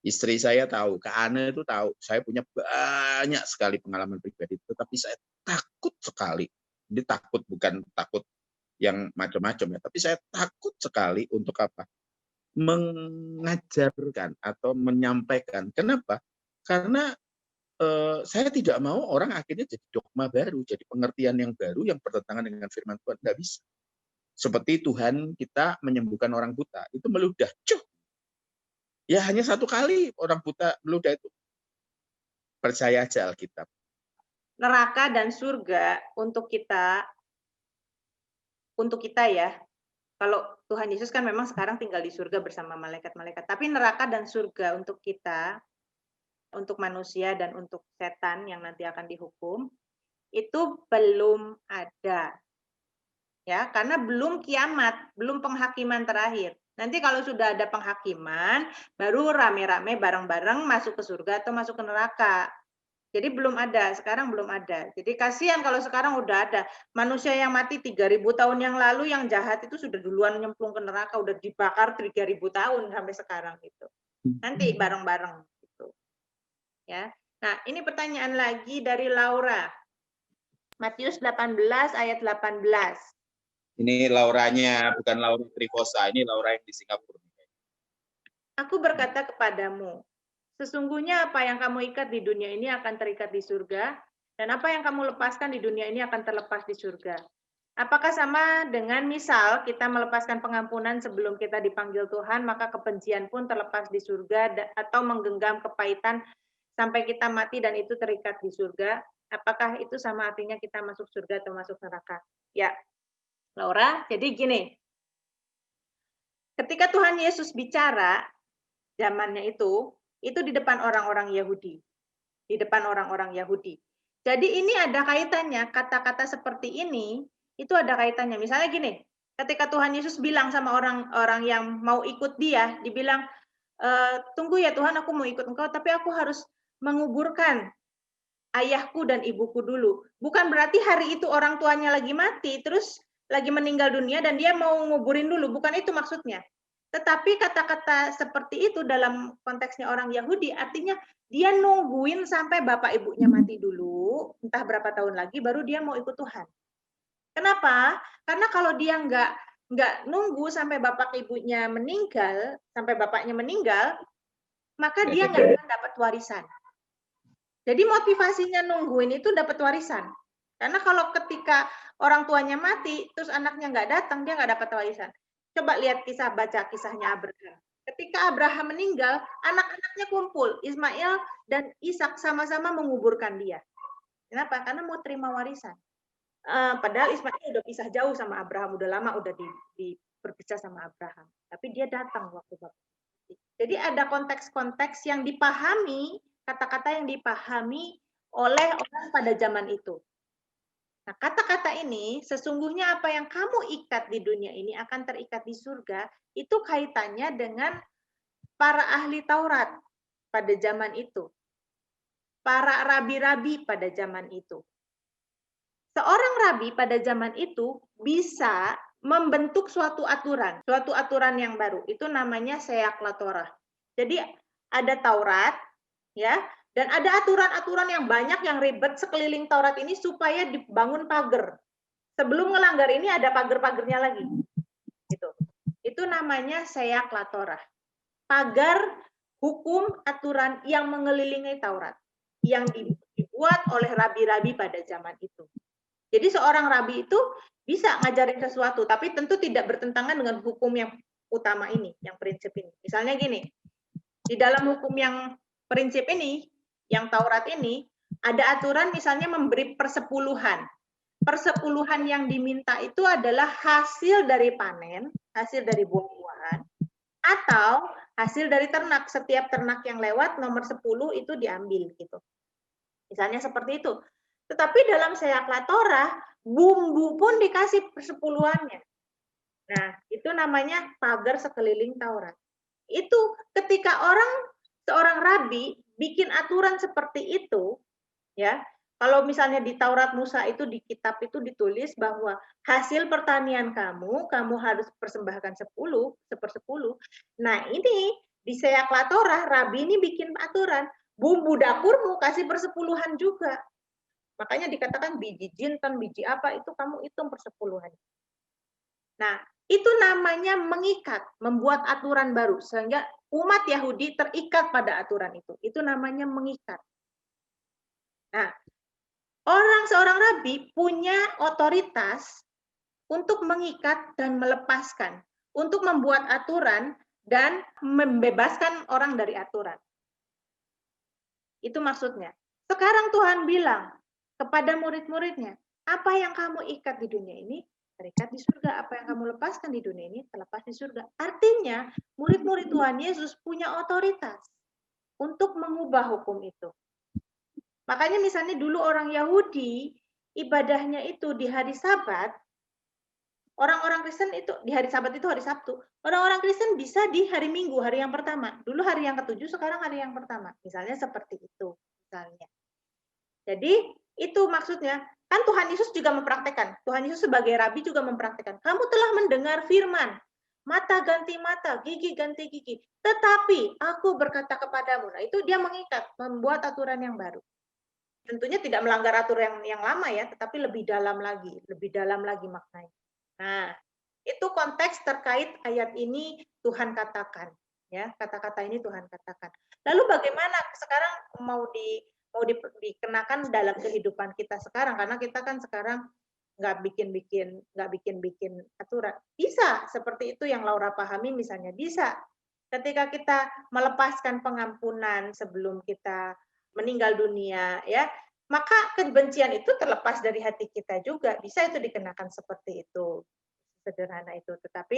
Istri saya tahu, Kak Ana itu tahu, saya punya banyak sekali pengalaman pribadi, tetapi saya takut sekali. Ini takut, bukan takut yang macam-macam ya, tapi saya takut sekali untuk apa? Mengajarkan atau menyampaikan. Kenapa? Karena saya tidak mau orang akhirnya jadi dogma baru, jadi pengertian yang baru yang bertentangan dengan firman Tuhan. Nggak bisa. Seperti Tuhan kita menyembuhkan orang buta, itu meludah. Cuh. Ya hanya satu kali orang buta meludah itu. Percaya aja Alkitab. Neraka dan surga untuk kita ya. Kalau Tuhan Yesus kan memang sekarang tinggal di surga bersama malaikat-malaikat. Tapi neraka dan surga untuk kita, untuk manusia dan untuk setan yang nanti akan dihukum, itu belum ada. Ya, karena belum kiamat, belum penghakiman terakhir. Nanti kalau sudah ada penghakiman, baru rame-rame bareng-bareng masuk ke surga atau masuk ke neraka. Jadi belum ada, sekarang belum ada. Jadi kasihan kalau sekarang udah ada. Manusia yang mati 3.000 tahun yang lalu, yang jahat itu sudah duluan nyemplung ke neraka, udah dibakar 3.000 tahun sampai sekarang gitu. Nanti bareng-bareng gitu. Ya. Nah, ini pertanyaan lagi dari Laura. Matius 18 ayat 18. Ini Lauranya, bukan Laura Trifosa, ini Laura yang di Singapura. Aku berkata kepadamu, sesungguhnya apa yang kamu ikat di dunia ini akan terikat di surga, dan apa yang kamu lepaskan di dunia ini akan terlepas di surga. Apakah sama dengan misal kita melepaskan pengampunan sebelum kita dipanggil Tuhan, maka kebencian pun terlepas di surga, atau menggenggam kepahitan sampai kita mati dan itu terikat di surga? Apakah itu sama artinya kita masuk surga atau masuk neraka? Ya, Laura, jadi gini, ketika Tuhan Yesus bicara, zamannya itu di depan orang-orang Yahudi. Di depan orang-orang Yahudi. Jadi ini ada kaitannya, kata-kata seperti ini, itu ada kaitannya. Misalnya gini, ketika Tuhan Yesus bilang sama orang-orang yang mau ikut dia, dibilang, tunggu ya Tuhan, aku mau ikut engkau, tapi aku harus menguburkan ayahku dan ibuku dulu. Bukan berarti hari itu orang tuanya lagi mati, terus lagi meninggal dunia dan dia mau nguburin dulu. Bukan itu maksudnya. Tetapi kata-kata seperti itu dalam konteksnya orang Yahudi, artinya dia nungguin sampai bapak ibunya mati dulu, entah berapa tahun lagi, baru dia mau ikut Tuhan. Kenapa? Karena kalau dia nggak nunggu sampai bapak ibunya meninggal, sampai bapaknya meninggal, maka dia nggak akan dapat warisan. Jadi motivasinya nungguin itu dapat warisan. Karena kalau ketika orang tuanya mati, terus anaknya nggak datang, dia nggak dapat warisan. Coba lihat baca kisahnya Abraham. Ketika Abraham meninggal, anak-anaknya kumpul. Ismail dan Ishak sama-sama menguburkan dia. Kenapa? Karena mau terima warisan. Padahal Ismail udah pisah jauh sama Abraham, udah lama udah berpisah sama Abraham. Tapi dia datang waktu bapak. Jadi ada konteks-konteks yang dipahami, kata-kata yang dipahami oleh orang pada zaman itu. Nah, kata-kata ini, sesungguhnya apa yang kamu ikat di dunia ini akan terikat di surga, itu kaitannya dengan para ahli Taurat pada zaman itu. Para rabi-rabi pada zaman itu. Seorang rabi pada zaman itu bisa membentuk suatu aturan yang baru. Itu namanya Seakla Torah. Jadi ada Taurat, ya, dan ada aturan-aturan yang banyak yang ribet sekeliling Taurat ini supaya dibangun pagar. Sebelum melanggar ini ada pagar-pagarnya lagi. Gitu. Itu namanya Seakla Torah. Pagar hukum aturan yang mengelilingi Taurat. Yang dibuat oleh rabi-rabi pada zaman itu. Jadi seorang rabi itu bisa ngajarin sesuatu, tapi tentu tidak bertentangan dengan hukum yang utama ini, yang prinsip ini. Misalnya gini, di dalam hukum yang prinsip ini, yang Taurat ini, ada aturan misalnya memberi persepuluhan. Persepuluhan yang diminta itu adalah hasil dari panen, hasil dari buah-buahan, atau hasil dari ternak. Setiap ternak yang lewat nomor 10 itu diambil gitu. Misalnya seperti itu. Tetapi dalam Seakla Torah, bumbu pun dikasih persepuluhannya. Nah, itu namanya pagar sekeliling Taurat. Itu ketika seorang rabi bikin aturan seperti itu, ya, kalau misalnya di Taurat Musa itu di kitab itu ditulis bahwa hasil pertanian kamu harus persembahkan 10/10. Nah, ini di Seakla Torah, rabi ini bikin aturan, bumbu dapurmu kasih persepuluhan juga. Makanya dikatakan biji jinten, biji apa, itu kamu hitung persepuluhan. Nah, itu namanya mengikat, membuat aturan baru. Sehingga umat Yahudi terikat pada aturan itu. Itu namanya mengikat. Nah, seorang rabi punya otoritas untuk mengikat dan melepaskan. Untuk membuat aturan dan membebaskan orang dari aturan. Itu maksudnya. Sekarang Tuhan bilang kepada murid-muridnya, apa yang kamu ikat di dunia ini, terikat di surga. Apa yang kamu lepaskan di dunia ini, terlepas di surga. Artinya, murid-murid Tuhan Yesus punya otoritas untuk mengubah hukum itu. Makanya misalnya dulu orang Yahudi, ibadahnya itu di hari Sabat, orang-orang Kristen itu, di hari Sabat itu hari Sabtu, orang-orang Kristen bisa di hari Minggu, hari yang pertama. Dulu hari yang ke-7, sekarang hari yang pertama. Misalnya seperti itu. Misalnya. Jadi, itu maksudnya, kan Tuhan Yesus juga mempraktekkan. Tuhan Yesus sebagai rabi juga mempraktekkan. Kamu telah mendengar firman, mata ganti mata, gigi ganti gigi. Tetapi aku berkata kepadamu. Nah, itu dia mengikat, membuat aturan yang baru. Tentunya tidak melanggar aturan yang lama ya, tetapi lebih dalam lagi maknanya. Nah, itu konteks terkait ayat ini Tuhan katakan, ya, kata-kata ini Tuhan katakan. Lalu bagaimana sekarang mau dikenakan dalam kehidupan kita sekarang, karena kita kan sekarang nggak bikin aturan. Bisa seperti itu yang Laura pahami, misalnya bisa ketika kita melepaskan pengampunan sebelum kita meninggal dunia, ya, maka kebencian itu terlepas dari hati kita juga, bisa itu dikenakan seperti itu, sederhana itu. Tetapi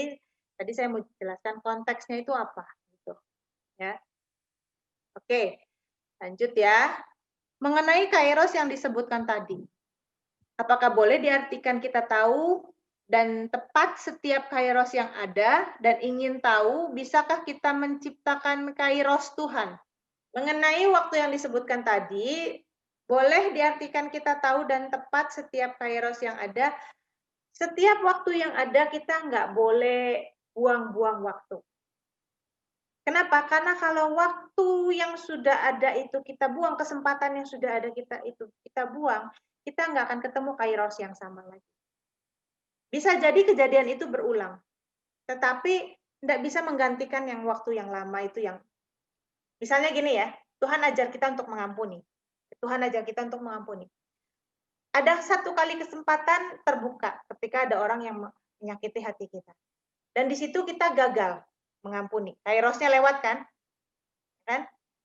tadi saya mau jelaskan konteksnya itu apa, gitu, ya. Oke, lanjut ya. Mengenai kairos yang disebutkan tadi, apakah boleh diartikan kita tahu dan tepat setiap kairos yang ada dan ingin tahu, bisakah kita menciptakan kairos Tuhan? Mengenai waktu yang disebutkan tadi, boleh diartikan kita tahu dan tepat setiap kairos yang ada. Setiap waktu yang ada kita nggak boleh buang-buang waktu. Kenapa? Karena kalau waktu yang sudah ada itu kita buang, kesempatan yang sudah ada kita buang, kita nggak akan ketemu kairos yang sama lagi. Bisa jadi kejadian itu berulang, tetapi tidak bisa menggantikan yang waktu yang lama itu yang, misalnya gini ya, Tuhan ajar kita untuk mengampuni. Tuhan ajar kita untuk mengampuni. Ada satu kali kesempatan terbuka ketika ada orang yang menyakiti hati kita. Dan di situ kita gagal mengampuni. Kairosnya lewat kan?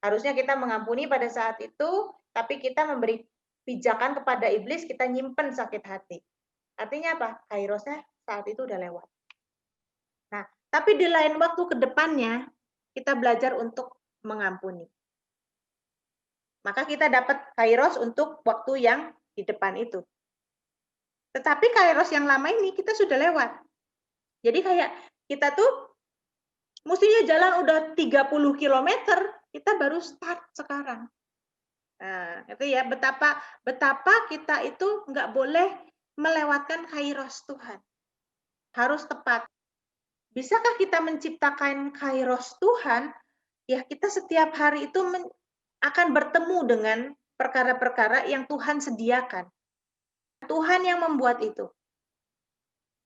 Harusnya kita mengampuni pada saat itu, tapi kita memberi pijakan kepada iblis, kita nyimpen sakit hati. Artinya apa? Kairosnya saat itu udah lewat. Nah, tapi di lain waktu ke depannya, kita belajar untuk mengampuni. Maka kita dapat kairos untuk waktu yang di depan itu. Tetapi kairos yang lama ini kita sudah lewat. Jadi kayak kita tuh mestinya jalan udah 30 km, kita baru start sekarang. Nah, itu ya betapa kita itu nggak boleh melewatkan kairos Tuhan. Harus tepat. Bisakah kita menciptakan kairos Tuhan? Ya, kita setiap hari itu akan bertemu dengan perkara-perkara yang Tuhan sediakan. Tuhan yang membuat itu.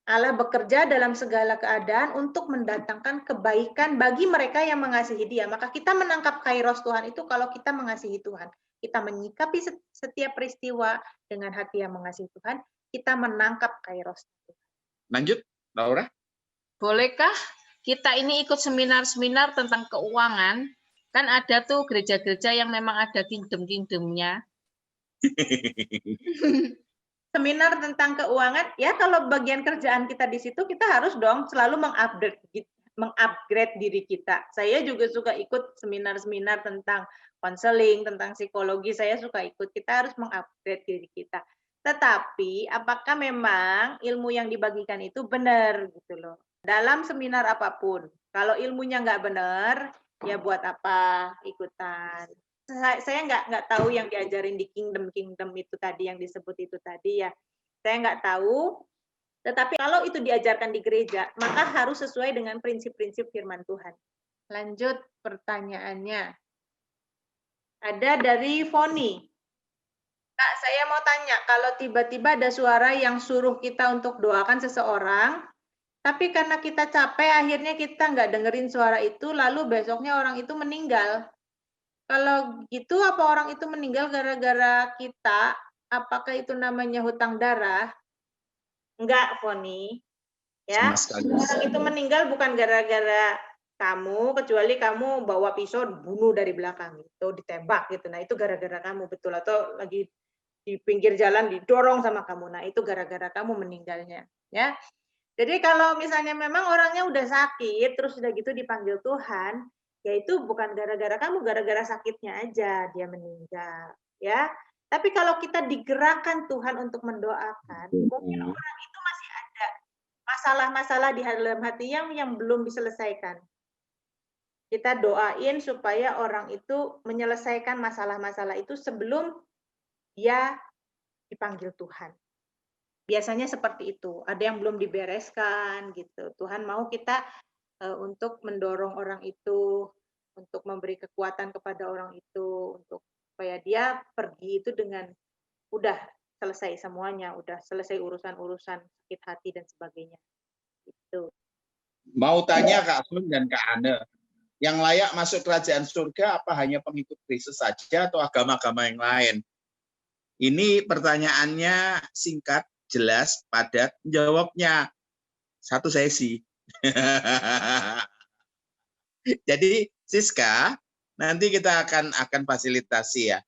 Allah bekerja dalam segala keadaan untuk mendatangkan kebaikan bagi mereka yang mengasihi Dia. Maka kita menangkap kairos Tuhan itu kalau kita mengasihi Tuhan. Kita menyikapi setiap peristiwa dengan hati yang mengasihi Tuhan, kita menangkap kairos Tuhan. Lanjut, Laura. Bolehkah kita ini ikut seminar-seminar tentang keuangan? Kan ada tuh gereja-gereja yang memang ada kingdom-kingdomnya. Seminar tentang keuangan, ya kalau bagian kerjaan kita di situ, kita harus dong selalu mengupgrade diri kita. Saya juga suka ikut seminar-seminar tentang konseling, tentang psikologi, saya suka ikut. Kita harus mengupgrade diri kita. Tetapi apakah memang ilmu yang dibagikan itu benar gitu loh. Dalam seminar apapun, kalau ilmunya nggak benar, ya buat apa ikutan. Saya nggak tahu yang diajarin di kingdom itu tadi, yang disebut itu tadi ya, saya nggak tahu. Tetapi kalau itu diajarkan di gereja, maka harus sesuai dengan prinsip-prinsip firman Tuhan. Lanjut pertanyaannya. Ada dari Foni. Kak, saya mau tanya, kalau tiba-tiba ada suara yang suruh kita untuk doakan seseorang, tapi karena kita capek, akhirnya kita nggak dengerin suara itu, lalu besoknya orang itu meninggal. Kalau gitu, apa orang itu meninggal gara-gara kita? Apakah itu namanya hutang darah? Enggak, Foni. Ya, orang itu meninggal bukan gara-gara kamu, kecuali kamu bawa pisau bunuh dari belakang gitu, ditembak gitu. Nah, itu gara-gara kamu, betul, atau lagi di pinggir jalan didorong sama kamu. Nah, itu gara-gara kamu meninggalnya, ya. Jadi kalau misalnya memang orangnya udah sakit, terus udah gitu dipanggil Tuhan, ya itu bukan gara-gara kamu, gara-gara sakitnya aja dia meninggal, ya. Tapi kalau kita digerakkan Tuhan untuk mendoakan, mungkin orang itu masih ada masalah-masalah di dalam hati yang belum diselesaikan. Kita doain supaya orang itu menyelesaikan masalah-masalah itu sebelum dia dipanggil Tuhan. Biasanya seperti itu. Ada yang belum dibereskan gitu. Tuhan mau kita untuk mendorong orang itu, untuk memberi kekuatan kepada orang itu, untuk supaya dia pergi itu dengan udah selesai semuanya, udah selesai urusan-urusan sakit hati dan sebagainya. Itu. Mau tanya Kak Sun dan Kak Ane, yang layak masuk kerajaan surga apa hanya pengikut Kristus saja atau agama-agama yang lain? Ini pertanyaannya singkat, jelas, padat. Jawabnya 1 sesi. Jadi Siska, nanti kita akan fasilitasi ya.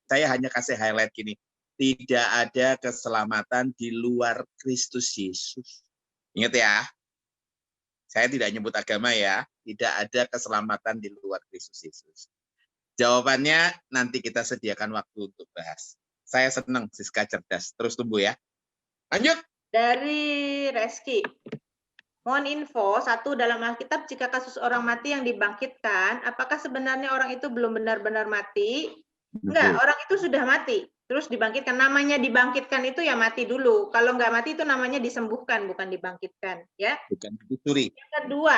Saya hanya kasih highlight gini. Tidak ada keselamatan di luar Kristus Yesus. Ingat ya. Saya tidak nyebut agama ya. Tidak ada keselamatan di luar Kristus Yesus. Jawabannya nanti kita sediakan waktu untuk bahas. Saya senang Siska cerdas. Terus tumbuh ya. Lanjut. Dari Reski. Mohon info, 1, dalam Alkitab jika kasus orang mati yang dibangkitkan, apakah sebenarnya orang itu belum benar-benar mati? Enggak, orang itu sudah mati, terus dibangkitkan. Namanya dibangkitkan itu ya mati dulu. Kalau enggak mati itu namanya disembuhkan, bukan dibangkitkan. Ya. Bukan dicuri. Yang kedua,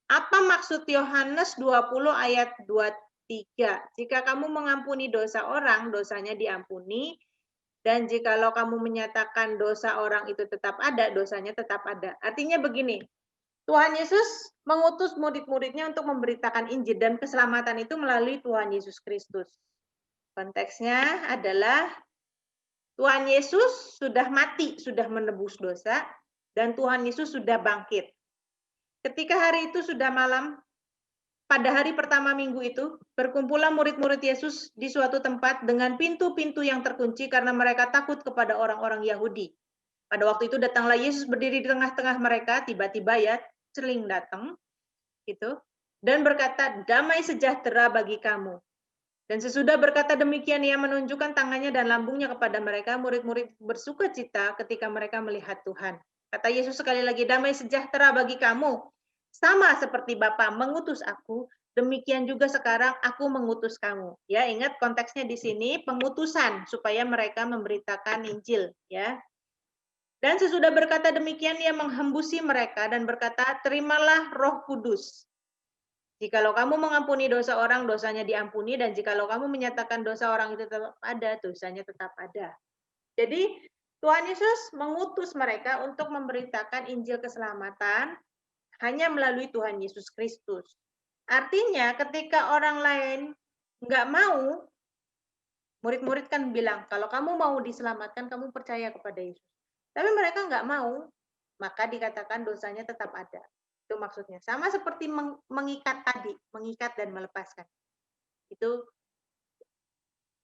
apa maksud Yohanes 20 ayat 23? Jika kamu mengampuni dosa orang, dosanya diampuni. Dan jikalau kamu menyatakan dosa orang itu tetap ada, dosanya tetap ada. Artinya begini, Tuhan Yesus mengutus murid-muridnya untuk memberitakan Injil dan keselamatan itu melalui Tuhan Yesus Kristus. Konteksnya adalah Tuhan Yesus sudah mati, sudah menebus dosa, dan Tuhan Yesus sudah bangkit. Ketika hari itu sudah malam, pada hari pertama minggu itu, berkumpullah murid-murid Yesus di suatu tempat dengan pintu-pintu yang terkunci karena mereka takut kepada orang-orang Yahudi. Pada waktu itu datanglah Yesus berdiri di tengah-tengah mereka, tiba-tiba ya, celing datang, gitu, dan berkata, damai sejahtera bagi kamu. Dan sesudah berkata demikian, ia menunjukkan tangannya dan lambungnya kepada mereka, murid-murid bersuka cita ketika mereka melihat Tuhan. Kata Yesus sekali lagi, damai sejahtera bagi kamu. Sama seperti Bapa mengutus aku, demikian juga sekarang aku mengutus kamu. Ya, ingat konteksnya di sini pengutusan supaya mereka memberitakan Injil, ya. Dan sesudah berkata demikian ia menghembusi mereka dan berkata, terimalah Roh Kudus. Jikalau kamu mengampuni dosa orang, dosanya diampuni, dan jikalau kamu menyatakan dosa orang itu tetap ada, dosanya tetap ada. Jadi Tuhan Yesus mengutus mereka untuk memberitakan Injil keselamatan hanya melalui Tuhan Yesus Kristus. Artinya ketika orang lain nggak mau, murid-murid kan bilang, kalau kamu mau diselamatkan, kamu percaya kepada Yesus. Tapi mereka nggak mau, maka dikatakan dosanya tetap ada. Itu maksudnya. Sama seperti mengikat tadi, mengikat dan melepaskan. Itu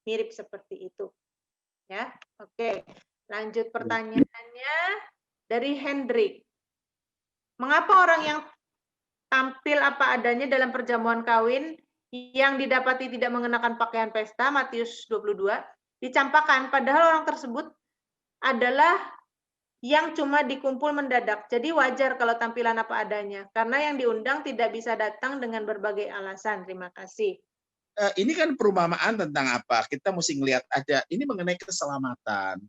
mirip seperti itu. Ya, oke. Lanjut pertanyaannya dari Hendrik. Mengapa orang yang tampil apa adanya dalam perjamuan kawin yang didapati tidak mengenakan pakaian pesta, Matius 22, dicampakkan, padahal orang tersebut adalah yang cuma dikumpul mendadak. Jadi wajar kalau tampilan apa adanya, karena yang diundang tidak bisa datang dengan berbagai alasan. Terima kasih. Ini kan perumpamaan tentang apa? Kita mesti ngelihat ada, ini mengenai keselamatan.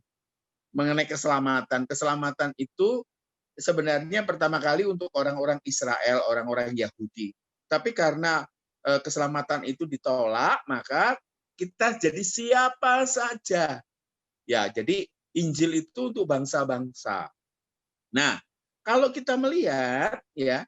Mengenai keselamatan. Keselamatan itu sebenarnya pertama kali untuk orang-orang Israel, orang-orang Yahudi. Tapi karena keselamatan itu ditolak, maka kita jadi siapa saja. Ya, jadi Injil itu untuk bangsa-bangsa. Nah, kalau kita melihat ya,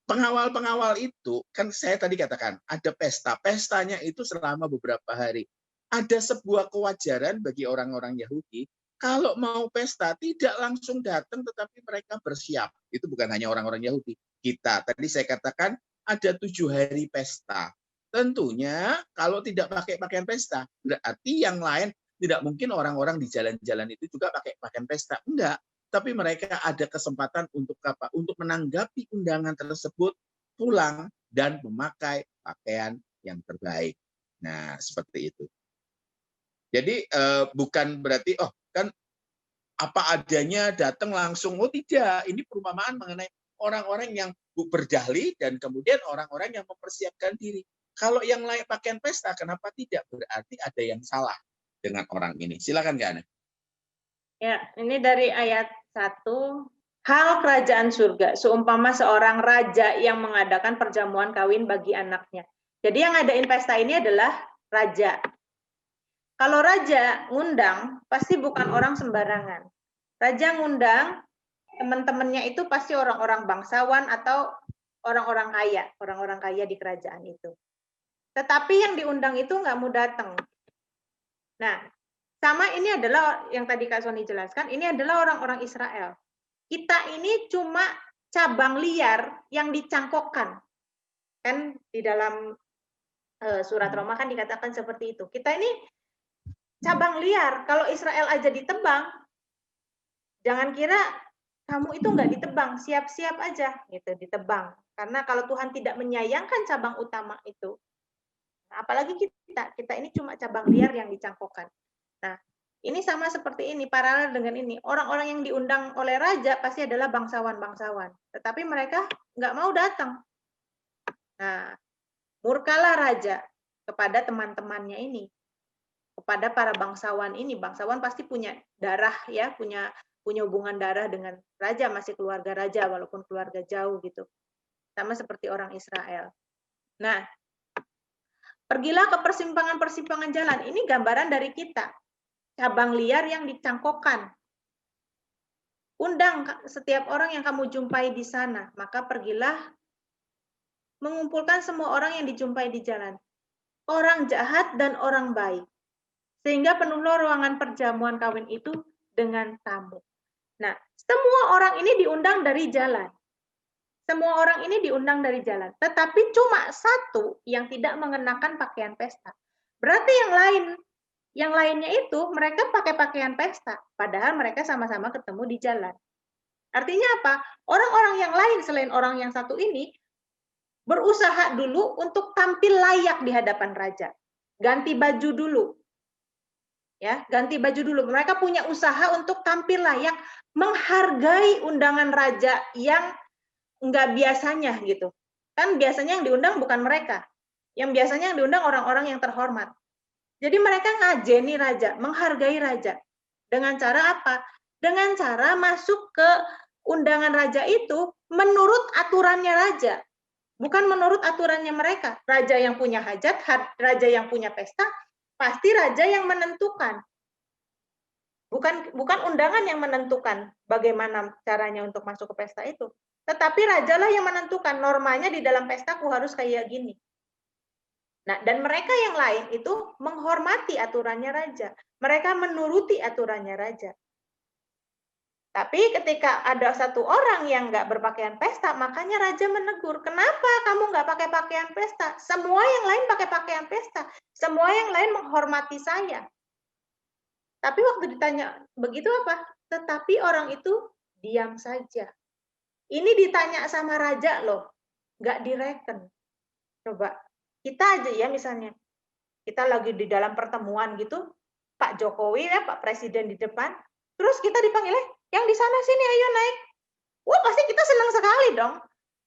pengawal-pengawal itu kan saya tadi katakan ada pesta. Pestanya itu selama beberapa hari. Ada sebuah kewajaran bagi orang-orang Yahudi. Kalau mau pesta, tidak langsung datang, tetapi mereka bersiap. Itu bukan hanya orang-orang Yahudi. Kita, tadi saya katakan, ada 7 hari pesta. Tentunya, kalau tidak pakai pakaian pesta, berarti yang lain, tidak mungkin orang-orang di jalan-jalan itu juga pakai pakaian pesta. Enggak. Tapi mereka ada kesempatan untuk apa? Untuk menanggapi undangan tersebut, pulang, dan memakai pakaian yang terbaik. Nah, seperti itu. Jadi, bukan berarti, oh, kan apa adanya datang langsung. Oh tidak, ini perumpamaan mengenai orang-orang yang berdahli dan kemudian orang-orang yang mempersiapkan diri. Kalau yang lain pakaian pesta, kenapa tidak? Berarti ada yang salah dengan orang ini. Silakan Kak Ana. Ya, ini dari ayat 1. Hal kerajaan surga, seumpama seorang raja yang mengadakan perjamuan kawin bagi anaknya. Jadi yang ngadain pesta ini adalah raja. Kalau raja ngundang, pasti bukan orang sembarangan. Raja ngundang, teman-temannya itu pasti orang-orang bangsawan atau orang-orang kaya di kerajaan itu. Tetapi yang diundang itu nggak mau datang. Nah, sama ini adalah yang tadi Kak Sony jelaskan, ini adalah orang-orang Israel. Kita ini cuma cabang liar yang dicangkokkan. Kan di dalam surat Roma kan dikatakan seperti itu. Kita ini cabang liar. Kalau Israel aja ditebang, jangan kira kamu itu nggak ditebang, siap-siap aja gitu ditebang. Karena kalau Tuhan tidak menyayangkan cabang utama itu, apalagi kita ini cuma cabang liar yang dicangkokkan. Nah, ini sama seperti ini, paralel dengan ini. Orang-orang yang diundang oleh raja pasti adalah bangsawan-bangsawan. Tetapi mereka nggak mau datang. Nah, murkalah raja kepada teman-temannya ini. Kepada para bangsawan ini. Bangsawan pasti punya darah ya, punya hubungan darah dengan raja, masih keluarga raja walaupun keluarga jauh gitu. Sama seperti orang Israel. Nah, pergilah ke persimpangan-persimpangan jalan. Ini gambaran dari kita. Cabang liar yang dicangkokkan. Undang setiap orang yang kamu jumpai di sana. Maka pergilah mengumpulkan semua orang yang dijumpai di jalan. Orang jahat dan orang baik. Sehingga penuhlah ruangan perjamuan kawin itu dengan tamu. Nah, semua orang ini diundang dari jalan. Semua orang ini diundang dari jalan. Tetapi cuma satu yang tidak mengenakan pakaian pesta. Berarti yang lainnya itu mereka pakai pakaian pesta. Padahal mereka sama-sama ketemu di jalan. Artinya apa? Orang-orang yang lain selain orang yang satu ini berusaha dulu untuk tampil layak di hadapan raja. Ganti baju dulu. Ya, ganti baju dulu. Mereka punya usaha untuk tampil layak, menghargai undangan raja yang enggak biasanya gitu. Kan biasanya yang diundang bukan mereka. Yang biasanya yang diundang orang-orang yang terhormat. Jadi mereka ngajeni raja, menghargai raja. Dengan cara apa? Dengan cara masuk ke undangan raja itu menurut aturannya raja. Bukan menurut aturannya mereka. Raja yang punya hajat, raja yang punya pesta, pasti raja yang menentukan. Bukan undangan yang menentukan bagaimana caranya untuk masuk ke pesta itu. Tetapi rajalah yang menentukan normanya di dalam pestaku harus kayak gini. Nah, dan mereka yang lain itu menghormati aturannya raja. Mereka menuruti aturannya raja. Tapi ketika ada satu orang yang nggak berpakaian pesta, makanya raja menegur. Kenapa kamu nggak pakai pakaian pesta? Semua yang lain pakai pakaian pesta. Semua yang lain menghormati saya. Tapi waktu ditanya, begitu apa? Tetapi orang itu diam saja. Ini ditanya sama raja loh, nggak direken. Coba, kita aja ya misalnya, kita lagi di dalam pertemuan gitu, Pak Jokowi ya, Pak Presiden di depan, terus kita dipanggil, yang di sana sini ayo naik. Wah pasti kita senang sekali dong.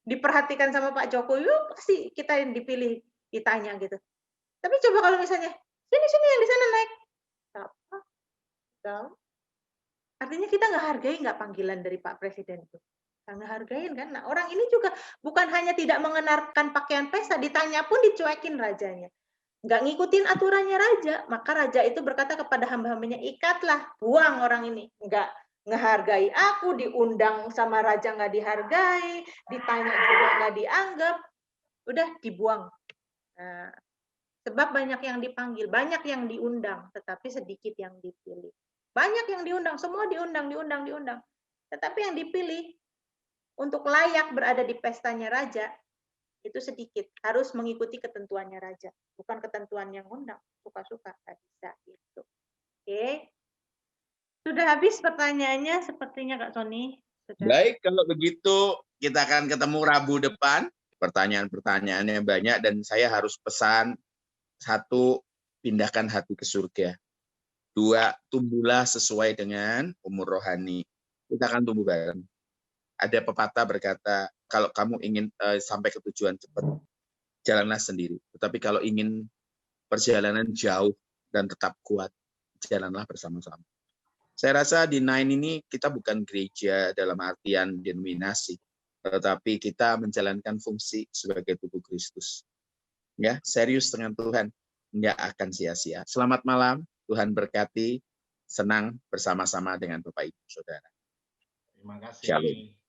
Diperhatikan sama Pak Jokowi, pasti kita yang dipilih, ditanya gitu. Tapi coba kalau misalnya, sini yang di sana naik. Apa? Tahu? Artinya kita nggak hargai nggak panggilan dari Pak Presiden itu. Nggak hargain kan. Nah orang ini juga bukan hanya tidak mengenakan pakaian pesta, ditanya pun dicuekin rajanya. Nggak ngikutin aturannya raja. Maka raja itu berkata kepada hamba-hambanya, ikatlah, buang orang ini. Nggak ngehargai aku, diundang sama raja nggak dihargai, ditanya juga nggak dianggap, udah dibuang. Nah, sebab banyak yang dipanggil, banyak yang diundang, tetapi sedikit yang dipilih. Banyak yang diundang, semua diundang. Tetapi yang dipilih untuk layak berada di pestanya raja, itu sedikit. Harus mengikuti ketentuannya raja, bukan ketentuan yang undang. Suka-suka, nggak bisa. Gitu. Oke. Sudah habis pertanyaannya sepertinya Kak Sony. Baik, kalau begitu kita akan ketemu Rabu depan. Pertanyaan-pertanyaannya banyak dan saya harus pesan. 1, pindahkan hati ke surga. 2, tumbuhlah sesuai dengan umur rohani. Kita akan tumbuh bareng. Ada pepatah berkata, kalau kamu ingin sampai ke tujuan cepat, jalanlah sendiri. Tetapi kalau ingin perjalanan jauh dan tetap kuat, jalanlah bersama-sama. Saya rasa di Nine ini kita bukan gereja dalam artian denominasi, tetapi kita menjalankan fungsi sebagai tubuh Kristus. Ya, serius dengan Tuhan, nggak akan sia-sia. Selamat malam, Tuhan berkati. Senang bersama-sama dengan Bapak Ibu Saudara. Terima kasih. Shalom.